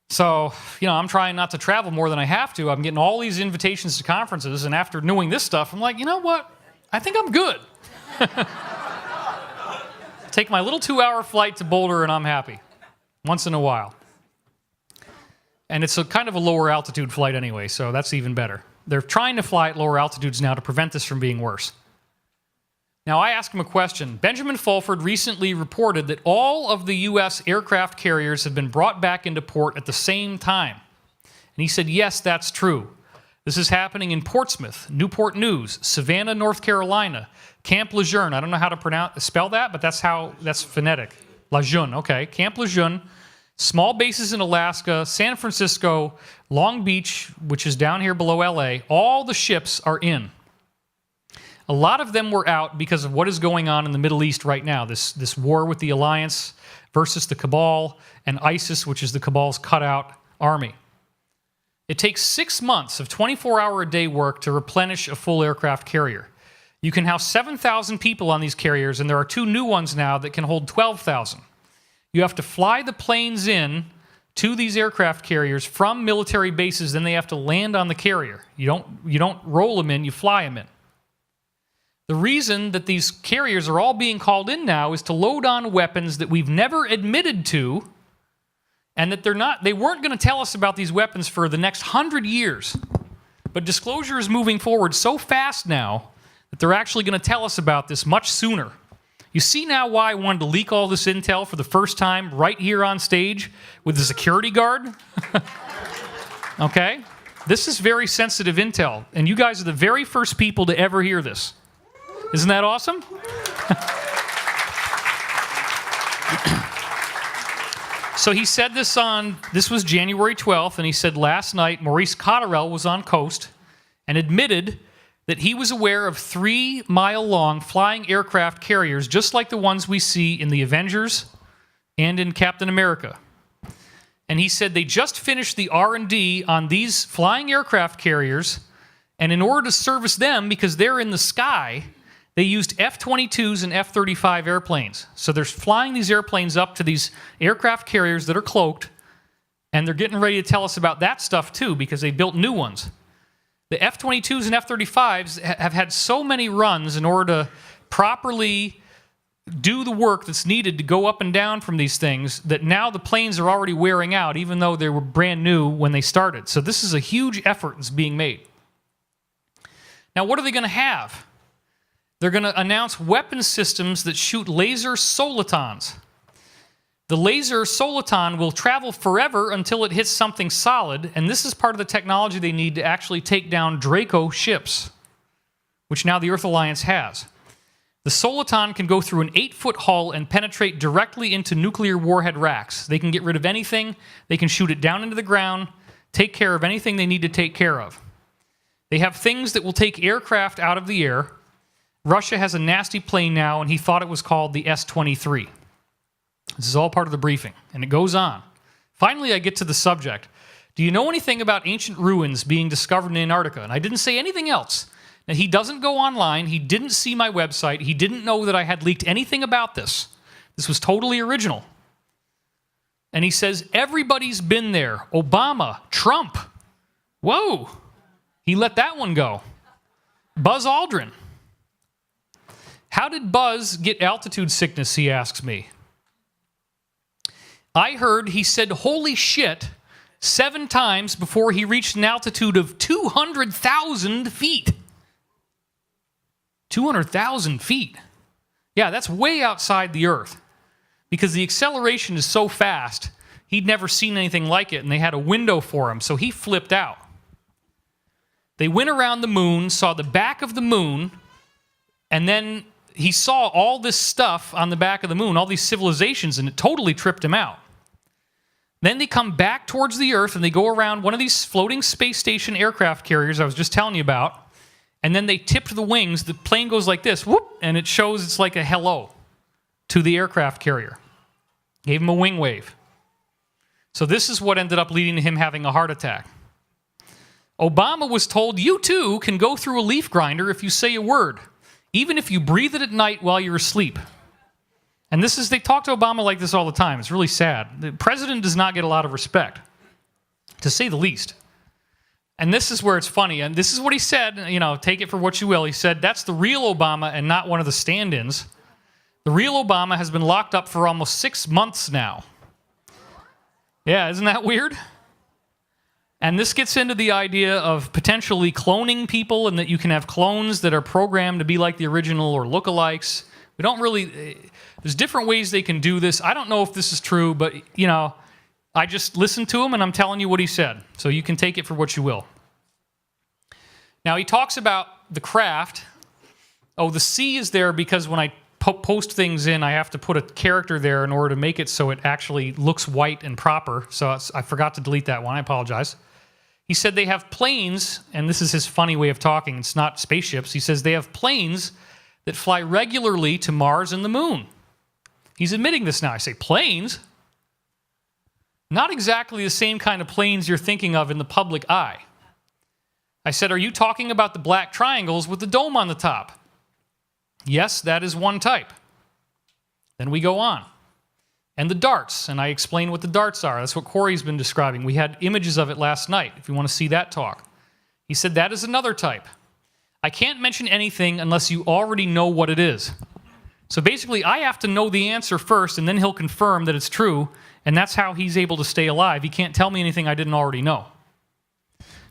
So, I'm trying not to travel more than I have to. I'm getting all these invitations to conferences, and after knowing this stuff, I'm like, you know what? I think I'm good. Take my little 2-hour flight to Boulder, and I'm happy. Once in a while. And it's a kind of a lower altitude flight anyway, so that's even better. They're trying to fly at lower altitudes now to prevent this from being worse. Now, I asked him a question. Benjamin Fulford recently reported that all of the U.S. aircraft carriers have been brought back into port at the same time. And he said, yes, that's true. This is happening in Portsmouth, Newport News, Savannah, North Carolina, Camp Lejeune. I don't know how to spell that, but that's phonetic. Lejeune, okay. Camp Lejeune, small bases in Alaska, San Francisco, Long Beach, which is down here below L.A. All the ships are in. A lot of them were out because of what is going on in the Middle East right now, this war with the Alliance versus the Cabal and ISIS, which is the Cabal's cutout army. It takes 6 months of 24-hour-a-day work to replenish a full aircraft carrier. You can house 7,000 people on these carriers, and there are 2 new ones now that can hold 12,000. You have to fly the planes in to these aircraft carriers from military bases, then they have to land on the carrier. You don't roll them in, you fly them in. The reason that these carriers are all being called in now is to load on weapons that we've never admitted to, and that they weren't going to tell us about these weapons for the next 100 years. But disclosure is moving forward so fast now that they're actually going to tell us about this much sooner. You see now why I wanted to leak all this intel for the first time right here on stage with the security guard? Okay? This is very sensitive intel, and you guys are the very first people to ever hear this. Isn't that awesome? So he said this was January 12th, and he said last night Maurice Cotterell was on coast and admitted that he was aware of 3-mile-long flying aircraft carriers, just like the ones we see in the Avengers and in Captain America. And he said they just finished the R&D on these flying aircraft carriers, and in order to service them, because they're in the sky, they used F-22s and F-35 airplanes. So they're flying these airplanes up to these aircraft carriers that are cloaked, and they're getting ready to tell us about that stuff too, because they built new ones. The F-22s and F-35s have had so many runs in order to properly do the work that's needed to go up and down from these things that now the planes are already wearing out, even though they were brand new when they started. So this is a huge effort that's being made. Now, what are they going to have? They're going to announce weapon systems that shoot laser solitons. The laser soliton will travel forever until it hits something solid, and this is part of the technology they need to actually take down Draco ships, which now the Earth Alliance has. The soliton can go through an 8-foot hull and penetrate directly into nuclear warhead racks. They can get rid of anything. They can shoot it down into the ground, take care of anything they need to take care of. They have things that will take aircraft out of the air. Russia has a nasty plane now, and he thought it was called the S-23. This is all part of the briefing, and it goes on. Finally, I get to the subject. Do you know anything about ancient ruins being discovered in Antarctica? And I didn't say anything else. Now, he doesn't go online. He didn't see my website. He didn't know that I had leaked anything about this. This was totally original. And he says, everybody's been there. Obama, Trump. Whoa. He let that one go. Buzz Aldrin. How did Buzz get altitude sickness, he asks me. I heard he said, holy shit, 7 times before he reached an altitude of 200,000 feet. 200,000 feet. Yeah, that's way outside the Earth. Because the acceleration is so fast, he'd never seen anything like it, and they had a window for him, so he flipped out. They went around the moon, saw the back of the moon, and then he saw all this stuff on the back of the moon, all these civilizations, and it totally tripped him out. Then they come back towards the Earth, and they go around one of these floating space station aircraft carriers I was just telling you about, and then they tip the wings. The plane goes like this, whoop, and it shows it's like a hello to the aircraft carrier. Gave him a wing wave. So this is what ended up leading to him having a heart attack. Obama was told you too can go through a leaf grinder if you say a word, even if you breathe it at night while you're asleep. And they talk to Obama like this all the time. It's really sad. The president does not get a lot of respect, to say the least. And this is where it's funny. And this is what he said, take it for what you will. He said, that's the real Obama and not one of the stand-ins. The real Obama has been locked up for almost 6 months now. Yeah, isn't that weird? And this gets into the idea of potentially cloning people, and that you can have clones that are programmed to be like the original or lookalikes. We don't really... There's different ways they can do this. I don't know if this is true, but, I just listened to him, and I'm telling you what he said. So you can take it for what you will. Now, he talks about the craft. Oh, the C is there because when I post things in, I have to put a character there in order to make it so it actually looks white and proper. So I forgot to delete that one. I apologize. He said they have planes, and this is his funny way of talking. It's not spaceships. He says they have planes that fly regularly to Mars and the moon. He's admitting this now. I say, planes? Not exactly the same kind of planes you're thinking of in the public eye. I said, are you talking about the black triangles with the dome on the top? Yes, that is one type. Then we go on. And the darts, and I explain what the darts are. That's what Corey's been describing. We had images of it last night, if you want to see that talk. He said that is another type. I can't mention anything unless you already know what it is. So basically, I have to know the answer first, and then he'll confirm that it's true, and that's how he's able to stay alive. He can't tell me anything I didn't already know.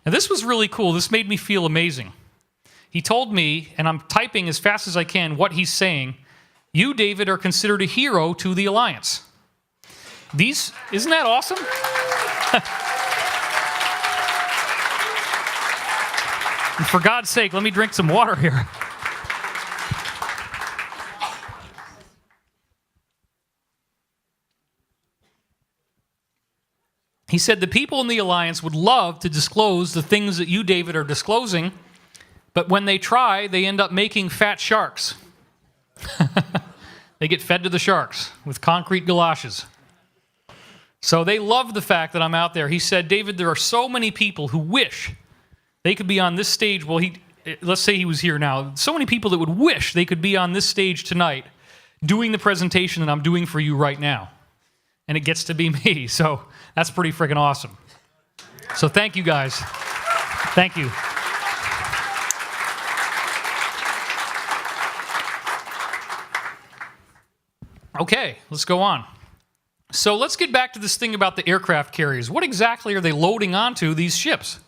Now, this was really cool. This made me feel amazing. He told me, and I'm typing as fast as I can what he's saying, you, David, are considered a hero to the Alliance. Isn't that awesome? And for God's sake, let me drink some water here. He said the people in the Alliance would love to disclose the things that you, David, are disclosing, but when they try, they end up making fat sharks. They get fed to the sharks with concrete galoshes. So they love the fact that I'm out there. He said, David, there are so many people who wish they could be on this stage. Well, let's say he was here now. So many people that would wish they could be on this stage tonight doing the presentation that I'm doing for you right now. And it gets to be me. So that's pretty freaking awesome. So thank you, guys. Thank you. Okay, let's go on. So let's get back to this thing about the aircraft carriers. What exactly are they loading onto these ships?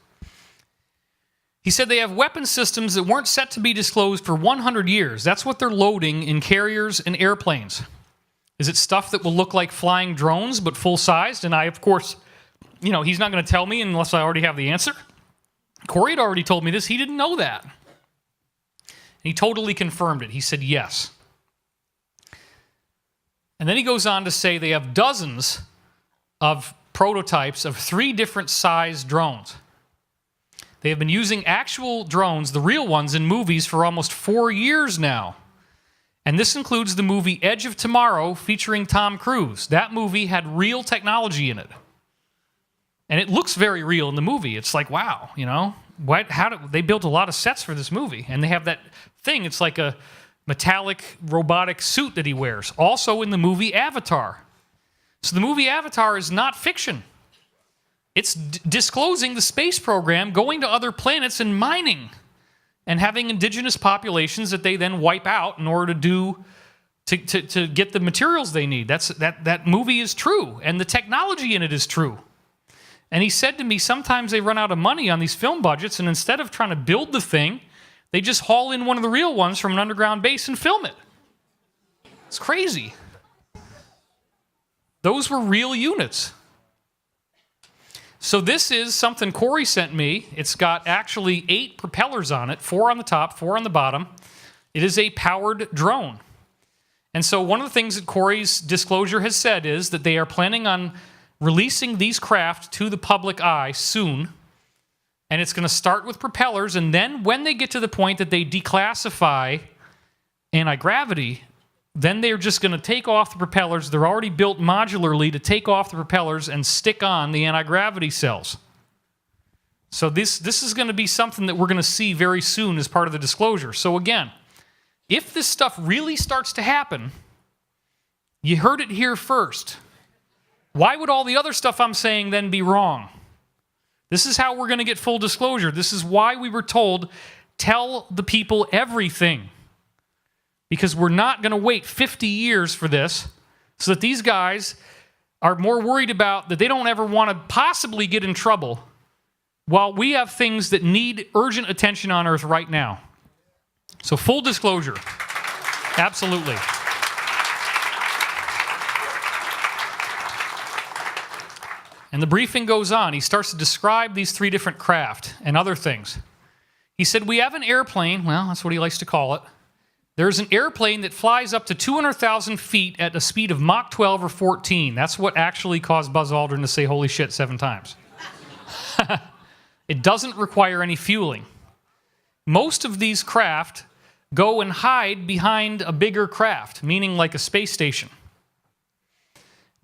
He said they have weapon systems that weren't set to be disclosed for 100 years. That's what they're loading in carriers and airplanes. Is it stuff that will look like flying drones but full-sized? And I, of course, he's not going to tell me unless I already have the answer. Corey had already told me this. He didn't know that. And he totally confirmed it. He said yes. And then he goes on to say they have dozens of prototypes of 3 different size drones. They have been using actual drones, the real ones, in movies for almost 4 years now. And this includes the movie Edge of Tomorrow featuring Tom Cruise. That movie had real technology in it. And it looks very real in the movie. It's like, wow, they built a lot of sets for this movie. And they have that thing, it's like a metallic robotic suit that he wears. Also in the movie Avatar. So the movie Avatar is not fiction. It's disclosing the space program, going to other planets and mining, and having indigenous populations that they then wipe out in order to get the materials they need. That movie is true, and the technology in it is true. And he said to me, sometimes they run out of money on these film budgets, and instead of trying to build the thing, they just haul in one of the real ones from an underground base and film it. It's crazy. Those were real units. So this is something Corey sent me. It's got actually 8 propellers on it, 4 on the top, 4 on the bottom. It is a powered drone. And so one of the things that Corey's disclosure has said is that they are planning on releasing these craft to the public eye soon. And it's going to start with propellers, and then when they get to the point that they declassify anti-gravity, then they're just going to take off the propellers. They're already built modularly to take off the propellers and stick on the anti-gravity cells. So this is going to be something that we're going to see very soon as part of the disclosure. So again, if this stuff really starts to happen, you heard it here first. Why would all the other stuff I'm saying then be wrong? This is how we're going to get full disclosure. This is why we were told, tell the people everything. Because we're not going to wait 50 years for this so that these guys are more worried about that they don't ever want to possibly get in trouble while we have things that need urgent attention on Earth right now. So full disclosure. Absolutely. And the briefing goes on. He starts to describe these 3 different craft and other things. He said, we have an airplane. Well, that's what he likes to call it. There's an airplane that flies up to 200,000 feet at a speed of Mach 12 or 14. That's what actually caused Buzz Aldrin to say holy shit 7 times. It doesn't require any fueling. Most of these craft go and hide behind a bigger craft, meaning like a space station.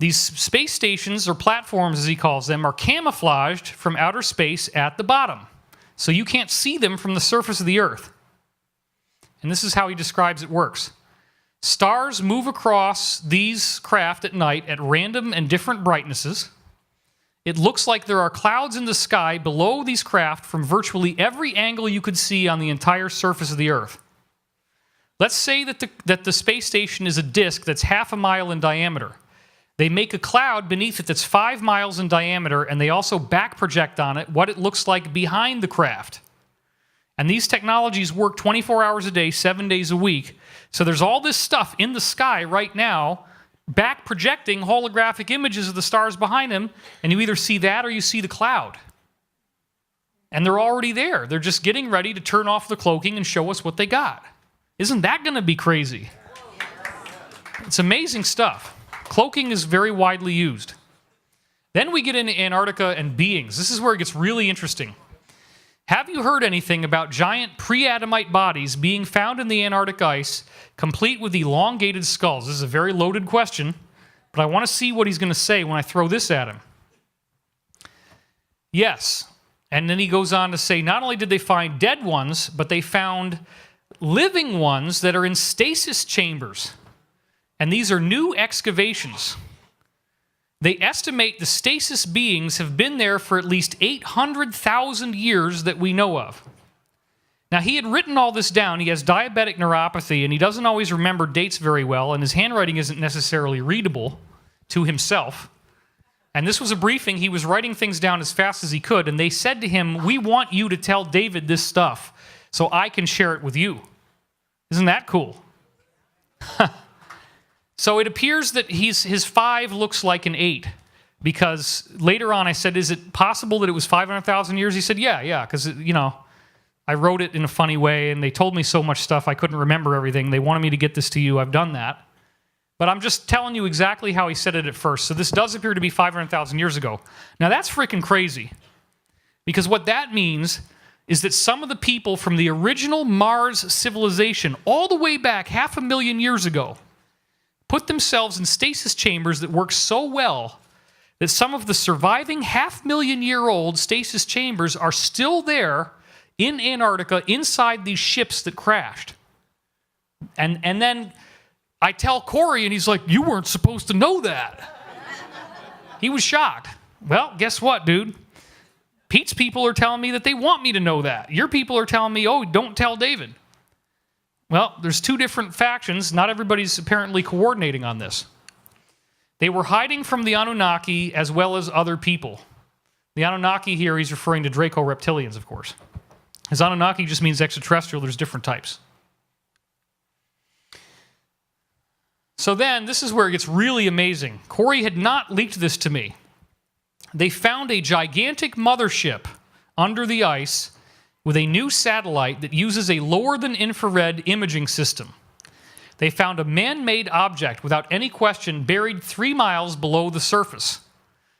These space stations, or platforms as he calls them, are camouflaged from outer space at the bottom. So you can't see them from the surface of the Earth. And this is how he describes it works. Stars move across these craft at night at random and different brightnesses. It looks like there are clouds in the sky below these craft from virtually every angle you could see on the entire surface of the Earth. Let's say that the space station is a disk that's half a mile in diameter. They make a cloud beneath it that's 5 miles in diameter, and they also back project on it what it looks like behind the craft. And these technologies work 24 hours a day, 7 days a week. So there's all this stuff in the sky right now, back projecting holographic images of the stars behind them, and you either see that or you see the cloud. And they're already there. They're just getting ready to turn off the cloaking and show us what they got. Isn't that going to be crazy? It's amazing stuff. Cloaking is very widely used. Then we get into Antarctica and beings. This is where it gets really interesting. Have you heard anything about giant pre-Adamite bodies being found in the Antarctic ice, complete with elongated skulls? This is a very loaded question, but I want to see what he's going to say when I throw this at him. Yes. And then he goes on to say, not only did they find dead ones, but they found living ones that are in stasis chambers. And these are new excavations. They estimate the stasis beings have been there for at least 800,000 years that we know of. Now, he had written all this down. He has diabetic neuropathy, and he doesn't always remember dates very well, and his handwriting isn't necessarily readable to himself. And this was a briefing. He was writing things down as fast as he could, and they said to him, we want you to tell David this stuff so I can share it with you. Isn't that cool? So it appears that his 5 looks like an 8, because later on I said, is it possible that it was 500,000 years? He said, yeah, because, I wrote it in a funny way, and they told me so much stuff I couldn't remember everything. They wanted me to get this to you. I've done that. But I'm just telling you exactly how he said it at first. So this does appear to be 500,000 years ago. Now that's freaking crazy, because what that means is that some of the people from the original Mars civilization, all the way back 500,000 years ago, put themselves in stasis chambers that work so well that some of the surviving 500,000-year-old stasis chambers are still there in Antarctica inside these ships that crashed. And then I tell Corey, and he's like, you weren't supposed to know that. He was shocked. Well, guess what, dude? Pete's people are telling me that they want me to know that. Your people are telling me, oh, don't tell David. Well, there's 2 different factions. Not everybody's apparently coordinating on this. They were hiding from the Anunnaki as well as other people. The Anunnaki here, he's referring to Draco reptilians, of course. As Anunnaki just means extraterrestrial, there's different types. So then, this is where it gets really amazing. Corey had not leaked this to me. They found a gigantic mothership under the ice with a new satellite that uses a lower-than-infrared imaging system. They found a man-made object, without any question, buried 3 miles below the surface.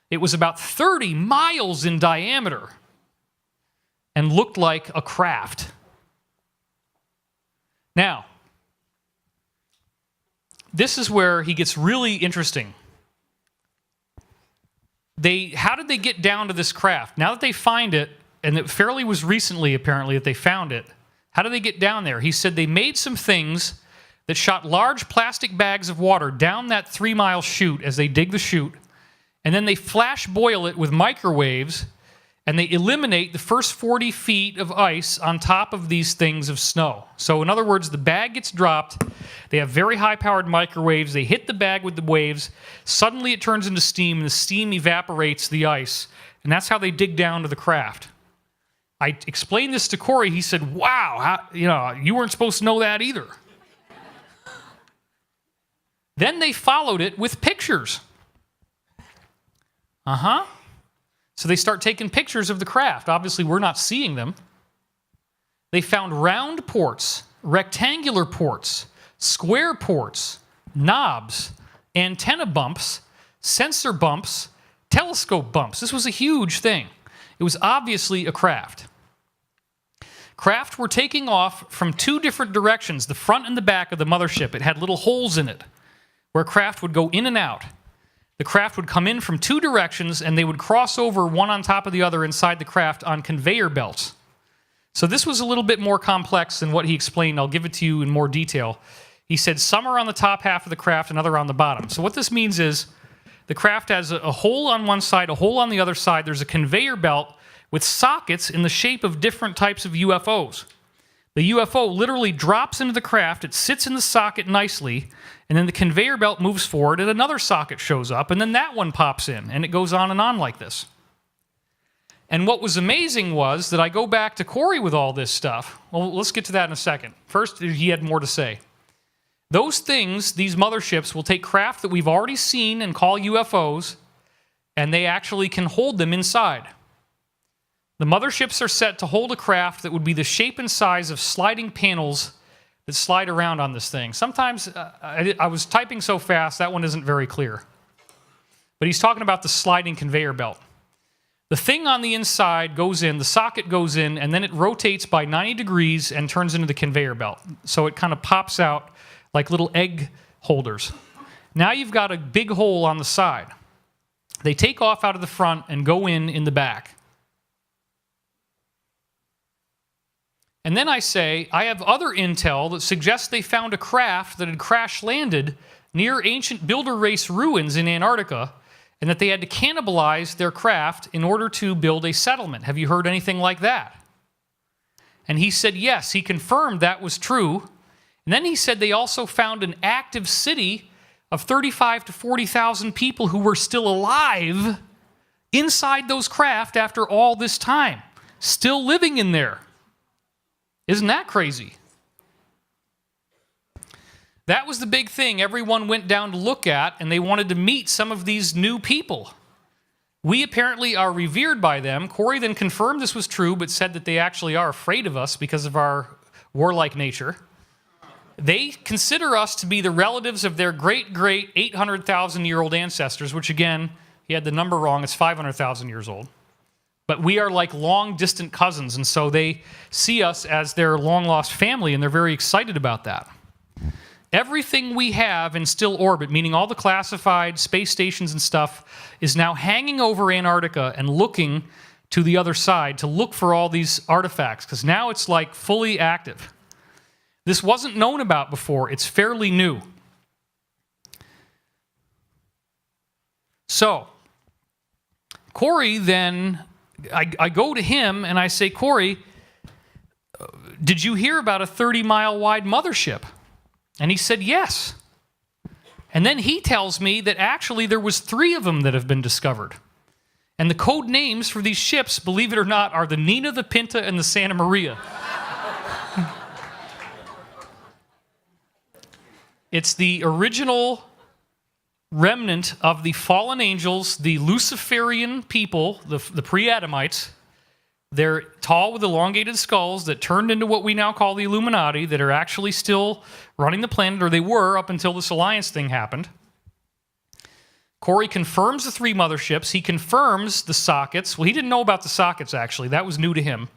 It was about 30 miles in diameter and looked like a craft. Now, this is where he gets really interesting. How did they get down to this craft? Now that they find it, and it fairly was recently, apparently, that they found it. How did they get down there? He said they made some things that shot large plastic bags of water down that 3-mile chute as they dig the chute, and then they flash boil it with microwaves, and they eliminate the first 40 feet of ice on top of these things of snow. So in other words, the bag gets dropped, they have very high-powered microwaves, they hit the bag with the waves, suddenly it turns into steam, and the steam evaporates the ice, and that's how they dig down to the craft. I explained this to Corey, he said, wow, you weren't supposed to know that either. Then they followed it with pictures. So they start taking pictures of the craft. Obviously, we're not seeing them. They found round ports, rectangular ports, square ports, knobs, antenna bumps, sensor bumps, telescope bumps. This was a huge thing. It was obviously a craft. Craft were taking off from 2 different directions, the front and the back of the mothership. It had little holes in it where craft would go in and out. The craft would come in from 2 directions, and they would cross over one on top of the other inside the craft on conveyor belts. So this was a little bit more complex than what he explained. I'll give it to you in more detail. He said some are on the top half of the craft, another on the bottom. So what this means is the craft has a hole on one side, a hole on the other side. There's a conveyor belt with sockets in the shape of different types of UFOs. The UFO literally drops into the craft, it sits in the socket nicely, and then the conveyor belt moves forward, and another socket shows up, and then that one pops in, and it goes on and on like this. And what was amazing was that I go back to Corey with all this stuff. Well, let's get to that in a second. First, he had more to say. Those things, these motherships, will take craft that we've already seen and call UFOs, and they actually can hold them inside. The motherships are set to hold a craft that would be the shape and size of sliding panels that slide around on this thing. Sometimes, I was typing so fast, that one isn't very clear. But he's talking about the sliding conveyor belt. The thing on the inside goes in, the socket goes in, and then it rotates by 90 degrees and turns into the conveyor belt. So it kind of pops out like little egg holders. Now you've got a big hole on the side. They take off out of the front and go in the back. And then I say, I have other intel that suggests they found a craft that had crash-landed near ancient builder race ruins in Antarctica, and that they had to cannibalize their craft in order to build a settlement. Have you heard anything like that? And he said yes, he confirmed that was true. And then he said they also found an active city of 35 to 40,000 people who were still alive inside those craft after all this time, still living in there. Isn't that crazy? That was the big thing everyone went down to look at, and they wanted to meet some of these new people. We apparently are revered by them. Corey then confirmed this was true, but said that they actually are afraid of us because of our warlike nature. They consider us to be the relatives of their great-great 800,000-year-old ancestors, which again, he had the number wrong, it's 500,000 years old. But we are like long-distant cousins, and so they see us as their long-lost family, and they're very excited about that. Everything we have in still orbit, meaning all the classified space stations and stuff, is now hanging over Antarctica and looking to the other side to look for all these artifacts, because now it's like fully active. This wasn't known about before. It's fairly new. So, Corey then, I go to him and I say, Corey, did you hear about a 30-mile wide mothership? And he said, yes. And then he tells me that actually there was 3 of them that have been discovered. And the code names for these ships, believe it or not, are the Nina, the Pinta, and the Santa Maria. It's the original remnant of the fallen angels, the Luciferian people, the pre-Adamites. They're tall with elongated skulls that turned into what we now call the Illuminati, that are actually still running the planet, or they were up until this alliance thing happened. Corey confirms the 3 motherships. He confirms the sockets. Well, he didn't know about the sockets, actually. That was new to him.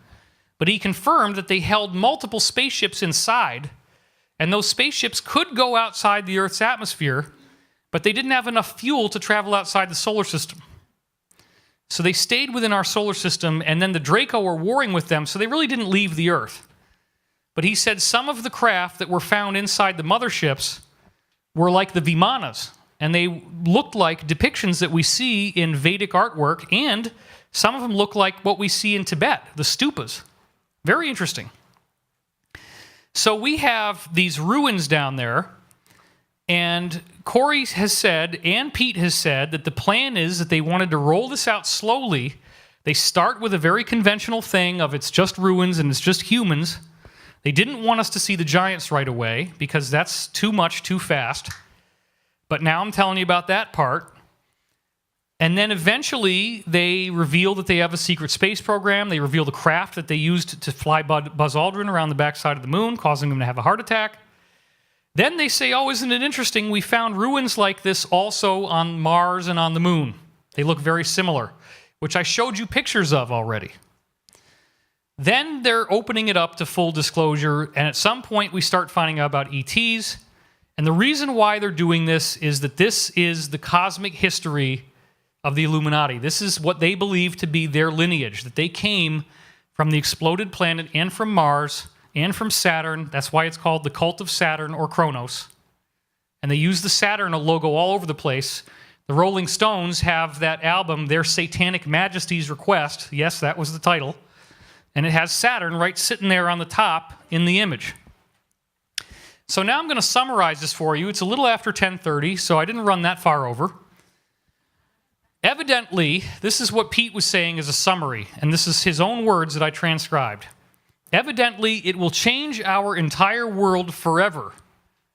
But he confirmed that they held multiple spaceships inside, and those spaceships could go outside the Earth's atmosphere, but they didn't have enough fuel to travel outside the solar system. So they stayed within our solar system, and then the Draco were warring with them, so they really didn't leave the Earth. But he said some of the craft that were found inside the motherships were like the Vimanas, and they looked like depictions that we see in Vedic artwork, and some of them look like what we see in Tibet, the stupas. Very interesting. So we have these ruins down there, and Corey has said, and Pete has said, that the plan is that they wanted to roll this out slowly. They start with a very conventional thing of it's just ruins and it's just humans. They didn't want us to see the giants right away because that's too much, too fast. But now I'm telling you about that part. And then eventually they reveal that they have a secret space program. They reveal the craft that they used to fly Buzz Aldrin around the backside of the moon, causing him to have a heart attack. Then they say, oh, isn't it interesting? We found ruins like this also on Mars and on the moon. They look very similar, which I showed you pictures of already. Then they're opening it up to full disclosure, and at some point we start finding out about ETs. And the reason why they're doing this is that this is the cosmic history of the Illuminati. This is what they believe to be their lineage, that they came from the exploded planet and from Mars and from Saturn. That's why it's called the Cult of Saturn or Kronos. And they use the Saturn logo all over the place. The Rolling Stones have that album, Their Satanic Majesty's Request. Yes, that was the title. And it has Saturn right sitting there on the top in the image. So now I'm going to summarize this for you. It's a little after 10:30, so I didn't run that far over. Evidently, this is what Pete was saying as a summary, and this is his own words that I transcribed. Evidently, it will change our entire world forever,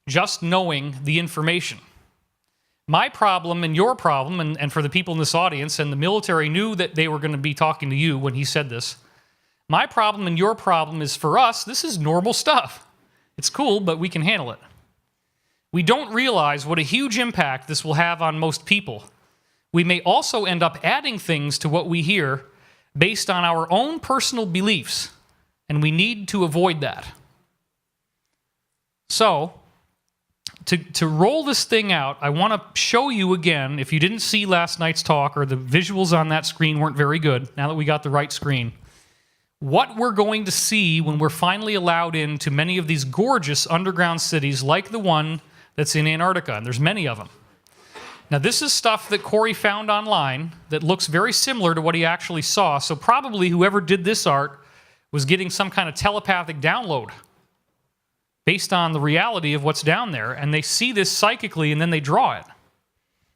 just knowing the information. My problem and your problem, and for the people in this audience, and the military knew that they were going to be talking to you when he said this, my problem and your problem is for us, this is normal stuff. It's cool, but we can handle it. We don't realize what a huge impact this will have on most people. We may also end up adding things to what we hear based on our own personal beliefs, and we need to avoid that. So, to roll this thing out, I want to show you again, if you didn't see last night's talk or the visuals on that screen weren't very good, now that we got the right screen, what we're going to see when we're finally allowed into many of these gorgeous underground cities like the one that's in Antarctica, and there's many of them. Now, this is stuff that Corey found online that looks very similar to what he actually saw, so probably whoever did this art was getting some kind of telepathic download based on the reality of what's down there, and they see this psychically and then they draw it.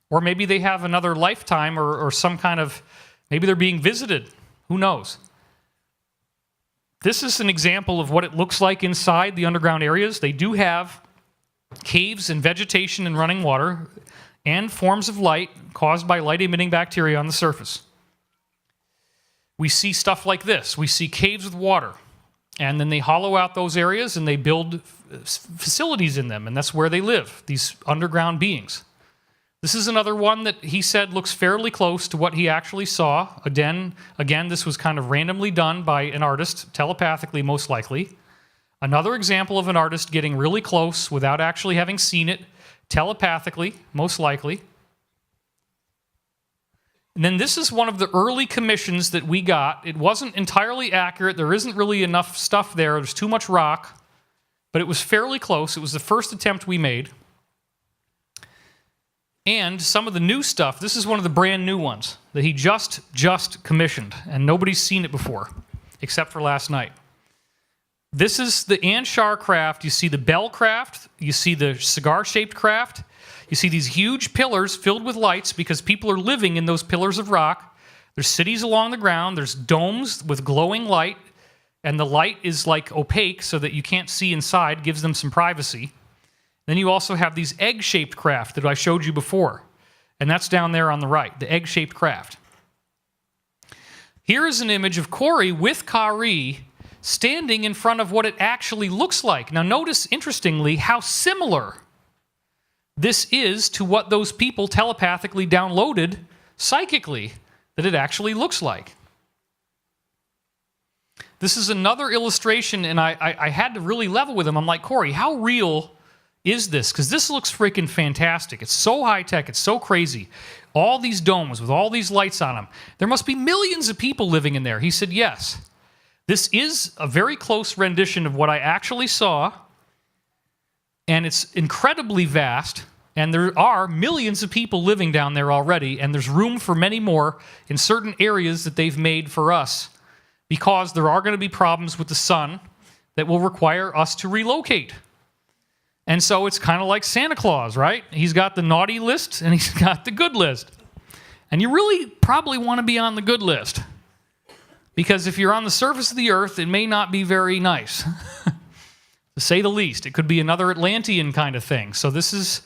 Or maybe they have another lifetime or some kind of, maybe they're being visited. Who knows? This is an example of what it looks like inside the underground areas. They do have caves and vegetation and running water and forms of light caused by light-emitting bacteria on the surface. We see stuff like this. We see caves with water, and then they hollow out those areas and they build facilities in them, and that's where they live, these underground beings. This is another one that he said looks fairly close to what he actually saw. Again, this was kind of randomly done by an artist, telepathically most likely. Another example of an artist getting really close without actually having seen it, telepathically, most likely. And then this is one of the early commissions that we got. It wasn't entirely accurate. There isn't really enough stuff there. There's too much rock. But it was fairly close. It was the first attempt we made. And some of the new stuff, this is one of the brand new ones that he just commissioned. And nobody's seen it before, except for last night. This is the Anshar craft. You see the bell craft. You see the cigar-shaped craft. You see these huge pillars filled with lights because people are living in those pillars of rock. There's cities along the ground. There's domes with glowing light. And the light is like opaque so that you can't see inside, gives them some privacy. Then you also have these egg-shaped craft that I showed you before. And that's down there on the right, the egg-shaped craft. Here is an image of Corey with Kari standing in front of what it actually looks like. Now notice, interestingly, how similar this is to what those people telepathically downloaded psychically that it actually looks like. This is another illustration, and I had to really level with him. I'm like, Corey, how real is this? Because this looks freaking fantastic. It's so high-tech. It's so crazy. All these domes with all these lights on them. There must be millions of people living in there. He said, yes. This is a very close rendition of what I actually saw, and it's incredibly vast, and there are millions of people living down there already, and there's room for many more in certain areas that they've made for us, because there are going to be problems with the sun that will require us to relocate. And so it's kind of like Santa Claus, right? He's got the naughty list and he's got the good list. And you really probably want to be on the good list, because if you're on the surface of the earth, it may not be very nice, to say the least. It could be another Atlantean kind of thing. So this is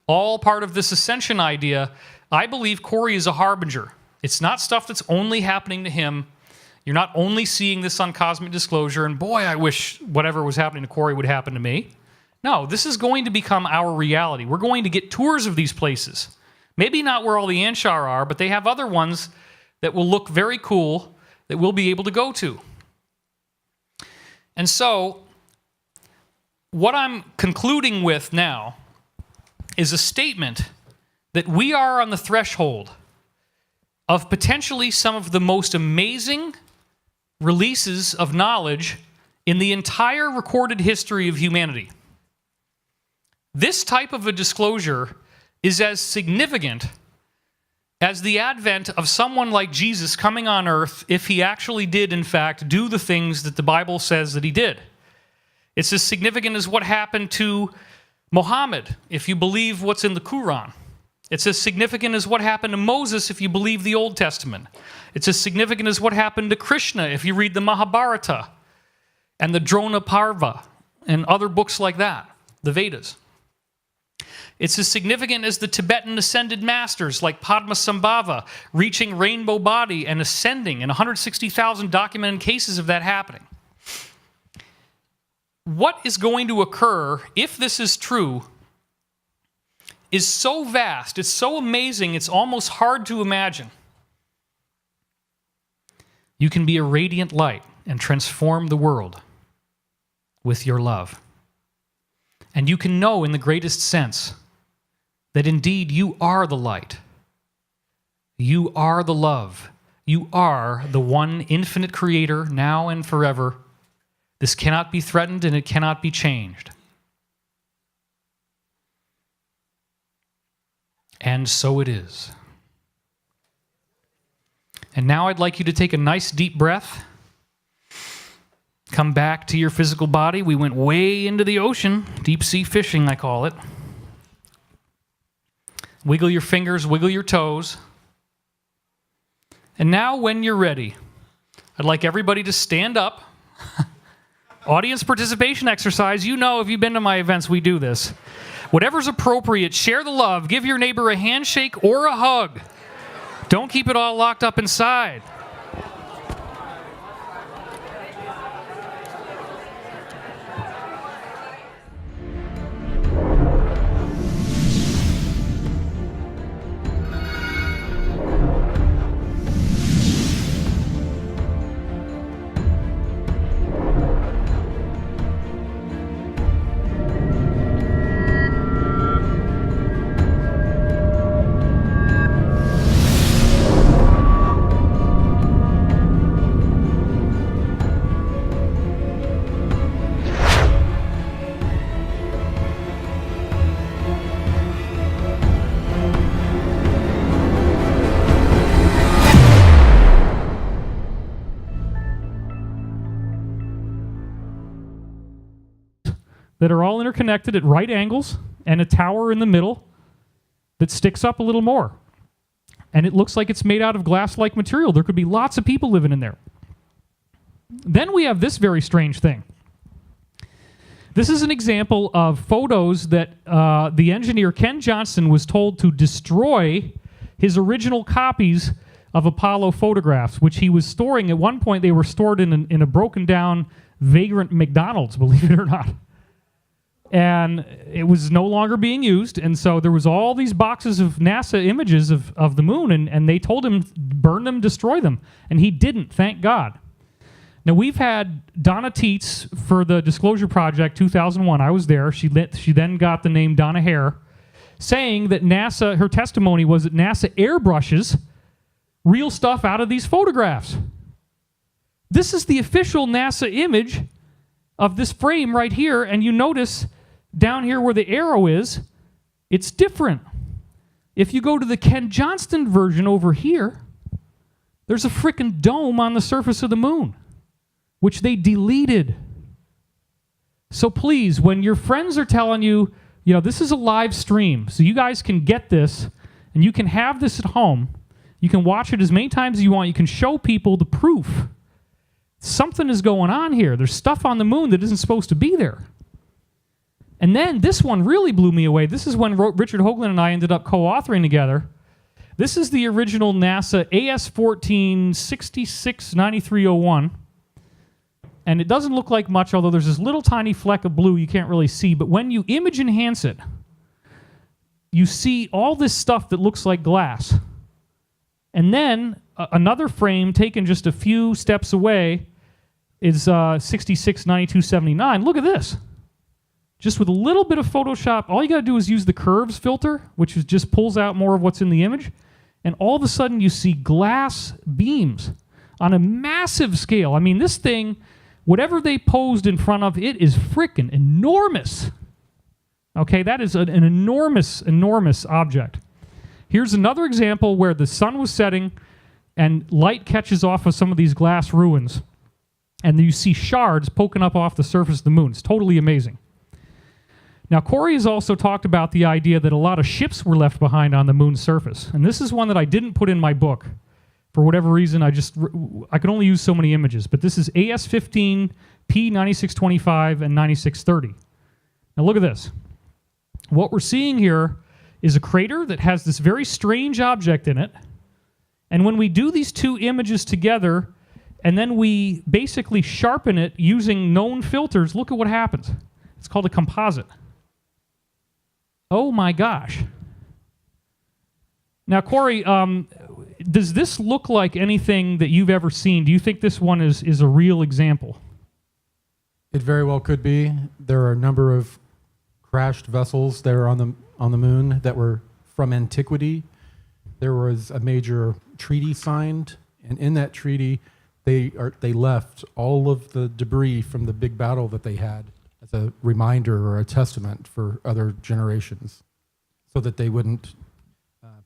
all part of this ascension idea. I believe Corey is a harbinger. It's not stuff that's only happening to him. You're not only seeing this on Cosmic Disclosure, and boy, I wish whatever was happening to Corey would happen to me. No, this is going to become our reality. We're going to get tours of these places. Maybe not where all the Anshar are, but they have other ones that will look very cool that we'll be able to go to. And so, what I'm concluding with now is a statement that we are on the threshold of potentially some of the most amazing releases of knowledge in the entire recorded history of humanity. This type of a disclosure is as significant as the advent of someone like Jesus coming on earth, if he actually did, in fact, do the things that the Bible says that he did. It's as significant as what happened to Muhammad, if you believe what's in the Quran. It's as significant as what happened to Moses, if you believe the Old Testament. It's as significant as what happened to Krishna, if you read the Mahabharata and the Drona Parva and other books like that, the Vedas. It's as significant as the Tibetan ascended masters like Padmasambhava reaching rainbow body and ascending, and 160,000 documented cases of that happening. What is going to occur, if this is true, is so vast, it's so amazing, it's almost hard to imagine. You can be a radiant light and transform the world with your love. And you can know in the greatest sense that indeed you are the light. You are the love. You are the one infinite creator now and forever. This cannot be threatened and it cannot be changed. And so it is. And now I'd like you to take a nice deep breath. Come back to your physical body. We went way into the ocean. Deep sea fishing, I call it. Wiggle your fingers, wiggle your toes. And now when you're ready, I'd like everybody to stand up. Audience participation exercise. You know, if you've been to my events, we do this. Whatever's appropriate, share the love. Give your neighbor a handshake or a hug. Don't keep it all locked up inside. That are all interconnected at right angles, and a tower in the middle that sticks up a little more. And it looks like it's made out of glass-like material. There could be lots of people living in there. Then we have this very strange thing. This is an example of photos that the engineer Ken Johnson was told to destroy his original copies of Apollo photographs, which he was storing. At one point, they were stored in a broken-down, vagrant McDonald's, believe it or not. And it was no longer being used, and so there was all these boxes of NASA images of the moon, and they told him, burn them, destroy them. And he didn't, thank God. Now, we've had Donna Teets for the Disclosure Project 2001. I was there. She then got the name Donna Hare, saying that NASA, her testimony was that NASA airbrushes real stuff out of these photographs. This is the official NASA image of this frame right here, and you notice down here where the arrow is, it's different. If you go to the Ken Johnston version over here, there's a frickin' dome on the surface of the moon, which they deleted. So please, when your friends are telling you, this is a live stream, so you guys can get this, and you can have this at home. You can watch it as many times as you want. You can show people the proof. Something is going on here. There's stuff on the moon that isn't supposed to be there. And then this one really blew me away. This is when Richard Hoagland and I ended up co-authoring together. This is the original NASA AS-14 669301. And it doesn't look like much, although there's this little tiny fleck of blue you can't really see. But when you image enhance it, you see all this stuff that looks like glass. And then another frame taken just a few steps away is 669279. Look at this. Just with a little bit of Photoshop, all you got to do is use the curves filter, which just pulls out more of what's in the image. And all of a sudden you see glass beams on a massive scale. I mean, this thing, whatever they posed in front of, it is frickin' enormous. Okay, that is an enormous, enormous object. Here's another example where the sun was setting and light catches off of some of these glass ruins. And you see shards poking up off the surface of the moon. It's totally amazing. Now, Corey has also talked about the idea that a lot of ships were left behind on the moon's surface. And this is one that I didn't put in my book. For whatever reason, I could only use so many images. But this is AS-15, P-9625, and 9630. Now, look at this. What we're seeing here is a crater that has this very strange object in it. And when we do these two images together, and then we basically sharpen it using known filters, look at what happens. It's called a composite. Oh my gosh. Now, Corey, does this look like anything that you've ever seen? Do you think this one is a real example? It very well could be. There are a number of crashed vessels that are on the moon that were from antiquity. There was a major treaty signed, and in that treaty, they left all of the debris from the big battle that they had as a reminder or a testament for other generations, so that they wouldn't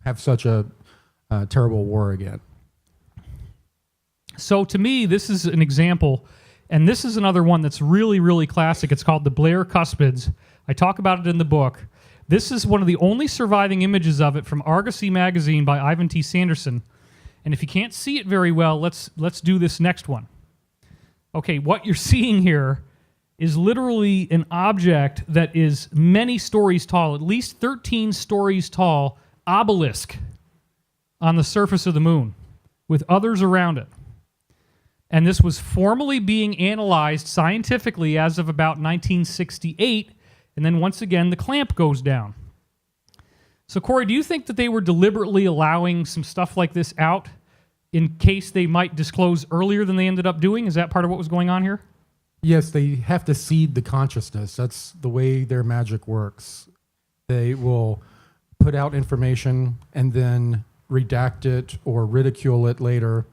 have such a terrible war again. So to me, this is an example, and this is another one that's really, really classic. It's called the Blair Cuspids. I talk about it in the book. This is one of the only surviving images of it from Argosy magazine by Ivan T. Sanderson. And if you can't see it very well, let's do this next one. Okay, what you're seeing here is literally an object that is many stories tall, at least 13 stories tall, obelisk on the surface of the moon with others around it. And this was formally being analyzed scientifically as of about 1968, and then once again the clamp goes down. So Corey, do you think that they were deliberately allowing some stuff like this out in case they might disclose earlier than they ended up doing? Is that part of what was going on here? Yes, they have to seed the consciousness. That's the way their magic works. They will put out information and then redact it or ridicule it later,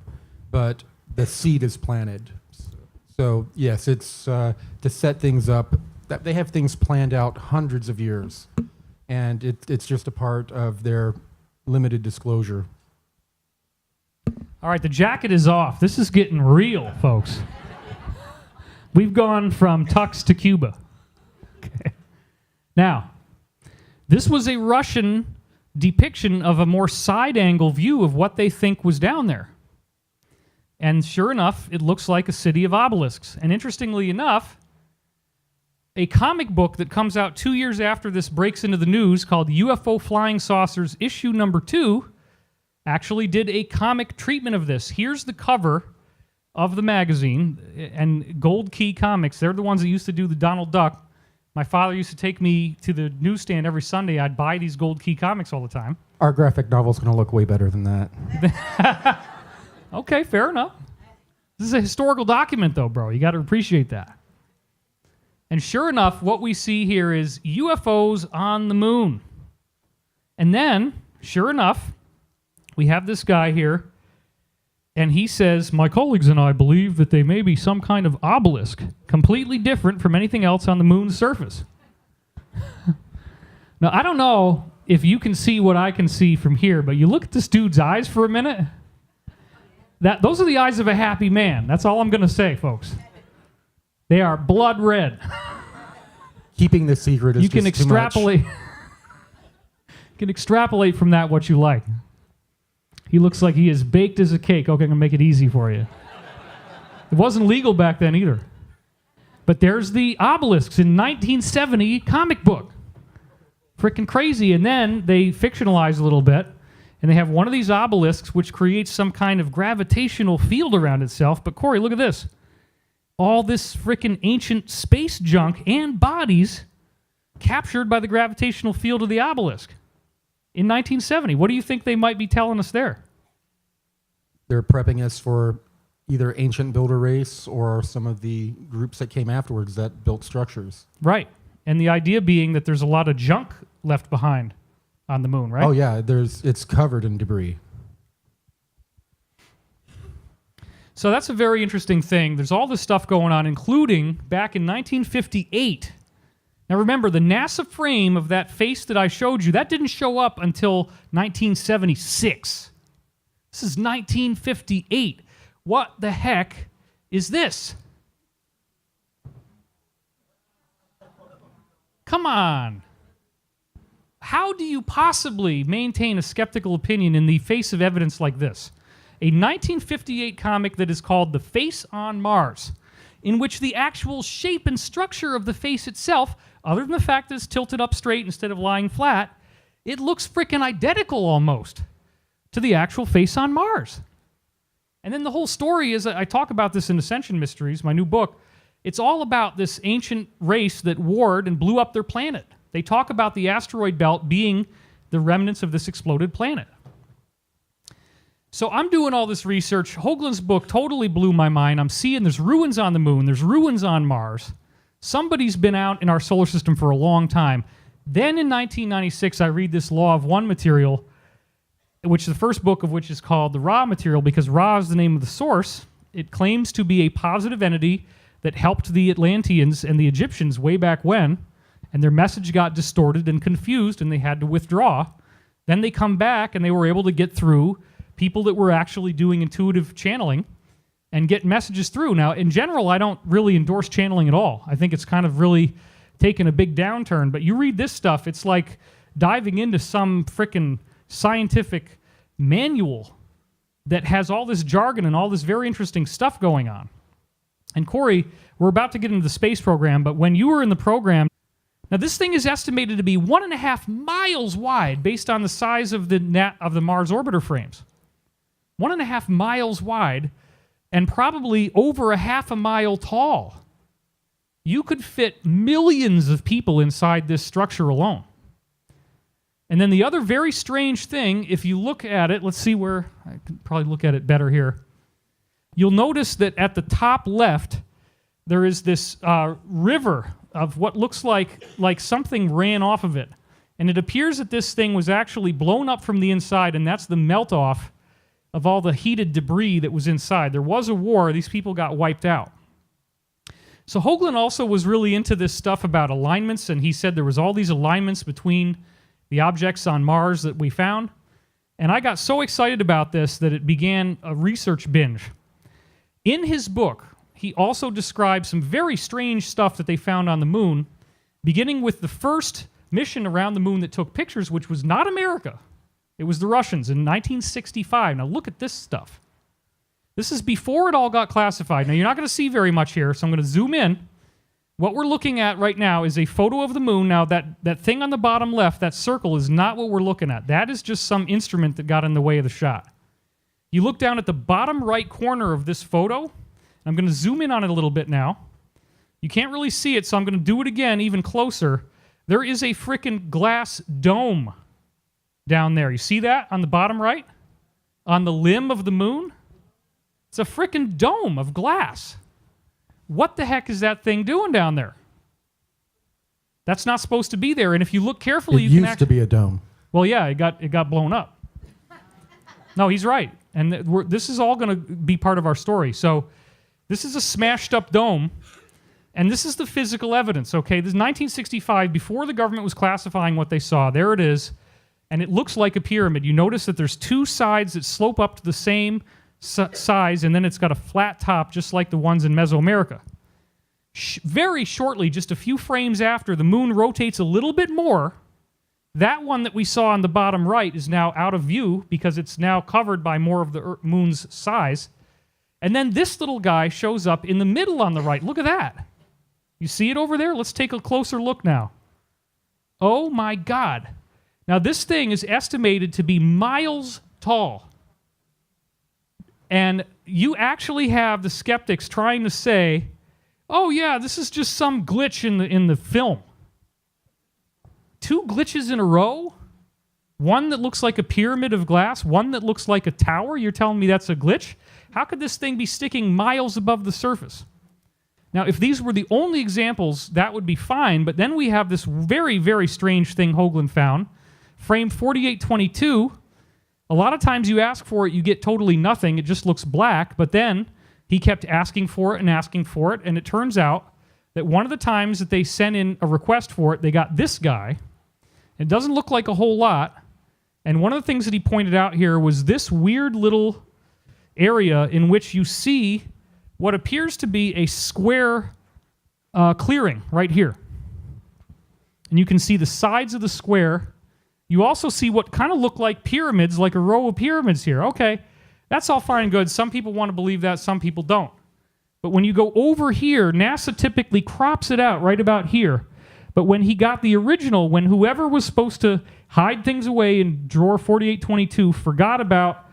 but the seed is planted. So yes, it's to set things up. That they have things planned out hundreds of years, and it's just a part of their limited disclosure. All right, the jacket is off. This is getting real, folks. We've gone from Tux to Cuba. Okay. Now, this was a Russian depiction of a more side-angle view of what they think was down there. And sure enough, it looks like a city of obelisks. And interestingly enough, a comic book that comes out 2 years after this breaks into the news called UFO Flying Saucers Issue Number 2 actually did a comic treatment of this. Here's the cover of the magazine, and Gold Key Comics, they're the ones that used to do the Donald Duck. My father used to take me to the newsstand every Sunday. I'd buy these Gold Key Comics all the time. Our graphic novel's going to look way better than that. Okay, fair enough. This is a historical document, though, bro. You got to appreciate that. And sure enough, what we see here is UFOs on the moon. And then, sure enough, we have this guy here, and he says, my colleagues and I believe that they may be some kind of obelisk, completely different from anything else on the moon's surface. Now, I don't know if you can see what I can see from here, but you look at this dude's eyes for a minute. Those are the eyes of a happy man. That's all I'm going to say, folks. They are blood red. Keeping the secret is You can just too much. extrapolate. You can extrapolate from that what you like. He looks like he is baked as a cake. Okay, I'm going to make it easy for you. It wasn't legal back then either. But there's the obelisks in 1970 comic book. Freaking crazy. And then they fictionalize a little bit, and they have one of these obelisks which creates some kind of gravitational field around itself. But Corey, look at this. All this freaking ancient space junk and bodies captured by the gravitational field of the obelisk in 1970. What do you think they might be telling us there? They're prepping us for either ancient builder race or some of the groups that came afterwards that built structures. Right. And the idea being that there's a lot of junk left behind on the moon, right? Oh yeah, it's covered in debris. So that's a very interesting thing. There's all this stuff going on, including back in 1958. Now remember, the NASA frame of that face that I showed you, that didn't show up until 1976. This is 1958. What the heck is this? Come on. How do you possibly maintain a skeptical opinion in the face of evidence like this? A 1958 comic that is called The Face on Mars, in which the actual shape and structure of the face itself, other than the fact that it's tilted up straight instead of lying flat, it looks freaking identical almost to the actual face on Mars. And then the whole story is, I talk about this in Ascension Mysteries, my new book. It's all about this ancient race that warred and blew up their planet. They talk about the asteroid belt being the remnants of this exploded planet. So I'm doing all this research. Hoagland's book totally blew my mind. I'm seeing there's ruins on the moon. There's ruins on Mars. Somebody's been out in our solar system for a long time. Then in 1996, I read this Law of One material, which the first book of which is called the Ra material, because Ra is the name of the source. It claims to be a positive entity that helped the Atlanteans and the Egyptians way back when, and their message got distorted and confused, and they had to withdraw. Then they come back, and they were able to get through people that were actually doing intuitive channeling and get messages through. Now, in general, I don't really endorse channeling at all. I think it's kind of really taken a big downturn. But you read this stuff, it's like diving into some frickin' scientific manual that has all this jargon and all this very interesting stuff going on. And Corey, we're about to get into the space program, but when you were in the program, now this thing is estimated to be 1.5 miles wide based on the size of the Mars orbiter frames. 1.5 miles wide and probably over 0.5 mile tall. You could fit millions of people inside this structure alone. And then the other very strange thing, if you look at it, let's see where, I can probably look at it better here. You'll notice that at the top left, there is this river of what looks like something ran off of it. And it appears that this thing was actually blown up from the inside, and that's the melt-off of all the heated debris that was inside. There was a war. These people got wiped out. So Hoagland also was really into this stuff about alignments, and he said there was all these alignments between the objects on Mars that we found. And I got so excited about this that it began a research binge. In his book, he also describes some very strange stuff that they found on the moon, beginning with the first mission around the moon that took pictures, which was not America. It was the Russians in 1965. Now look at this stuff. This is before it all got classified. Now you're not going to see very much here, so I'm going to zoom in. What we're looking at right now is a photo of the moon. Now that thing on the bottom left, that circle, is not what we're looking at. That is just some instrument that got in the way of the shot. You look down at the bottom right corner of this photo. I'm going to zoom in on it a little bit now. You can't really see it, so I'm going to do it again even closer. There is a frickin' glass dome down there. You see that on the bottom right? On the limb of the moon? It's a freaking dome of glass. What the heck is that thing doing down there? That's not supposed to be there. And if you look carefully, It you can used to be a dome. Well, yeah, it got blown up. No, he's right. And this is all going to be part of our story. So this is a smashed up dome. And this is the physical evidence, okay? This is 1965, before the government was classifying what they saw. There it is. And it looks like a pyramid. You notice that there's two sides that slope up to the same size, and then it's got a flat top, just like the ones in Mesoamerica. Very shortly, just a few frames after, the moon rotates a little bit more. That one that we saw on the bottom right is now out of view because it's now covered by more of the moon's size. And then this little guy shows up in the middle on the right. Look at that. You see it over there? Let's take a closer look now. Oh my God. Now this thing is estimated to be miles tall. And you actually have the skeptics trying to say, oh yeah, this is just some glitch in the film. Two glitches in a row? One that looks like a pyramid of glass, one that looks like a tower? You're telling me that's a glitch? How could this thing be sticking miles above the surface? Now, if these were the only examples, that would be fine, but then we have this very, very strange thing Hoagland found. Frame 4822. A lot of times you ask for it, you get totally nothing. It just looks black, but then he kept asking for it, and it turns out that one of the times that they sent in a request for it, they got this guy. It doesn't look like a whole lot, and one of the things that he pointed out here was this weird little area in which you see what appears to be a square clearing right here. And you can see the sides of the square. You also see what kind of look like pyramids, like a row of pyramids here. Okay, that's all fine and good. Some people want to believe that, some people don't. But when you go over here, NASA typically crops it out right about here. But when he got the original, when whoever was supposed to hide things away in drawer 4822 forgot about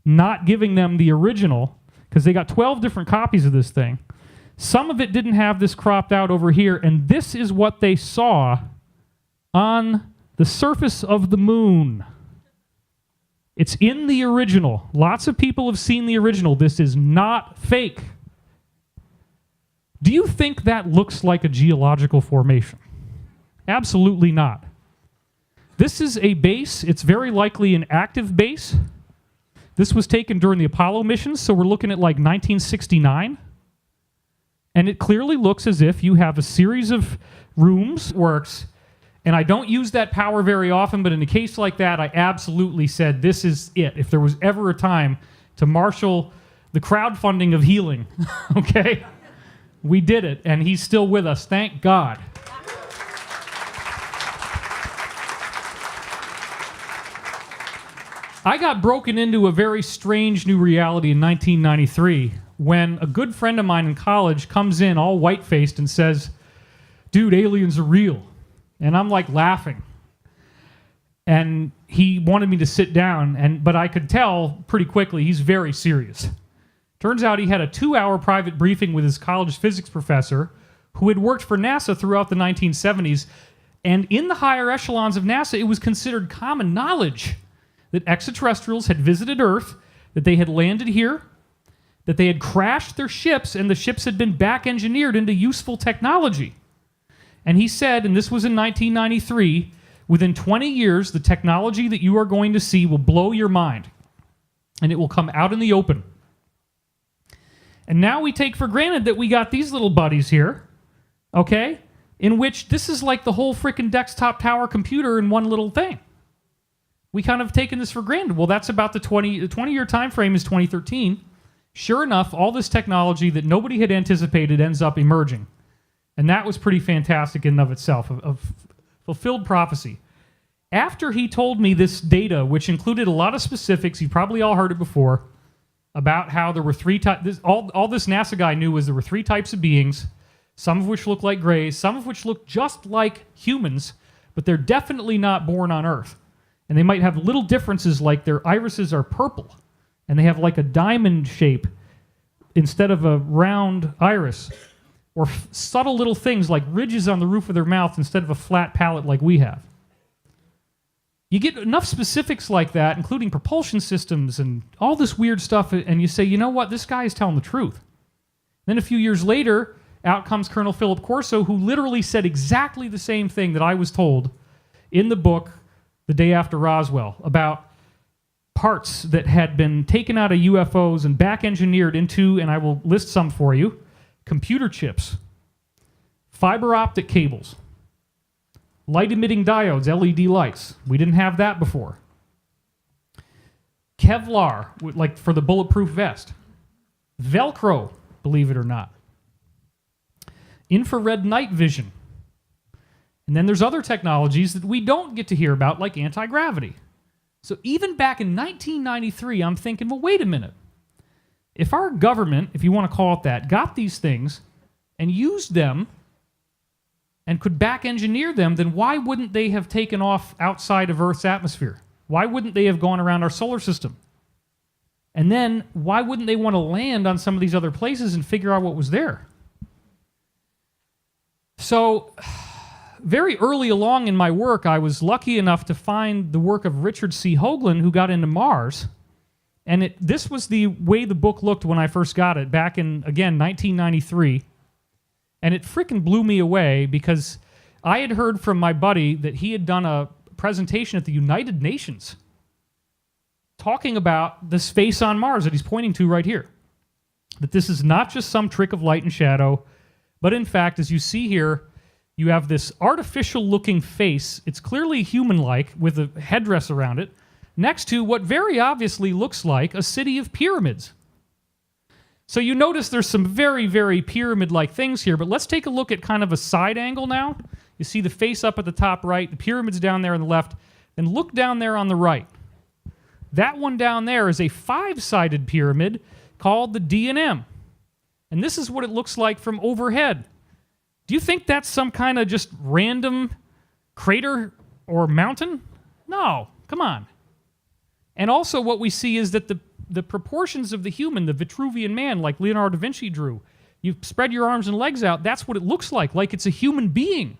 not giving them the original, because they got 12 different copies of this thing, some of it didn't have this cropped out over here, and this is what they saw on the surface of the moon. It's in the original. Lots of people have seen the original. This is not fake. Do you think that looks like a geological formation? Absolutely not. This is a base. It's very likely an active base. This was taken during the Apollo missions, so we're looking at like 1969. And it clearly looks as if you have a series of rooms. Works. And I don't use that power very often, but in a case like that, I absolutely said this is it. If there was ever a time to marshal the crowdfunding of healing, okay? We did it, and he's still with us. Thank God. I got broken into a very strange new reality in 1993 when a good friend of mine in college comes in all white-faced and says, dude, aliens are real. And I'm like laughing. And he wanted me to sit down, but I could tell pretty quickly he's very serious. Turns out he had a 2-hour private briefing with his college physics professor who had worked for NASA throughout the 1970s. And in the higher echelons of NASA, it was considered common knowledge that extraterrestrials had visited Earth, that they had landed here, that they had crashed their ships, and the ships had been back-engineered into useful technology. And he said, and this was in 1993, within 20 years, the technology that you are going to see will blow your mind, and it will come out in the open. And now we take for granted that we got these little buddies here, okay, in which this is like the whole frickin' desktop tower computer in one little thing. We kind of taken this for granted. Well, that's about the 20-year time frame is 2013. Sure enough, all this technology that nobody had anticipated ends up emerging. And that was pretty fantastic in and of itself, of fulfilled prophecy. After he told me this data, which included a lot of specifics, you've probably all heard it before, about how there were three types, all this NASA guy knew was there were three types of beings, some of which look like grays, some of which look just like humans, but they're definitely not born on Earth. And they might have little differences, like their irises are purple, and they have like a diamond shape instead of a round iris, or subtle little things like ridges on the roof of their mouth instead of a flat palate like we have. You get enough specifics like that, including propulsion systems and all this weird stuff, and you say, you know what, this guy is telling the truth. Then a few years later, out comes Colonel Philip Corso, who literally said exactly the same thing that I was told in the book The Day After Roswell about parts that had been taken out of UFOs and back engineered into, and I will list some for you, computer chips, fiber optic cables, light emitting diodes, LED lights. We didn't have that before. Kevlar, like for the bulletproof vest. Velcro, believe it or not. Infrared night vision. And then there's other technologies that we don't get to hear about, like anti-gravity. So even back in 1993, I'm thinking, well, wait a minute. If our government, if you want to call it that, got these things and used them and could back engineer them, then why wouldn't they have taken off outside of Earth's atmosphere? Why wouldn't they have gone around our solar system? And then why wouldn't they want to land on some of these other places and figure out what was there? So very early along in my work, I was lucky enough to find the work of Richard C. Hoagland, who got into Mars. And this was the way the book looked when I first got it, back in, again, 1993. And it freaking blew me away because I had heard from my buddy that he had done a presentation at the United Nations talking about the space on Mars that he's pointing to right here. That this is not just some trick of light and shadow, but in fact, as you see here, you have this artificial-looking face. It's clearly human-like with a headdress around it, next to what very obviously looks like a city of pyramids. So you notice there's some very, very pyramid-like things here, but let's take a look at kind of a side angle now. You see the face up at the top right, the pyramids down there on the left, and look down there on the right. That one down there is a 5-sided pyramid called the D&M. And this is what it looks like from overhead. Do you think that's some kind of just random crater or mountain? No, come on. And also what we see is that the proportions of the human, the Vitruvian man, like Leonardo da Vinci drew, you spread your arms and legs out, that's what it looks like it's a human being.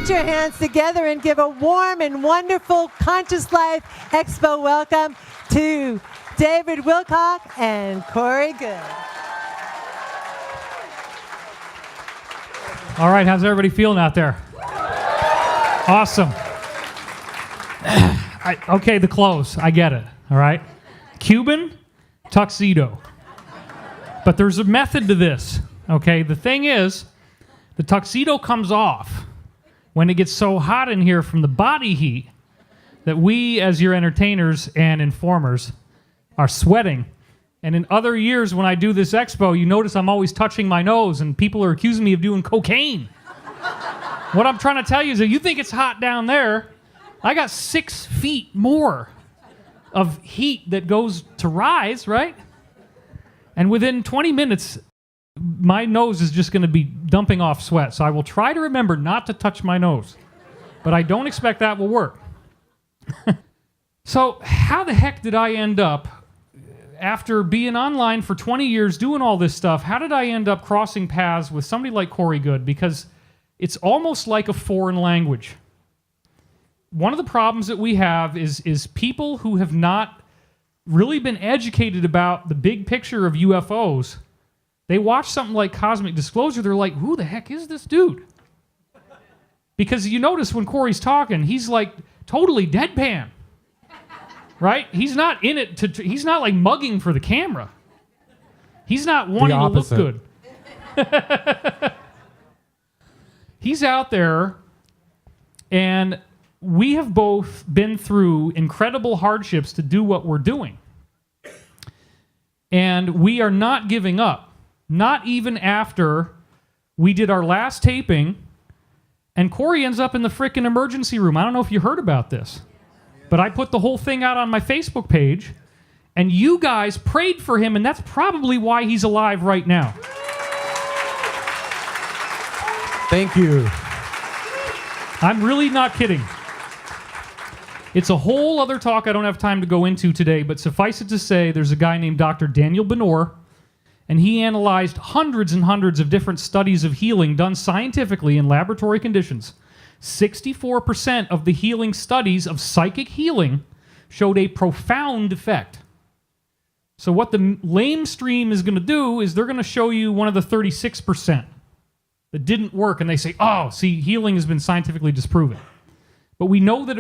Your hands together and give a warm and wonderful Conscious Life Expo welcome to David Wilcock and Corey Goode. All right, how's everybody feeling out there? Awesome. Okay, the clothes, I get it, all right? Cuban, tuxedo. But there's a method to this, okay? The thing is, the tuxedo comes off when it gets so hot in here from the body heat that we, as your entertainers and informers, are sweating. And in other years when I do this expo, you notice I'm always touching my nose and people are accusing me of doing cocaine. What I'm trying to tell you is that you think it's hot down there, I got 6 feet more of heat that goes to rise, right? And within 20 minutes, my nose is just going to be dumping off sweat. So I will try to remember not to touch my nose. But I don't expect that will work. So how the heck did I end up, after being online for 20 years doing all this stuff, how did I end up crossing paths with somebody like Corey Goode? Because it's almost like a foreign language. One of the problems that we have is people who have not really been educated about the big picture of UFOs. They watch something like Cosmic Disclosure, they're like, who the heck is this dude? Because you notice when Corey's talking, he's like totally deadpan, right? He's not in it he's not like mugging for the camera. He's not wanting to look good. He's out there, and we have both been through incredible hardships to do what we're doing. And we are not giving up. Not even after we did our last taping, and Corey ends up in the frickin' emergency room. I don't know if you heard about this, but I put the whole thing out on my Facebook page, and you guys prayed for him, and that's probably why he's alive right now. Thank you. I'm really not kidding. It's a whole other talk I don't have time to go into today, but suffice it to say, there's a guy named Dr. Daniel Benor, and he analyzed hundreds and hundreds of different studies of healing done scientifically in laboratory conditions. 64% of the healing studies of psychic healing showed a profound effect. So what the lamestream is going to do is they're going to show you one of the 36% that didn't work, and they say, oh, see, healing has been scientifically disproven. But we know that it